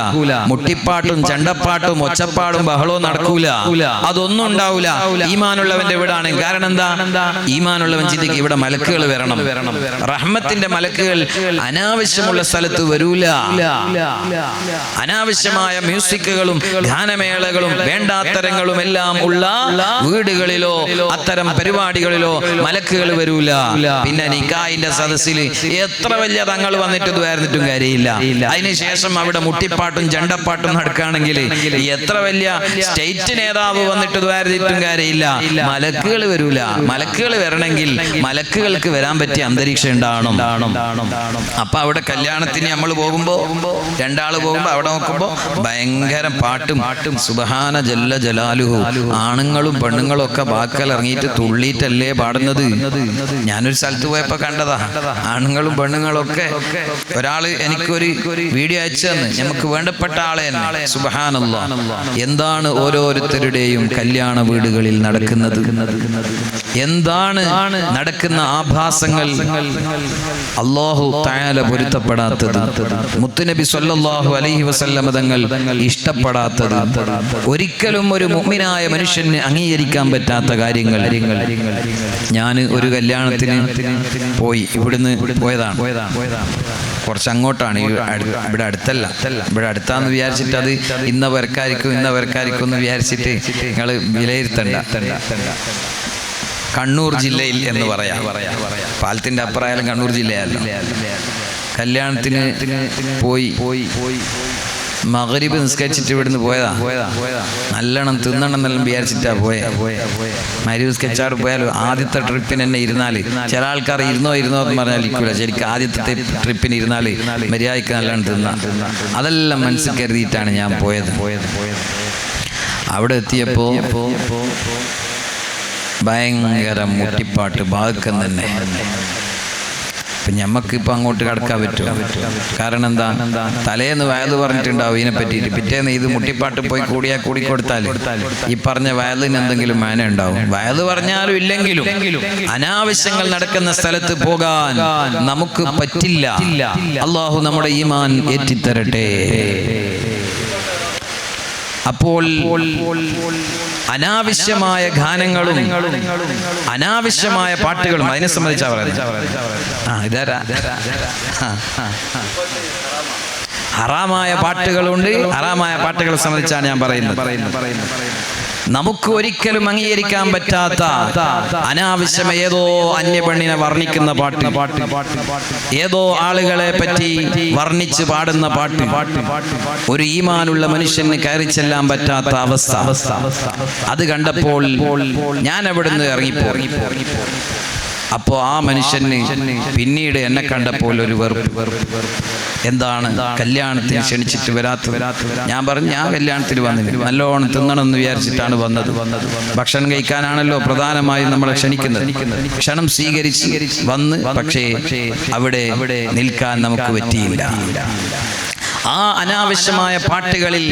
മുട്ടിപ്പാട്ടും ചണ്ടപ്പാട്ടും ഒച്ചപ്പാടും ബഹളവും നടക്കൂല, അതൊന്നും ഉണ്ടാവൂല ഈമാനുള്ളവന്റെ വീടാണെങ്കിൽ. കാരണം എന്താ? ഈമാനുള്ളവൻ ചിന്തിക്കും ഇവിടെ മലക്കുകൾ വരണം, റഹ്മത്തിന്റെ മലക്കുകൾ അനാവശ്യമുള്ള സ്ഥലത്ത് വരൂല. അനാവശ്യമായ മ്യൂസിക്കുകളും ഗാനമേളകളും വേണ്ടാത്തരങ്ങളും എല്ലാം ഉള്ള വീടുകളിലോ അത്തരം പരിപാടികളിലോ മലക്കുകൾ വരൂല. പിന്നെ നിക്കാഹിന്റെ സദസ്സിൽ എത്ര വലിയ തങ്ങൾ വന്നിട്ട് ദ്വാരന്നിട്ടും കാര്യമില്ല. അതിനുശേഷം അവിടെ മുട്ടിപ്പാട്ടും ചണ്ടപ്പാട്ടും നടക്കുകയാണെങ്കിൽ എത്ര വലിയ സ്റ്റേറ്റ് നേതാവ് വന്നിട്ട് ദ്വാരന്നിട്ടും കാര്യമില്ല, മലക്കുകൾ വരൂല. മലക്കുകൾ വരണമെങ്കിൽ മലക്കുകൾക്ക് വരാൻ പറ്റിയ അന്തരീക്ഷം ഉണ്ടാവണം. അപ്പൊ അവിടെ കല്യാണത്തിന് നമ്മൾ പോകുമ്പോ രണ്ടാള് പോകുമ്പോ അവിടെ നോക്കുമ്പോ ഭയങ്കര പാട്ടും സുബ്ഹാന ജല്ല ജലാലുഹു. ആണുങ്ങളും പെണ്ണുങ്ങളും ഒക്കെ വാക്കൽ ഇറങ്ങിയിട്ട് തുള്ളിയിട്ടല്ലേ പാടുന്നത്. ഞാനൊരു സ്ഥലത്ത് പോയപ്പോ കണ്ടതാ. ആണുങ്ങളും പെണ്ണുങ്ങളും ഒക്കെ. ഒരാള് എനിക്കൊരു വീഡിയോ അയച്ചു തന്ന്, നമുക്ക് വേണ്ടപ്പെട്ട ആളെ തന്നെ. സുബ്ഹാനല്ലാഹ്, എന്താണ് ഓരോരുത്തരുടെയും കല്യാണ വീടുകളിൽ നടക്കുന്നത്, എന്താണ് നടക്കുന്ന ആഭാസങ്ങൾ, അല്ലാഹു തആല പൊരുത്തപ്പെടാത്തത്, മുത്തുനബി സ്വല്ലല്ലാഹു അലൈഹി വസല്ലം തങ്ങൾ ഇഷ്ടപ്പെടാത്തത്, ഒരിക്കലും ഒരു മുഅ്മിനായ മനുഷ്യന് അംഗീകരിക്കാൻ പറ്റാത്ത കാര്യങ്ങൾ. ഞാൻ ഒരു കല്യാണത്തിന് പോയി, ഇവിടുന്ന് പോയതാണ്, കുറച്ച് അങ്ങോട്ടാണ്, ഇവിടെ അടുത്തല്ല. ഇവിടെ അടുത്താന്ന് വിചാരിച്ചിട്ട് അത് ഇന്ന പേർക്കായിരിക്കും എന്ന് വിചാരിച്ചിട്ട് നിങ്ങൾ വിലയിരുത്തണ്ട. കണ്ണൂർ ജില്ലയിൽ എന്ന് പറയാം, പാലത്തിന്റെ അപ്പുറമായാലും കണ്ണൂർ ജില്ലയല്ല. കല്യാണത്തിന് പോയി മഗ്രിബ് നിസ്കരിച്ചിട്ട് ഇവിടുന്ന് പോയതാ. നല്ലോണം തിന്നണം എന്നെല്ലാം വിചാരിച്ചിട്ടാ പോയെ. മഗ്രിബ് നിസ്കരിച്ചാട് പോയാലും ആദ്യത്തെ ട്രിപ്പിന് തന്നെ ഇരുന്നാല്, ചില ആൾക്കാർ ഇരുന്നോ എന്ന് പറഞ്ഞാൽ ഇരിക്കൂല. ശരിക്കും ആദ്യത്തെ ട്രിപ്പിന് ഇരുന്നാല് മര്യാദയ്ക്ക് നല്ലോണം തിന്നാം. അതെല്ലാം മനസ്സിൽ കരുതിയിട്ടാണ് ഞാൻ പോയത്. അവിടെ എത്തിയപ്പോ ഭയങ്കര മുട്ടിപ്പാട്ട് ഭാഗം തന്നെ. അപ്പം ഞമ്മക്കിപ്പോൾ അങ്ങോട്ട് കടക്കാൻ പറ്റുമോ? കാരണം എന്താ, തലേന്ന് വയല് പറഞ്ഞിട്ടുണ്ടാവും ഇതിനെ പറ്റിയിട്ട്. പിറ്റേന്ന് ഇത് മുട്ടിപ്പാട്ട് പോയി കൂടിക്കൊടുത്താൽ ഈ പറഞ്ഞ വയലിന് എന്തെങ്കിലും മാന ഉണ്ടാവും. വയല് പറഞ്ഞാലും ഇല്ലെങ്കിലും അനാവശ്യങ്ങൾ നടക്കുന്ന സ്ഥലത്ത് പോകാൻ നമുക്ക് പറ്റില്ല. അള്ളാഹു നമ്മുടെ ഈമാൻ ഏറ്റിത്തരട്ടെ. അപ്പോൾ അനാവശ്യമായ ഗാനങ്ങളും അനാവശ്യമായ പാട്ടുകളും അതിനെ സംബന്ധിച്ചാ പറയുന്നത്. ഹറാമായ പാട്ടുകളുണ്ട്. ഹറാമായ പാട്ടുകളെ സംബന്ധിച്ചാണ് ഞാൻ പറയുന്നത്. നമുക്ക് ഒരിക്കലും അംഗീകരിക്കാൻ പറ്റാത്ത അനാവശ്യം ഏതോ അന്യപെണ്ണിനെ വർണ്ണിക്കുന്ന പാട്ട്, ഏതോ ആളുകളെ പറ്റി വർണ്ണിച്ച് പാടുന്ന പാട്ട്, ഒരു ഈമാനുള്ള മനുഷ്യന് കയറി ചെല്ലാൻ പറ്റാത്ത അവസ്ഥ. അത് കണ്ടപ്പോൾ ഞാൻ അവിടുന്ന് ഇറങ്ങിപ്പോയി. അപ്പോൾ ആ മനുഷ്യന് പിന്നീട് എന്നെ കണ്ടപ്പോൾ ഒരു വെറുപ്പ്. എന്താണ് കല്യാണത്തിന് ക്ഷണിച്ചിട്ട് വരാത്തത്? ഞാൻ പറഞ്ഞു, ഞാൻ കല്യാണത്തിന് വന്നില്ല, നല്ലോണം തിന്നണമെന്ന് വിചാരിച്ചിട്ടാണ് വന്നത്. ഭക്ഷണം കഴിക്കാനാണല്ലോ പ്രധാനമായും നമ്മളെ ക്ഷണിക്കുന്നത്. ക്ഷണം സ്വീകരിച്ച് വന്ന്, പക്ഷേ അവിടെ നിൽക്കാൻ നമുക്ക് പറ്റിയില്ല. ആ അനാവശ്യമായ പാട്ടുകളിൽ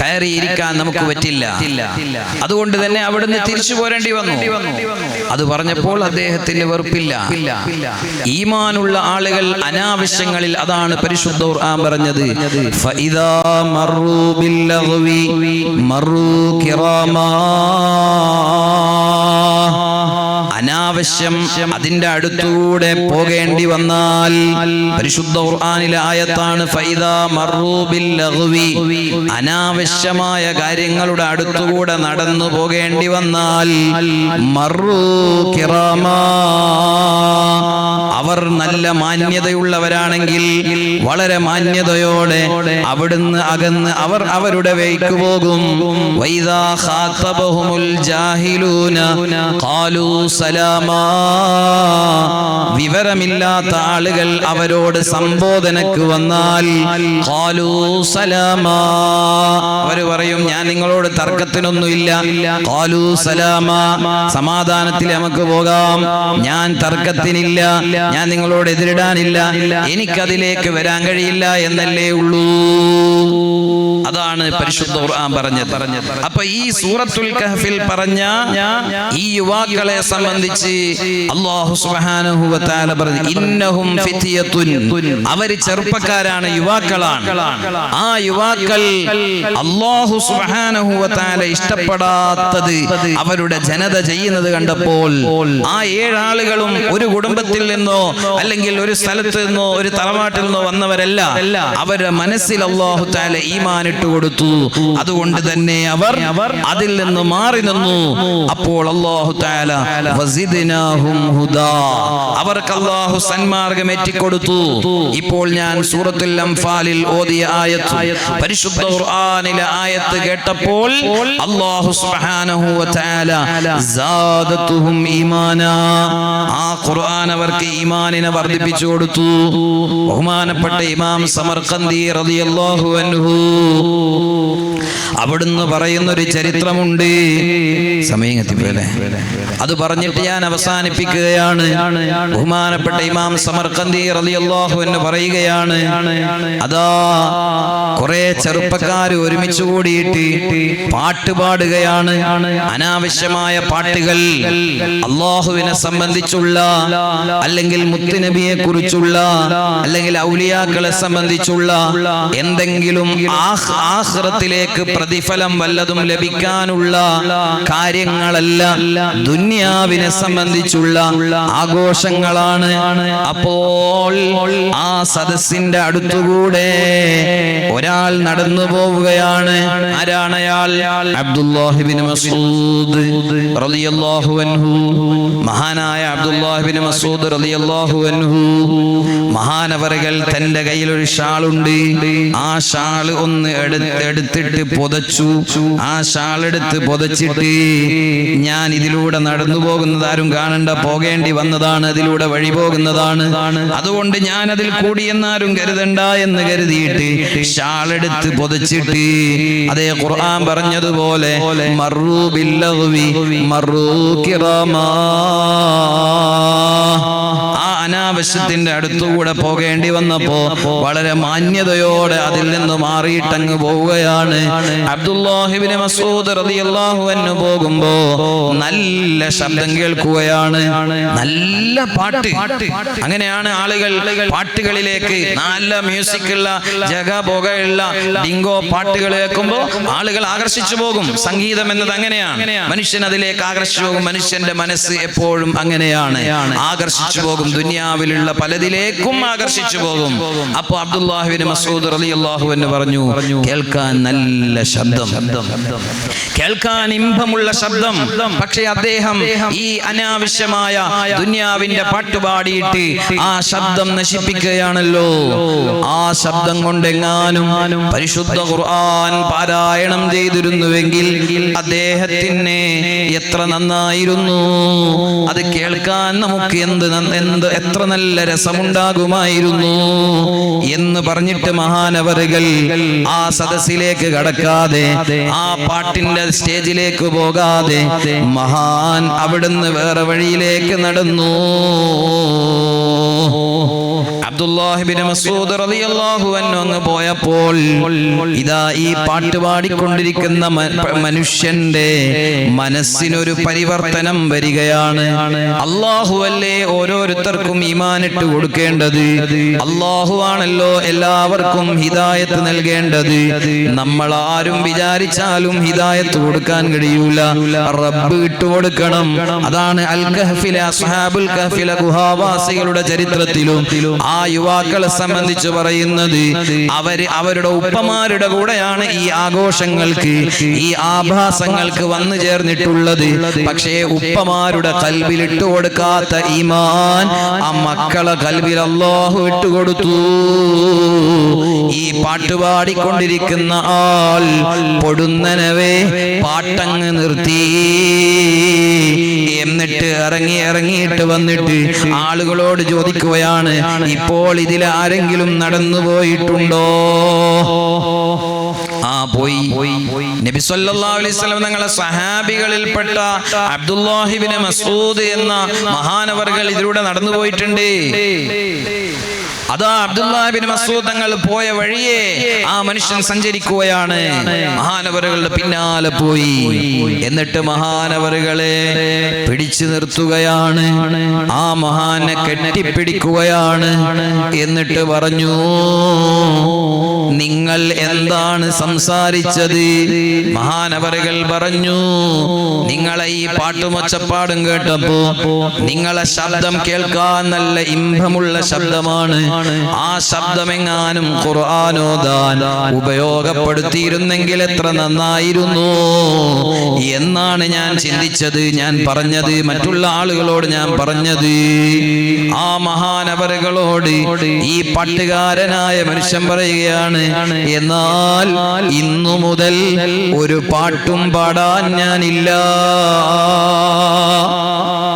കയറിയിരിക്കാൻ നമുക്ക് പറ്റില്ല. അതുകൊണ്ട് തന്നെ അവിടുന്ന് തിരിച്ചു പോരേണ്ടി വന്നു. അത് പറഞ്ഞപ്പോൾ അദ്ദേഹത്തിന് വെറുപ്പില്ല. ഈമാനുള്ള ആളുകൾ അനാവശ്യങ്ങളിൽ, അതാണ് പരിശുദ്ധ ഖുർആൻ പറഞ്ഞത്, ഫഇദാ മറൂ ബില്ലഗ്വി മറൂ കിറാമാ. അനാവശ്യം അതിന്റെ അടുത്തൂടെ പോകേണ്ടി വന്നാൽ, പരിശുദ്ധ ഖുർആനിലെ ആയത്താണ് ഫൈദാ മറൂ ബില്ലഗ്വി, അനാവശ്യമായ കാര്യങ്ങളുടെ അടുത്തുകൂടെ നടന്നു പോകേണ്ടി വന്നാൽ മറൂ കിറാമാ, അവർ നല്ല മാന്യതയുള്ളവരാണെങ്കിൽ വളരെ മാന്യതയോടെ അവിടുന്ന് അകന്ന് അവർ അവരുടെ വഴിക്ക് പോകും. വൈദാ ഖാതബഹുമുൽ ജാഹിലൂന ഖാലൂ സലാമാ, വിവരമില്ലാത്ത ആളുകൾ അവരോട് സംബോധനക്ക് വന്നാൽ ഖാലൂ സലാമാ, അവർ പറയും ഞാൻ നിങ്ങളോട് തർക്കത്തിനൊന്നുമില്ല. ഖാലൂ സലാമാ, സമാധാനത്തിൽ നമുക്ക് പോകാം, ഞാൻ തർക്കത്തിനില്ല, ഞാൻ നിങ്ങളോട് എതിരിടാനില്ല, എനിക്കതിലേക്ക് വരാൻ കഴിയില്ല എന്നല്ലേ ഉള്ളൂ. അതാണ് പരിശുദ്ധ ഖുർആൻ പറഞ്ഞത്. അപ്പൊ ഈ സൂറത്തുൽ കഹ്ഫിൽ പറഞ്ഞ ഈ യുവാക്കളെ സംബന്ധിച്ച് അല്ലാഹു സുബ്ഹാനഹു വ തആല പറഞ്ഞു, ഇന്നഹും ഫിത്യത്തുൻ, അവർ ചെറുപ്പക്കാരാണ്, യുവാക്കളാണ്. ആ യുവാക്കൾ അല്ലാഹു സുബ്ഹാനഹു വ തആല ഇഷ്ടപ്പെടാത്തത് അവരുടെ ജനത ചെയ്യുന്നത് കണ്ടപ്പോൾ ആ 7 ആളുകളും ഒരു കുടുംബത്തിൽ നിന്നോ അല്ലെങ്കിൽ ഒരു സ്ഥലത്ത് നിന്നോ ഒരു തറവാട്ടിൽ നിന്നോ വന്നവരല്ല. അവരുടെ മനസ്സിൽ അല്ലാഹു തആല ഈമാൻ ഇട്ട് കൊടുത്തു. അതുകൊണ്ട് തന്നെ അവർ അതിൽ നിന്ന് മാറി നിന്നു. അപ്പോൾ അല്ലാഹു തആല വസിദ്നാഹും ഹുദാ, അവർക്ക് അല്ലാഹു സന്മാർഗ്ഗം എത്തിക്കൊടുത്തു. ഇപ്പോൾ ഞാൻ സൂറത്തുൽ അംഫാലിൽ ഓതിയ ആയത്ത്, പരിശുദ്ധ ഖുർആനിലെ ആയത്ത് കേട്ടപ്പോൾ അല്ലാഹു സുബ്ഹാനഹു വ തആല സാദത്തുഹും ഈമാനാ, ആ ഖുർആൻ അവർക്ക് ഈമാനിനെ വർദ്ധിപ്പിച്ചു കൊടുത്തു. ബഹുമാനപ്പെട്ട ഇമാം സമർഖന്ദി റളിയല്ലാഹു അൻഹു അവിടുന്ന് പറയുന്നൊരു ചരിത്രമുണ്ട്. സമയം എത്തിപ്പോലെ അത് പറഞ്ഞിട്ട് ഞാൻ അവസാനിപ്പിക്കുകയാണ്. ബഹുമാനപ്പെട്ട ഇമാം സമർഖന്ദി റളിയല്ലാഹു അൻഹു പറയുകയാണ്, അതാ കുറെ ചെറുപ്പക്കാർ ഒരുമിച്ച് കൂടിയിട്ട് പാട്ട് പാടുകയാണ്. അനാവശ്യമായ പാട്ടുകൾ, അള്ളാഹുവിനെ സംബന്ധിച്ചുള്ള, അല്ലെങ്കിൽ മുത്തുനബിയെ കുറിച്ചുള്ള, അല്ലെങ്കിൽ ഔലിയാക്കളെ സംബന്ധിച്ചുള്ള എന്തെങ്കിലും ആഖിറത്തിലേക്ക് പ്രതിഫലം വല്ലതും ലഭിക്കാനുള്ള കാര്യങ്ങളല്ല, ദുനിയാവിനെ സംബന്ധിച്ചുള്ള ആഘോഷങ്ങളാണ്. അപ്പോൾ ആ സദസ്സിന്റെ അടുത്തുകൂടെ ഒരാൾ നടന്നു പോവുകയാണ്. ആരാണ് അയാൾ? അബ്ദുല്ലാഹി ഇബ്നു മസ്ഊദ് റളിയല്ലാഹു അൻഹു. മഹാനായ അബ്ദുല്ലാഹി ഇബ്നു മസ്ഊദ് റളിയല്ലാഹു അൻഹു മഹാനവറുകൾ തന്റെ കയ്യിൽ ഒരു ഷാളുണ്ട്. ആ ഷാൾ ഒന്ന് എടുത്തിട്ട് പുതച്ചു. ആ ഷാൾ എടുത്ത് പുതച്ചിട്ട്, ഞാൻ ഇതിലൂടെ നടന്നു പോകുന്നത് ആരും കാണണ്ട, പോകേണ്ടി വന്നതാണ്, അതിലൂടെ വഴി പോകുന്നതാണ്, അതുകൊണ്ട് ഞാൻ അതിൽ കൂടിയെന്നാരും കരുതണ്ട എന്ന് കരുതിയിട്ട് ഷാൾ എടുത്ത് പുതച്ചിട്ട്, അതേ ഖുർആൻ പറഞ്ഞതുപോലെ മർറൂ ബില്ലഗ്വി മർറൂ കിറാമാ, ആ അനാവശ്യത്തിന്റെ അടുത്തുകൂടെ പോകേണ്ടി വന്നപ്പോ വളരെ മാന്യതയോടെ അതിൽ നിന്ന് മാറിയിട്ടങ്ങ് പോവുകയാണ്. അബ്ദുല്ലാഹി ഇബ്നു മസ്ഊദ് റളിയല്ലാഹു അൻഹു പോകുമ്പോ നല്ല ശബ്ദം കേൾക്കുകയാണ്, നല്ല പാട്ട്. അങ്ങനെയാണ് ആളുകൾ പാട്ടുകളിലേക്ക്, നല്ല മ്യൂസിക്കുള്ള ജഗബോഗയുള്ള ഡിങ്കോ പാട്ടുകൾ കേൾക്കുമ്പോൾ ആളുകൾ ആകർഷിച്ചു പോകും. സംഗീതം എന്നത് അങ്ങനെയാണ്, മനുഷ്യൻ അതിലേക്ക് ആകർഷിച്ചു പോകും. മനുഷ്യന്റെ മനസ്സ് എപ്പോഴും അങ്ങനെയാണ്, ആകർഷിച്ചു പോകും, ദുനിയാവിലുള്ള പലതിലേക്കും ആകർഷിച്ചു പോകും. അപ്പൊ അബ്ദുല്ലാഹി ഇബ്നു മസ്ഊദ് റളിയല്ലാഹു അൻഹു പറഞ്ഞു, കേൾക്കാൻ നല്ല ശബ്ദം, കേൾക്കാൻ ഇമ്പമുള്ള ശബ്ദം. പക്ഷേ അദ്ദേഹം ഈ അനാവശ്യമായ ദുനിയാവിന്റെ പാട്ടുപാടിയിട്ട് ആ ശബ്ദം നശിപ്പിക്കുകയാണല്ലോ. ആ ശബ്ദം കൊണ്ടെങ്ങാനും പരിശുദ്ധ ഖുർആൻ പാരായണം ചെയ്തിരുന്നുവെങ്കിൽ അദ്ദേഹത്തിന് എത്ര നന്നായിരുന്നു, അത് കേൾക്കാൻ നമുക്ക് എത്ര നല്ല രസമുണ്ടാകുമായിരുന്നു എന്ന് പറഞ്ഞിട്ട് മഹാനവറുകൾ ആ സദസ്സിലേക്ക് കടക്കാതെ, ആ പാട്ടിന്റെ സ്റ്റേജിലേക്ക് പോകാതെ മഹാൻ അവിടുന്ന് വേറെ വഴിയിലേക്ക് നടന്നു. അബ്ദുല്ലാഹി ഇബ്നു മസ്ഊദ് റളിയല്ലാഹു അൻഹു അങ്ങ് പോയപ്പോൾ ഇതാ ഈ പാട്ട് പാടിക്കൊണ്ടിരിക്കുന്ന മനുഷ്യന്റെ മനസ്സിനൊരു പരിവർത്തനം വരികയാണ്. അല്ലാഹു അല്ലേ ഓരോരുത്തർക്കും ഈമാനിട്ട് കൊടുക്കേണ്ടത്, അല്ലാഹു ആണല്ലോ എല്ലാവർക്കും ഹിദായത്ത് നൽകേണ്ടത്. നമ്മൾ ആരും വിചാരിച്ചാലും ഹിദായത്ത് കൊടുക്കാൻ കഴിയൂല, റബ്ബ് ഇട്ടുകൊടുക്കണം. അതാണ് അൽ കഹ്ഫിലെ അസ്ഹാബുൽ കഹ്ഫിലെ ഗുഹാവാസികളുടെ ചരിത്രത്തിലും ആ യുവാക്കളെ സംബന്ധിച്ച് പറയുന്നത്, അവരുടെ ഉപ്പമാരുടെ കൂടെയാണ് ഈ ആഘോഷങ്ങൾക്ക്, ഈ ആഭാസങ്ങൾക്ക് വന്നു ചേർന്നിട്ടുള്ളത്. പക്ഷേ ഉപ്പമാരുടെ കൽബിൽ ഇട്ടുകൊടുക്കാത്ത ഈമാൻ ആ മക്കളെ കൽബിൽ അല്ലാഹു ഇട്ടുകൊടുത്തു. ഈ പാട്ടുപാടിക്കൊണ്ടിരിക്കുന്ന ആൾ പൊടുന്നനവേ പാട്ടങ്ങ് നിർത്തി. എന്നിട്ട് ഇറങ്ങിയിട്ട് വന്നിട്ട് ആളുകളോട് ചോദിക്കുകയാണ്, ഇപ്പോൾ ഇതിൽ ആരെങ്കിലും നടന്നു പോയിട്ടുണ്ടോ? പോയി. നബി സല്ലല്ലാഹു അലൈഹി വസല്ലം തങ്ങളുടെ സഹാബികളിൽപ്പെട്ട അബ്ദുല്ലാഹി ഇബ്നു മസ്ഊദ് എന്ന മഹാനവർകൾ ഇതിലൂടെ നടന്നു പോയിട്ടുണ്ട്. അതാ അബ്ദുല്ലാഹി ഇബ്നു മസ്ഊദ് തങ്ങൾ പോയ വഴിയെ ആ മനുഷ്യൻ സഞ്ചരിക്കുകയാണ്. മഹാനവറുകളുടെ പിന്നാലെ പോയി. എന്നിട്ട് മഹാനവറുകളെ പിടിച്ചു നിർത്തുകയാണ്, ആ മഹാനെ കെട്ടിപ്പിടിക്കുകയാണ്. എന്നിട്ട് പറഞ്ഞു, നിങ്ങൾ എന്താണ് സംസാരിച്ചത്? മഹാനവറുകൾ പറഞ്ഞു, നിങ്ങളെ ഈ പാട്ടും ഒച്ചപ്പാടും കേട്ടപ്പോ നിങ്ങളെ ശബ്ദം കേൾക്കാൻ നല്ല ഇമ്പമുള്ള ശബ്ദമാണ്. ആ ശബ്ദമെങ്ങാനും ഖുർആനോദാൻ ഉപയോഗപ്പെടുത്തിയിരുന്നെങ്കിൽ എത്ര നന്നായിരുന്നു എന്നാണ് ഞാൻ ചിന്തിച്ചത്. ഞാൻ പറഞ്ഞത്, മറ്റുള്ള ആളുകളോട് ഞാൻ പറഞ്ഞത്. ആ മഹാനവറുകളോട് ഈ പാട്ടുകാരനായ മനുഷ്യൻ പറയുകയാണ്, എന്നാൽ ഇന്നു മുതൽ ഒരു പാട്ടും പാടാൻ ഞാനില്ല.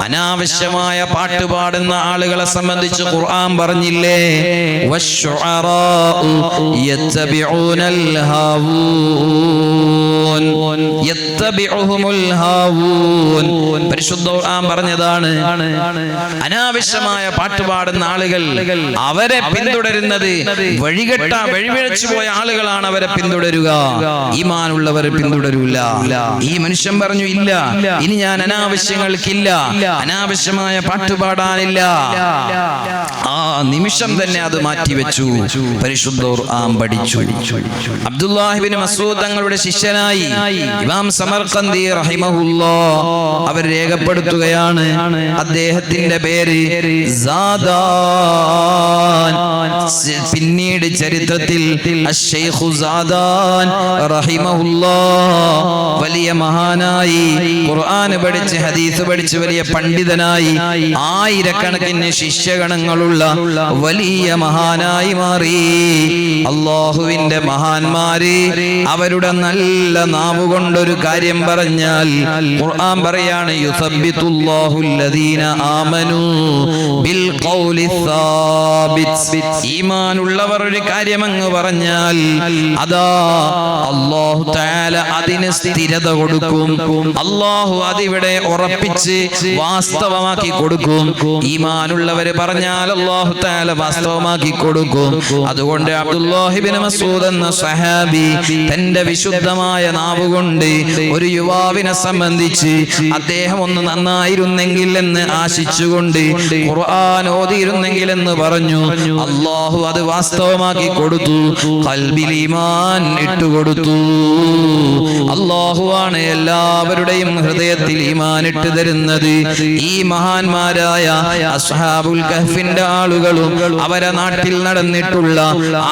അനാവശ്യമായ പാട്ട് പാടുന്ന ആളുകളെ സംബന്ധിച്ച് ഖുർആൻ പറഞ്ഞില്ലേ, വശ്ശുഅറാഉ യത്തബിഊനൽ ഹാവൂൻ യത്തബിഉഹുമുൽ ഹാവൂൻ. പരിശുദ്ധ ഖുർആൻ പറഞ്ഞതാണ്, അനാവശ്യമായ പാട്ട് പാടുന്ന ആളുകൾ അവരെ പിന്തുടരുന്നത് വഴിപിഴച്ചു പോയ ആളുകളാണ് അവരെ പിന്തുടരുക. ഈമാനുള്ളവരെ പിന്തുടരൂല. ഈ മനുഷ്യൻ പറഞ്ഞു, ഇല്ല, ഇനി ഞാൻ അനാവശ്യങ്ങൾക്കില്ല, അനാവശ്യമായ പാട്ട് പാടാനില്ല. ആ നിമിഷം തന്നെ അത് മാറ്റിവെച്ചു. പരിശുദ്ധ ഖുർആൻ പഠിച്ചു. അബ്ദുല്ലാഹി ഇബ്നു മസ്ഊദ് തങ്ങളുടെ ശിഷ്യനായി ഇമാം സമർഖന്ദി റഹിമഹുല്ലാഹ് അവർ രേഖപ്പെടുത്തുകയാണ്, അദ്ദേഹത്തിന്റെ പേര് സാദാൻ. പിന്നീട് ചരിത്രത്തിൽ അശ്ശൈഖു സാദാൻ റഹിമഹുല്ലാഹ് വലിയ മഹാനായി, ഖുർആൻ പഠിച്ച് ഹദീസ് പഠിച്ച് വലിയ പണ്ഡിതനായി, ആയിരക്കണക്കിന് ശിഷ്യഗണങ്ങളുള്ള വലിയ മഹാനായി മാറി. അല്ലാഹുവിന്റെ മഹാന്മാര് അവരുടെ നല്ല നാവ് കൊണ്ടൊരു കാര്യം പറഞ്ഞാൽ ഖുർആൻ പറയാണ്, യുസബ്ബിതുല്ലാഹുല്ലദീന ആമനൂ ബിൽ ഖൗലി സാബിത്. ഈമാനുള്ളവർ ഒരു കാര്യം അങ്ങ് പറഞ്ഞാൽ അതാ അല്ലാഹു തആല അതിന് സ്ഥിരത കൊടുക്കും. അല്ലാഹു അതിവിടെ ഉറപ്പിച്ച് വാസ്തവമാക്കി കൊടുക്കും. ഈമാനുള്ളവര് പറഞ്ഞാൽ അല്ലാഹു തആല വാസ്തവമാക്കി കൊടുക്കും. അതുകൊണ്ട് അബ്ദുല്ലാഹി ഇബ്നു മസ്ഊദ് എന്ന സഹാബി തന്റെ വിശുദ്ധമായ നാവുകൊണ്ട് ഒരു യുവാവിനെ സംബന്ധിച്ച് അദ്ദേഹം ഒന്ന് നന്നായിരുന്നെങ്കിൽ എന്ന് ആശിച്ചുകൊണ്ട് ഖുർആൻ ഓതിയിരുന്നെങ്കിൽ എന്ന് പറഞ്ഞു. അല്ലാഹു അത് വാസ്തവമാക്കി കൊടുത്തു. ഖൽബിൽ ഈമാൻ ഇട്ടുകൊടുത്തു. അല്ലാഹുവാണ് എല്ലാവരുടെയും ഹൃദയത്തിൽ ഈമാൻ ഇട്ട് തരുന്നത്. ഈ മഹാന്മാരായ അസ്ഹാബുൽ കഹ്ഫിന്റെ ആളുകളും അവരെ നാട്ടിൽ നടന്നിട്ടുള്ള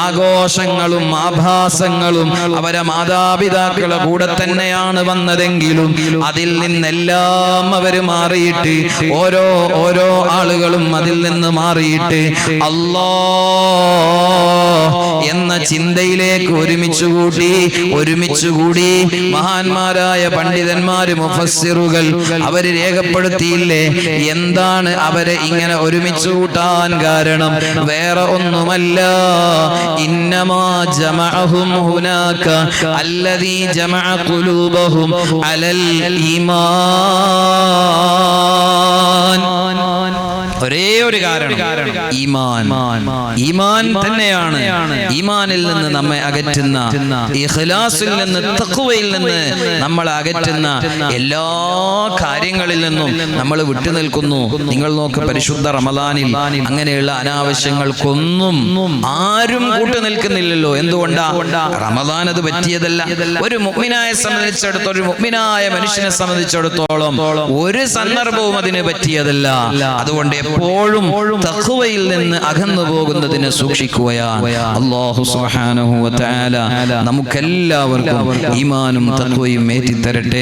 ആഘോഷങ്ങളും ആഭാസങ്ങളും അവരെ മാതാപിതാക്കളുടെ കൂടെ തന്നെയാണ് വന്നതെങ്കിലും അതിൽ നിന്നെല്ലാം അവര് മാറിയിട്ട് ഓരോ ആളുകളും അതിൽ നിന്ന് മാറിയിട്ട് അല്ലാഹ് എന്ന ചിന്തയിലേക്ക് ഒരുമിച്ചുകൂടി മഹാന്മാരായ പണ്ഡിതന്മാര് മുഫസ്സിറുകൾ അവര് രേഖപ്പെടുത്തിയില്ലേ, എന്താണ് അവരെ ഇങ്ങനെ ഒരുമിച്ച് കൂട്ടാൻ കാരണം? വേറെ ഒന്നുമല്ല, ഇന്നമാ ജമഅഹും ഹുനാക അല്ലദീ ജമഅ ഖുലൂബഹും അലൽ ഈമാൻ. ഒരേ ഒരു കാരണം, ഈമാൻ തന്നെയാണ്. ഈമാനിൽ നിന്ന് നമ്മെ അകറ്റുന്ന, ഇഖ്ലാസിൽ നിന്ന്, തഖ്വയിൽ നിന്ന് നമ്മളെ അകറ്റുന്ന എല്ലാ കാര്യങ്ങളിൽ നിന്നും നമ്മൾ വിട്ടുനിൽക്കുന്നു. നിങ്ങൾ നോക്ക്, പരിശുദ്ധ റമദാനിൽ അങ്ങനെയുള്ള അനാവശ്യങ്ങൾക്കൊന്നും ആരും കൂട്ടുനിൽക്കുന്നില്ലല്ലോ. എന്തുകൊണ്ടാ? റമദാൻ അത് പറ്റിയതല്ല. ഒരു മുഅ്മിനായെ സംബന്ധിച്ചിടത്തോളം, ഒരു മുഅ്മിനായ മനുഷ്യനെ സംബന്ധിച്ചിടത്തോളം ഒരു സന്ദർഭവും അതിന് പറ്റിയതല്ല. അതുകൊണ്ട് എപ്പോഴും തഖ്വയിൽ നിന്ന് അകന്നു പോകുന്നതിനെ സൂക്ഷിക്കുകയാണ്. അല്ലാഹു സുബ്ഹാനഹു വ തആല നമുക്കെല്ലാവർക്കും ഈമാനും തഖ്വയും ഏറ്റിത്തരട്ടെ.